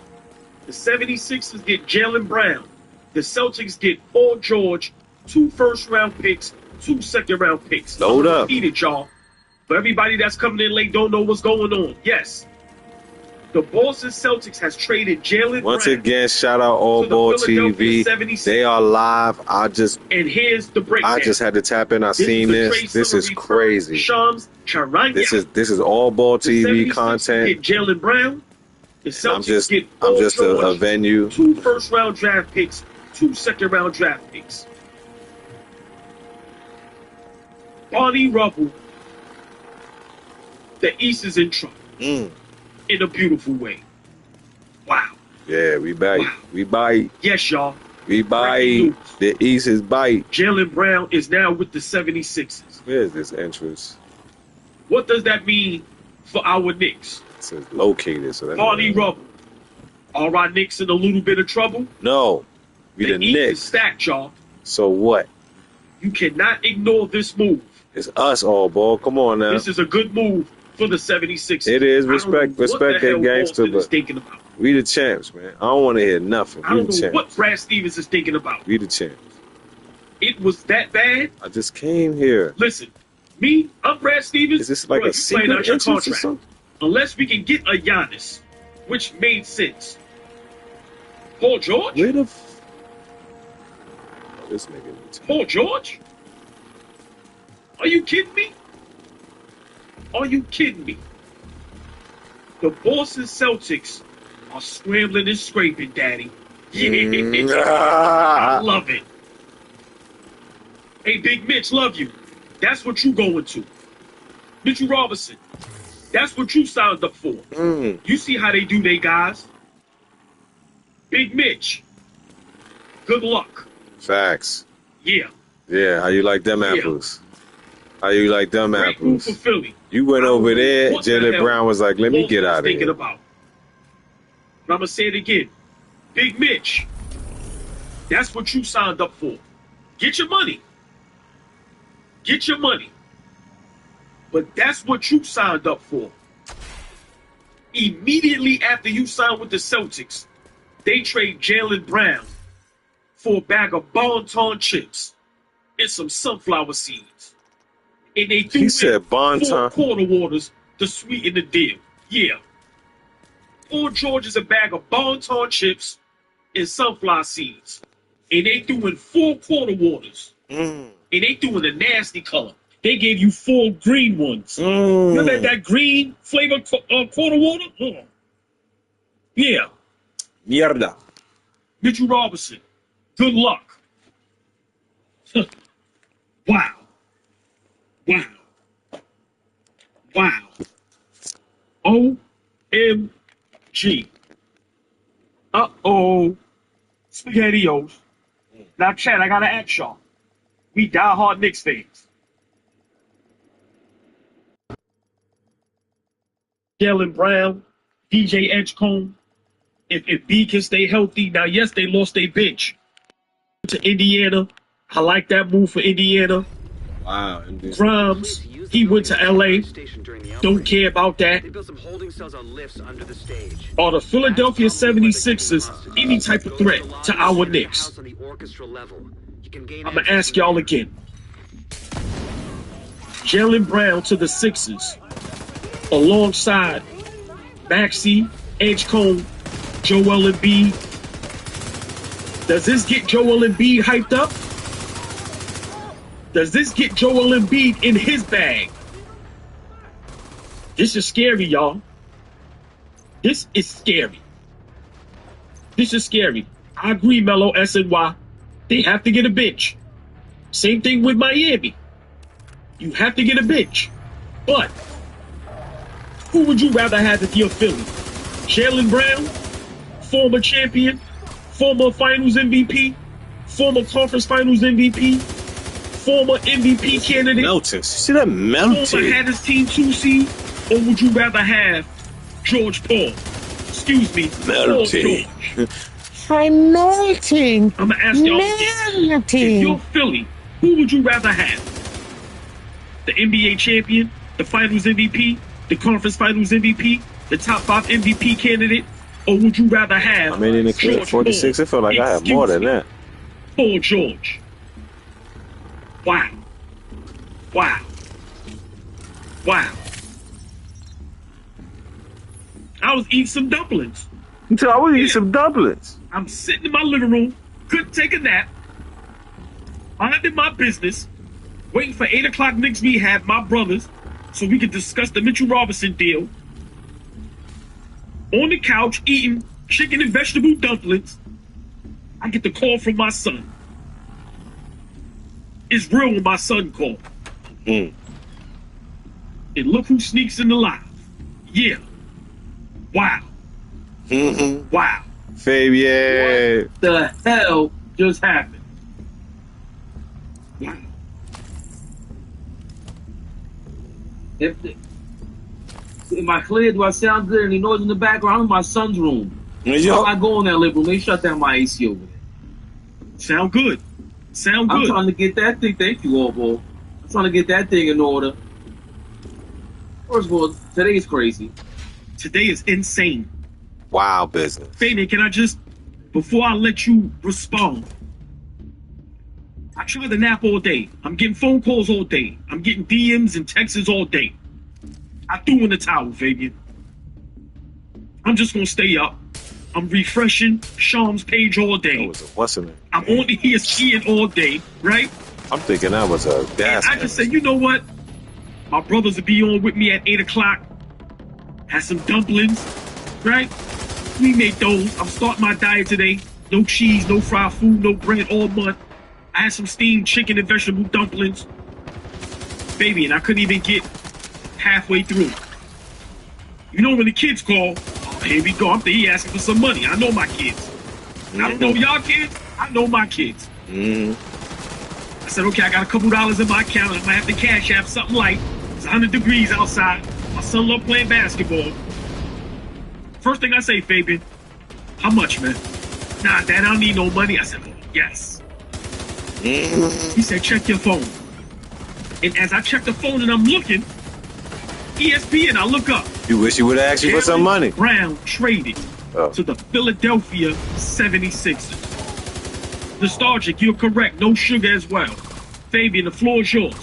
The 76ers get Jaylen Brown. The Celtics get Paul George, 2 first-round picks, 2 second-round picks. Load up. Repeat it, y'all. For everybody that's coming in late, don't know what's going on. Yes. The Boston Celtics has traded Jaylen Once Brown. again, shout out All to the Ball Philadelphia TV. 76ers. They are live. And here's the breakdown. I just had to tap in. I This seen is the this. trade This is summary for crazy. Shams Charania. This is All Ball The TV 76ers content. get Jaylen Brown. The Celtics get I'm Paul just George, a venue. 2 first-round draft picks, 2 second-round draft picks. Barney Rubble. The East is in trouble Mm. in a beautiful way. Wow. Yeah, we bite. Wow. We bite. Yes, y'all. We Breaking bite. news. The East is bite. Jaylen Brown is now with the 76ers. Where's this entrance? What does that mean for our Knicks. It says located, so that's Party rubble. Are our Knicks in a little bit of trouble? No, we the East is Knicks. stacked, y'all. So what? You cannot ignore this move. It's us all, ball. Come on now. This is a good move for the 76ers. It is. I don't Respect know that what the hell gangster, Boston is but thinking about. we the champs, man. I don't want to hear nothing. I We don't the know what champs. Brad Stevens is thinking about. We the champs. It was that bad. I just came here. Listen, me, I'm Brad Stevens. Is this like Bro, a you playing secret out your entrance or contract. something? Unless we can get a Giannis, which made sense. Paul George? Where the oh, this nigga needs to- Paul George? Are you kidding me? Are you kidding me? The Boston Celtics are scrambling and scraping, Daddy. Yeah, I love it. Hey, Big Mitch, love you. That's what you going to. Mitchell Robinson, that's what you signed up for. You see how they do they guys. Big Mitch, good luck. Facts. Yeah. Yeah, how you like them Yeah. apples? How you like them Great move apples? for Philly. You went I don't over know there, what the Jaylen hell Brown was like, let me Boston get is out of thinking here. about. But I'm going to say it again. Big Mitch, that's what you signed up for. Get your money. Get your money. But that's what you signed up for. Immediately after you signed with the Celtics, they trade Jaylen Brown for a bag of Bon-Ton chips and some sunflower seeds. And they threw He in said Bon-Ton. 4 quarter waters to sweeten the deal. Yeah. Paul George is a bag of Bon-Ton chips and sunflower seeds. And they threw in 4 quarter waters. And they threw in a nasty color. They gave you 4 green ones. Remember that green flavor quarter water? Yeah. Mierda. Mitchell Robinson, good luck. Wow. Wow. Wow. OMG. Uh-oh. SpaghettiOs. Now, Chad, I gotta ask y'all. We die-hard Knicks fans. Jaylen Brown, DJ Edgecombe. If B can stay healthy, now yes, they lost their bench to Indiana. I like that move for Indiana. Wow. Grimes, he went to LA. Don't care about that. They built some holding cells on lifts under the stage. Are the Philadelphia 76ers any type of threat to our Knicks? I'm I'm going to ask y'all again. Jaylen Brown to the Sixers alongside Maxey, Edgecombe, Joel Embiid. Does this get Joel Embiid hyped up? Does this get Joel Embiid in his bag? This is scary, y'all. This is scary. This is scary. I agree, Melo, SNY. They have to get a bench. Same thing with Miami. You have to get a bench. But who would you rather have if you're Philly? Jaylen Brown, former champion, former finals MVP, former conference finals MVP, former MVP candidate, Melting. See that former melting? had his team 2 seed, or would you rather have George Paul? Excuse me, Paul Melting. George. I'm melting. I'm gonna ask y'all again. If you're Philly, who would you rather have? The NBA champion, the finals MVP, the conference finals MVP, the top 5 MVP candidate, or would you rather have I mean, in the clip, George 46, Paul? it felt like I had more than that. Paul George. Wow. Wow. Wow. I was eating some dumplings. So I would eat some dumplings. I'm sitting in my living room, couldn't take a nap, minding my business, waiting for 8 o'clock Knicks rehab, my brothers, so we could discuss the Mitchell Robinson deal. On the couch, eating chicken and vegetable dumplings, I get the call from my son. It's real when my son called. And look who sneaks in the live. Yeah. Wow. Wow. Fabian. What the hell just happened? Wow. Am I clear? Do I sound good? Any noise in the background? I'm in my son's room. Yo. I go in that living room. They shut down my AC over there. Sound good. Sound I'm good. trying to get that thing. Thank you, Obo. I'm trying to get that thing in order. First of all, today is crazy. Today is insane. Wow, business. Fabian, can I just, before I let you respond, I tried to nap all day. I'm getting phone calls all day. I'm getting DMs and texts all day. I threw in the towel, Fabian. I'm just gonna stay up. I'm refreshing Sham's page all day. What's in it? I'm on the ESPN all day, right? I'm thinking that was a gas. I just said, you know what? My brothers will be on with me at 8 o'clock. Had some dumplings, right? We made those. I'm starting my diet today. No cheese, no fried food, no bread all month. I had some steamed chicken and vegetable dumplings. Baby, and I couldn't even get halfway through. You know when the kids call, oh, here we go. I'm thinking he asking for some money. I know my kids. I don't know y'all kids. I know my kids. I said, okay, I got a couple dollars in my account. I might have to cash app something light. It's 100 degrees outside. My son love playing basketball. First thing I say, Fabian, how much, man? Nah, Dad, I don't need no money. I said, oh, yes. He said, check your phone. And as I check the phone and I'm looking, ESPN, I look up. You wish you would have asked you for some money. Brown traded to the Philadelphia 76ers. Nostalgic, you're correct. No sugar as well. Fabian, the floor is yours.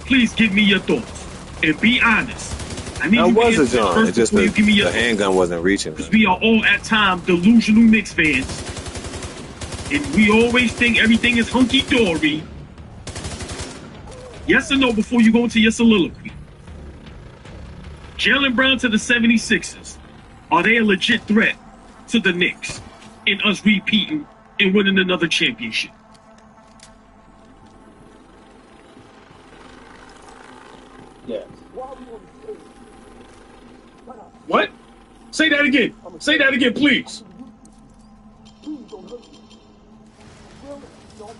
Please give me your thoughts. And be honest. I need That you to was a answer John. first It just before you give me your the handgun wasn't reaching. because we are all at times delusional Knicks fans. And we always think everything is hunky-dory. Yes or no before you go into your soliloquy. Jaylen Brown to the 76ers. Are they a legit threat to the Knicks in us repeating and winning another championship? Yes. What? Say that again. Say that again, please.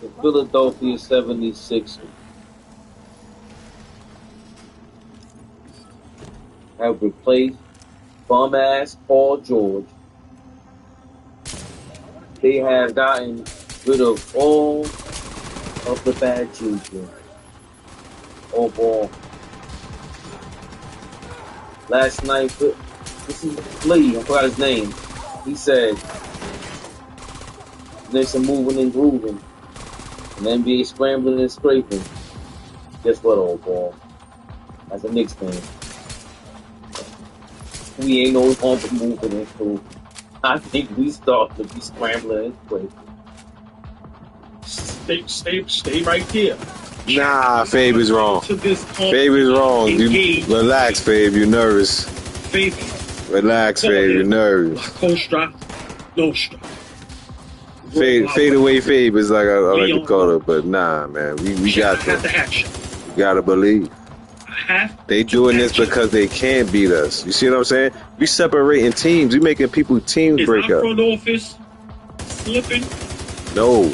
The Philadelphia 76ers have replaced bum-ass Paul George. They have gotten rid of all of the bad juju. Overall. Last night, this is Lee, I forgot his name. He said, there's some moving and grooving. And the NBA scrambling and scraping. Guess what, old boy? As a Knicks fan, we ain't no longer moving and grooving. I think we start to be scrambling and scraping. Stay right there. Nah, Fabe is wrong. Fabe is wrong. You relax, Fabe. You're nervous. Relax, Fabe. You're nervous. Fade away, Fabe is like I like to call it, but nah, man. We got to. You gotta believe. They doing this because they can't beat us. You see what I'm saying? We separating teams. We making people teams break up. Front office slipping? No.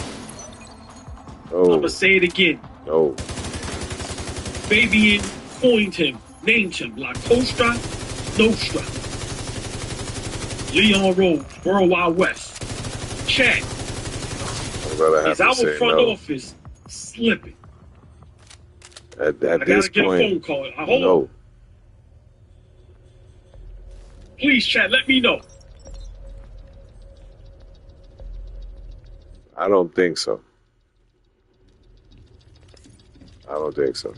I'm gonna say it again. No. Fabian coined him, named him La Costa Nostra. Leon Rose, World Wide West. Chad. Is our front office slipping? At I this gotta get point, a phone call. Hold on. Please, Chad, let me know. I don't think so. I don't think so.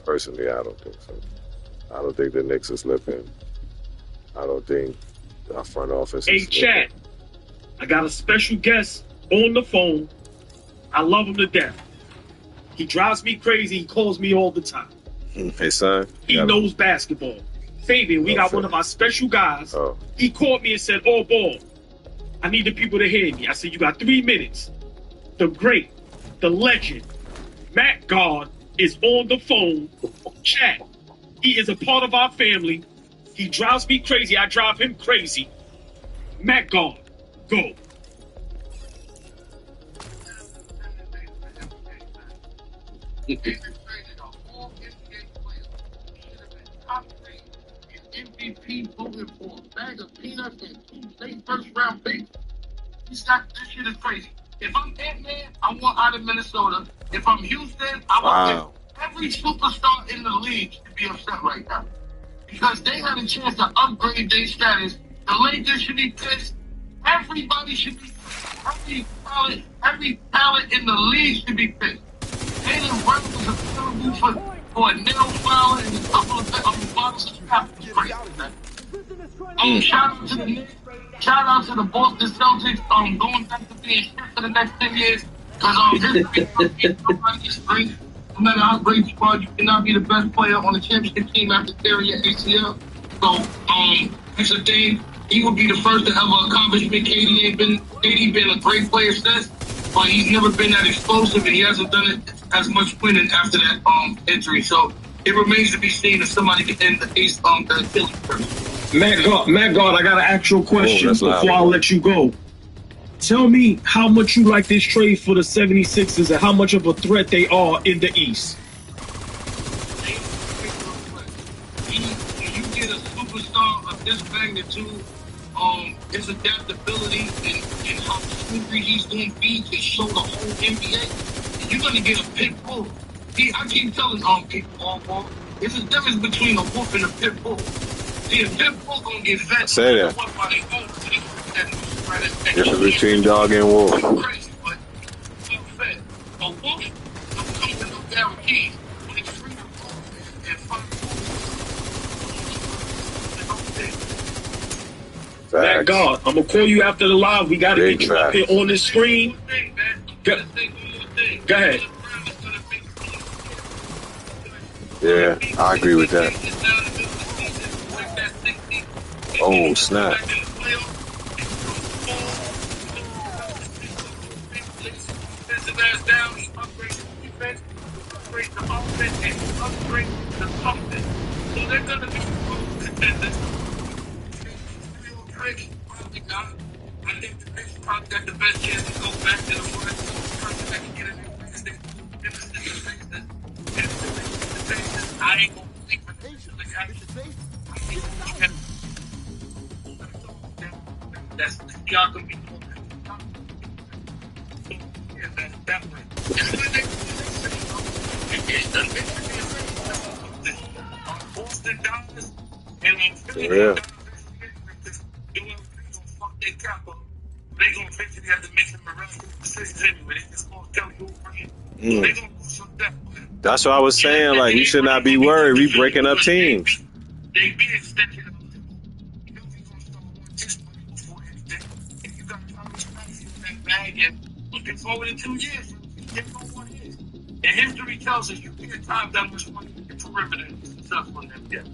Personally, I don't think so. I don't think the Knicks are slipping. I don't think our front office is slipping. Chad, I got a special guest on the phone. I love him to death. He drives me crazy. He calls me all the time. Hey, son. He knows basketball. Fabian, we got one of our special guys. He called me and said, "Oh, ball, I need the people to hear me." I said, "You got 3 minutes." The great, the legend, Matt God is on the phone. Chat. He is a part of our family. He drives me crazy. I drive him crazy. Matt God, go. MVP voting for a bag of peanuts and 2 late first round picks. This shit is crazy. If I'm Ant-Man, I want out of Minnesota. If I'm Houston, I want every superstar in the league to be upset right now. Because they had a chance to upgrade their status. The Lakers should be pissed. Everybody should be pissed. Every talent in the league should be pissed. Jaylen Brown was available for a nail file and a couple of bottles of crap. Shout out to the Knicks. Shout out to the Boston Celtics. Going back to being shit for the next 10 years. Because history is great. No matter how great you are, you cannot be the best player on the championship team after tearing your ACL. So, it's a thing. He will be the first to ever accomplish it. KD been a great player since, but he's never been that explosive, and he hasn't done it as much winning after that injury. So it remains to be seen if somebody can end the Achilles first. Matt God, I gotta ask you a question before I let you go. Tell me how much you like this trade for the 76ers and how much of a threat they are in the East. When you get a superstar of this magnitude, his adaptability and how hungry he's going to be to show the whole NBA, you're going to get a pit bull. I keep telling people, there's a difference between a wolf and a pit bull. See, a pit bull going to get fed. Say that. Difference between dog and wolf. Crazy, but fed. A wolf don't come with no guarantees. When it's free and fun. Matt God, I'm gonna call you after the live. We gotta get you up here on the screen. Go ahead. Yeah, I agree with that. Oh, snap. So they're gonna be contenders. I think the Knicks probably got the best chance to go back to the person that can get in there. I ain't gonna think for the guy. That's y'all gonna be doing that way. Boston Dallas and Philly. They gonna eventually have to make some miraculous decisions anyway. They just gonna tell you they gonna do some depth. That's what I was saying. Like, we should not be worried. We breaking up teams. They be extended. You know he's gonna start one test before anything. If you got Thomas Maxey in that bag and looking forward in 2 years, you know what it is. And history tells us you can't time that much money in the perimeter and be successful in that depth.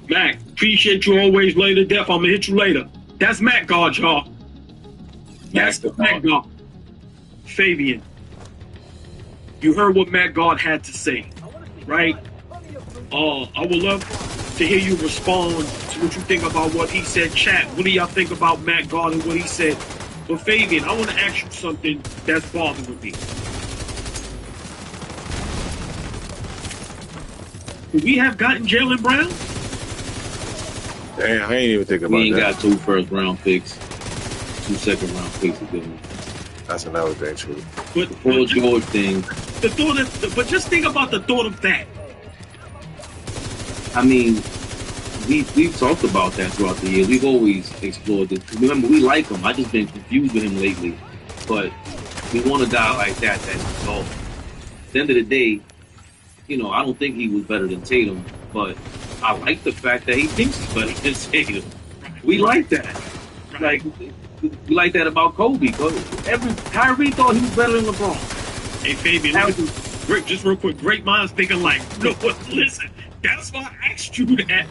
Mac, appreciate you always later. Def, I'm gonna hit you later. That's Matt God, y'all. That's Matt God. Fabian, you heard what Matt God had to say, right? I would love to hear you respond to what you think about what he said. Chat, what do y'all think about Matt God and what he said? But Fabian, I want to ask you something that's bothering me. Could we have gotten Jaylen Brown? Damn, I ain't even thinking about that. We ain't got 2 first-round picks, 2 second-round picks to give him. That's another thing, too. But the Paul George thing. The thought of, but just think about the thought of that. I mean, we've talked about that throughout the year. We've always explored this. Remember, we like him. I just been confused with him lately. But we want a guy like that that's golf. At the end of the day, you know, I don't think he was better than Tatum, but I like the fact that he thinks he's better than Tatum. We like that. Like, we like that about Kobe. Kyrie thought he was better than LeBron. Hey, Fabian, great, just real quick. Great minds think alike. No, listen, that's why I asked you that.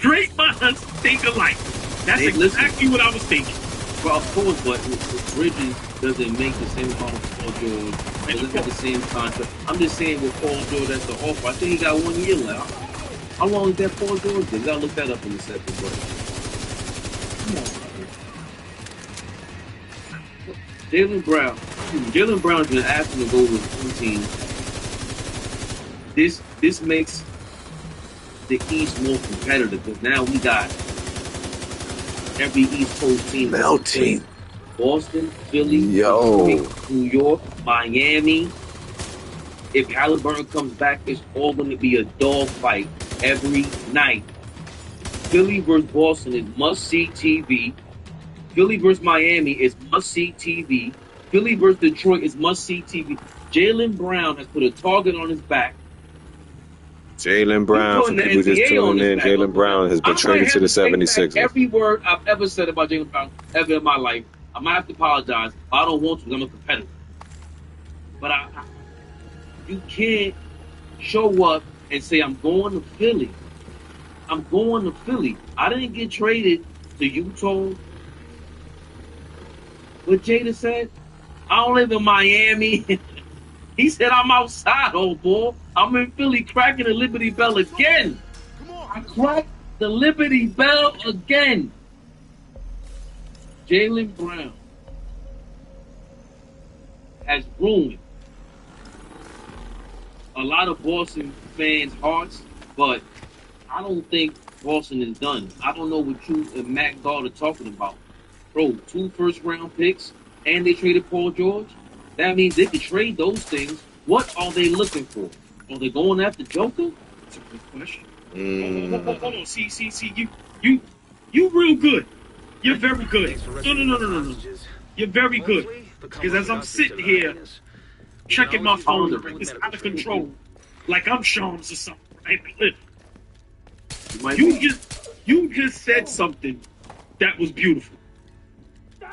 Great minds think alike. That's exactly what I was thinking. Well, of course, but Bridges doesn't make the same amount of Paul George. Doesn't have the same contract. I'm just saying with Paul George, that's the offer. I think he got 1 year left. How long is that Paul George? You gotta look that up in a second, but come on. Jaylen Brown's been asking to go with 1 team. This makes the East more competitive because now we got every East Coast team melting. Boston, Philly, Yo. Detroit, New York, Miami. If Halliburton comes back, it's all going to be a dogfight every night. Philly versus Boston is must-see TV. Philly versus Miami is must-see TV. Philly versus Detroit is must-see TV. Jaylen Brown has put a target on his back. Jaylen Brown, for people just tuning in, Jaylen Brown has been traded to the 76ers. Every word I've ever said about Jaylen Brown ever in my life, I might have to apologize. But I don't want to because I'm a competitor. But you can't show up and say, I'm going to Philly. I'm going to Philly. I didn't get traded to Utah. What Jada said, I don't live in Miami. He said, I'm outside, old boy. I'm in Philly cracking the Liberty Bell again. I cracked the Liberty Bell again. Jaylen Brown has ruined a lot of Boston fans' hearts, but I don't think Boston is done. I don't know what you and Matt Gard are talking about. Bro, 2 first-round picks, and they traded Paul George. That means they could trade those things. What are they looking for? Are they going after Joker? That's a good question. Hold on. See. You real good. You're very good. No. You're very good. Because as I'm sitting here checking my phone, it's out of control, like I'm Shams or something, right? You just said something that was beautiful.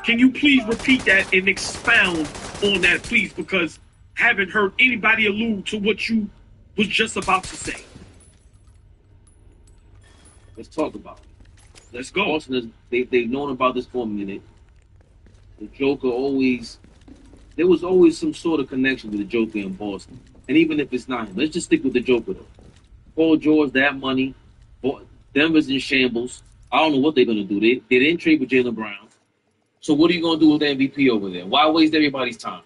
Can you please repeat that and expound on that, please? Because I haven't heard anybody allude to what you was just about to say. Let's talk about it. Let's go. Boston they've known about this for a minute. The Joker there was always some sort of connection with the Joker in Boston. And even if it's not him, let's just stick with the Joker though. Paul George, that money. Denver's in shambles. I don't know what they're going to do. They didn't trade with Jaylen Brown. So what are you going to do with the MVP over there? Why waste everybody's time?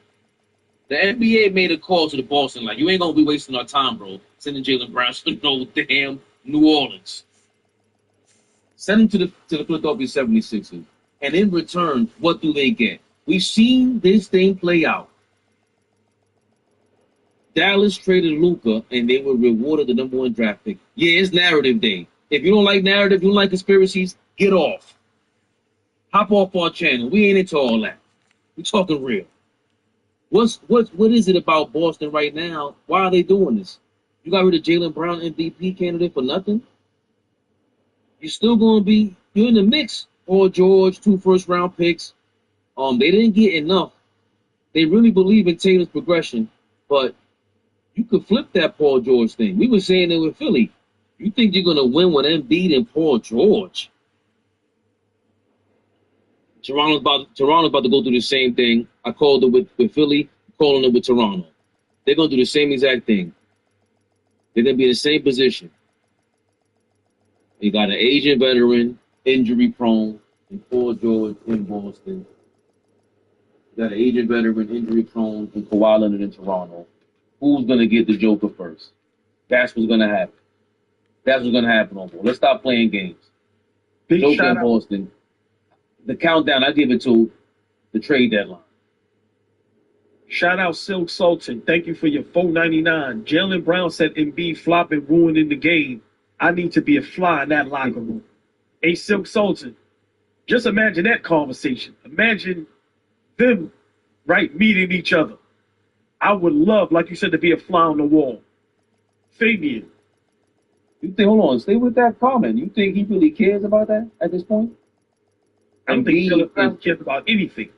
The NBA made a call to the Boston, like, you ain't going to be wasting our time, bro, sending Jaylen Brown to no damn New Orleans. Send him to the Philadelphia 76ers. And in return, what do they get? We've seen this thing play out. Dallas traded Luka, and they were rewarded the #1 draft pick. Yeah, it's narrative day. If you don't like narrative, you don't like conspiracies, get off. Hop off our channel. We ain't into all that. We talking real. What is it about Boston right now? Why are they doing this? You got rid of Jaylen Brown, MVP candidate, for nothing? You're still you're in the mix. Paul George, 2 first-round picks. They didn't get enough. They really believe in Taylor's progression, but you could flip that Paul George thing. We were saying it with Philly. You think you're gonna win with Embiid and Paul George? Toronto's about to go through the same thing. I called it with Philly, I'm calling it with Toronto. They're going to do the same exact thing. They're going to be in the same position. You got an Asian veteran, injury prone, and Paul George in Boston. You got an Asian veteran, injury prone, and Kawhi Leonard in Toronto. Who's going to get the Joker first? That's what's going to happen. That's what's going to happen on board. Let's stop playing games. Big Joker in Boston. The countdown, I give it to the trade deadline. Shout out Silk Sultan. Thank you for your $4.99. Jaylen Brown said Embiid flopping, ruining the game. I need to be a fly in that locker room. Hey, Silk Sultan, just imagine that conversation. Imagine them, right, meeting each other. I would love, like you said, to be a fly on the wall. Fabian. You think, hold on, stay with that comment. You think he really cares about that at this point? I don't think Jaylen Brown cares about anything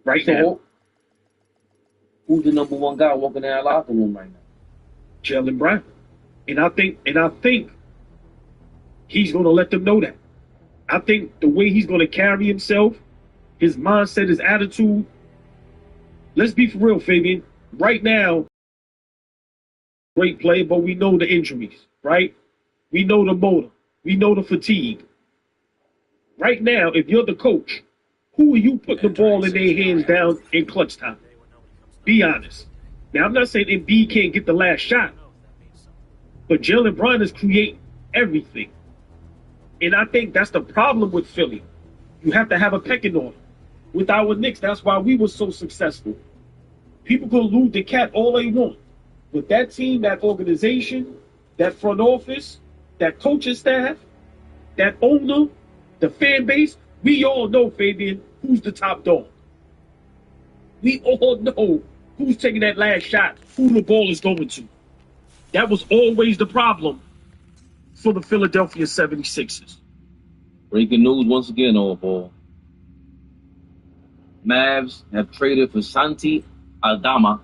right now. Who's the #1 guy walking in that locker room right now? Jaylen Brown. And I think he's going to let them know that. I think the way he's going to carry himself, his mindset, his attitude. Let's be for real, Fabian. Right now, great player, but we know the injuries, right? We know the motor. We know the fatigue. Right now, if you're the coach, who are you putting the ball in their hands down in clutch time? Be honest. Now, I'm not saying Embiid can't get the last shot, But Jaylen Brown is creating everything. And I think that's the problem with Philly. You have to have a pecking order. With our Knicks, that's why we were so successful. People could lose the cat all they want. With that team, that organization, that front office, that coaching staff, that owner, the fan base, we all know, Fabian, who's the top dog. We all know who's taking that last shot, who the ball is going to. That was always the problem for the Philadelphia 76ers. Breaking news once again, old ball. Mavs have traded for Santi Aldama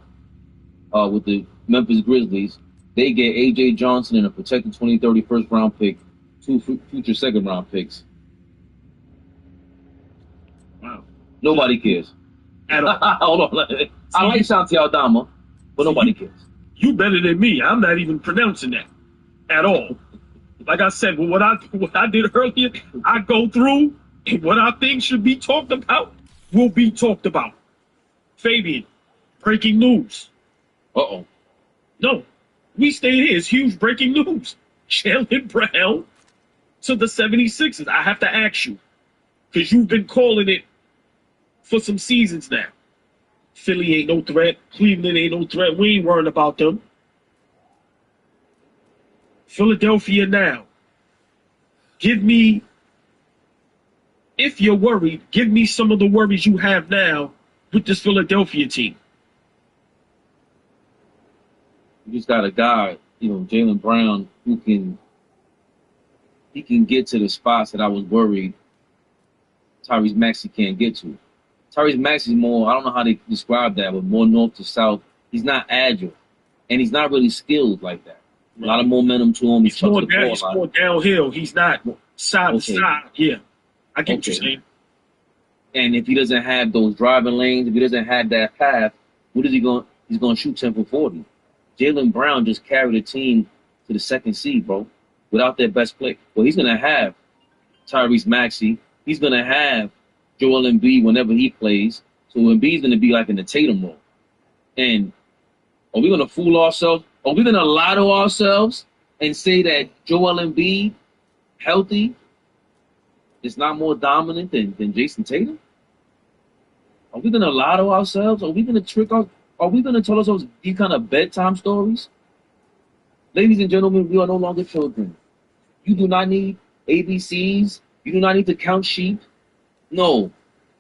with the Memphis Grizzlies. They get A.J. Johnson and a protected 2030 first-round pick, 2 future second-round picks. Wow. Nobody cares. At all. Hold on. I like Santi Aldama, but nobody cares. You better than me. I'm not even pronouncing that at all. Like I said, what I did earlier, I go through, and what I think should be talked about will be talked about. Fabian, breaking news. Uh-oh. No, we stayed here. It's huge breaking news. Jaylen Brown to the 76ers. I have to ask you, because you've been calling it for some seasons now. Philly ain't no threat. Cleveland ain't no threat. We ain't worrying about them. Philadelphia now. Give me, if you're worried, give me some of the worries you have now with this Philadelphia team. You just got a guy, Jaylen Brown, who can get to the spots that I was worried Tyrese Maxey can't get to. Tyrese Maxey's more, I don't know how they describe that, but more north to south. He's not agile, and he's not really skilled like that. A lot of momentum to him. He's more downhill. He's not side to side. Yeah, I get what you're saying. And if he doesn't have those driving lanes, if he doesn't have that path, what is he going? He's going to shoot 10 for 40. Jaylen Brown just carried a team to the second seed, bro, without their best play. Well, he's going to have Tyrese Maxey. He's going to have Joel Embiid whenever he plays. So Embiid's going to be like in the Tatum role. And are we going to fool ourselves? Are we going to lie to ourselves and say that Joel Embiid, healthy, is not more dominant than Jason Tatum? Are we going to lie to ourselves? Are we going to trick our? Are we going to tell ourselves these kind of bedtime stories? Ladies and gentlemen, we are no longer children. You do not need ABCs. You do not need to count sheep. No,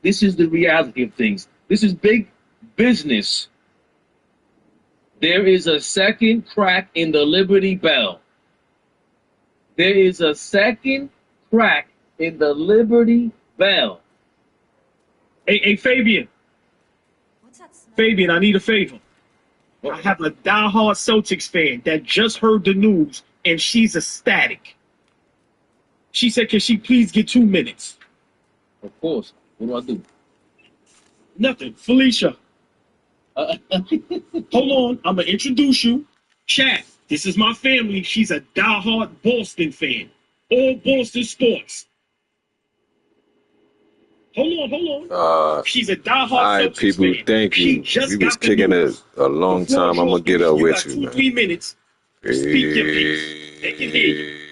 this is the reality of things. This is big business. There is a second crack in the Liberty Bell. There is a second crack in the Liberty Bell. Hey, Fabian. What's that smell? Fabian, I need a favor. I have a diehard Celtics fan that just heard the news, and she's ecstatic. She said, can she please get 2 minutes? Of course. What do I do? Nothing. Felicia. Hold on. I'm going to introduce you. Chat. This is my family. She's a diehard Boston fan. All Boston sports. Hold on. She's a diehard all right, Celtics people, fan. thank you. You was kicking it a long time. I'm going to get up with you, man. 2-3 minutes. Speak your piece. They can hear you.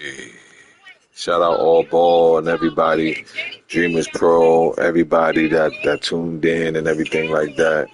Shout out All Ball and everybody, Dreamers Pro, everybody that tuned in and everything like that.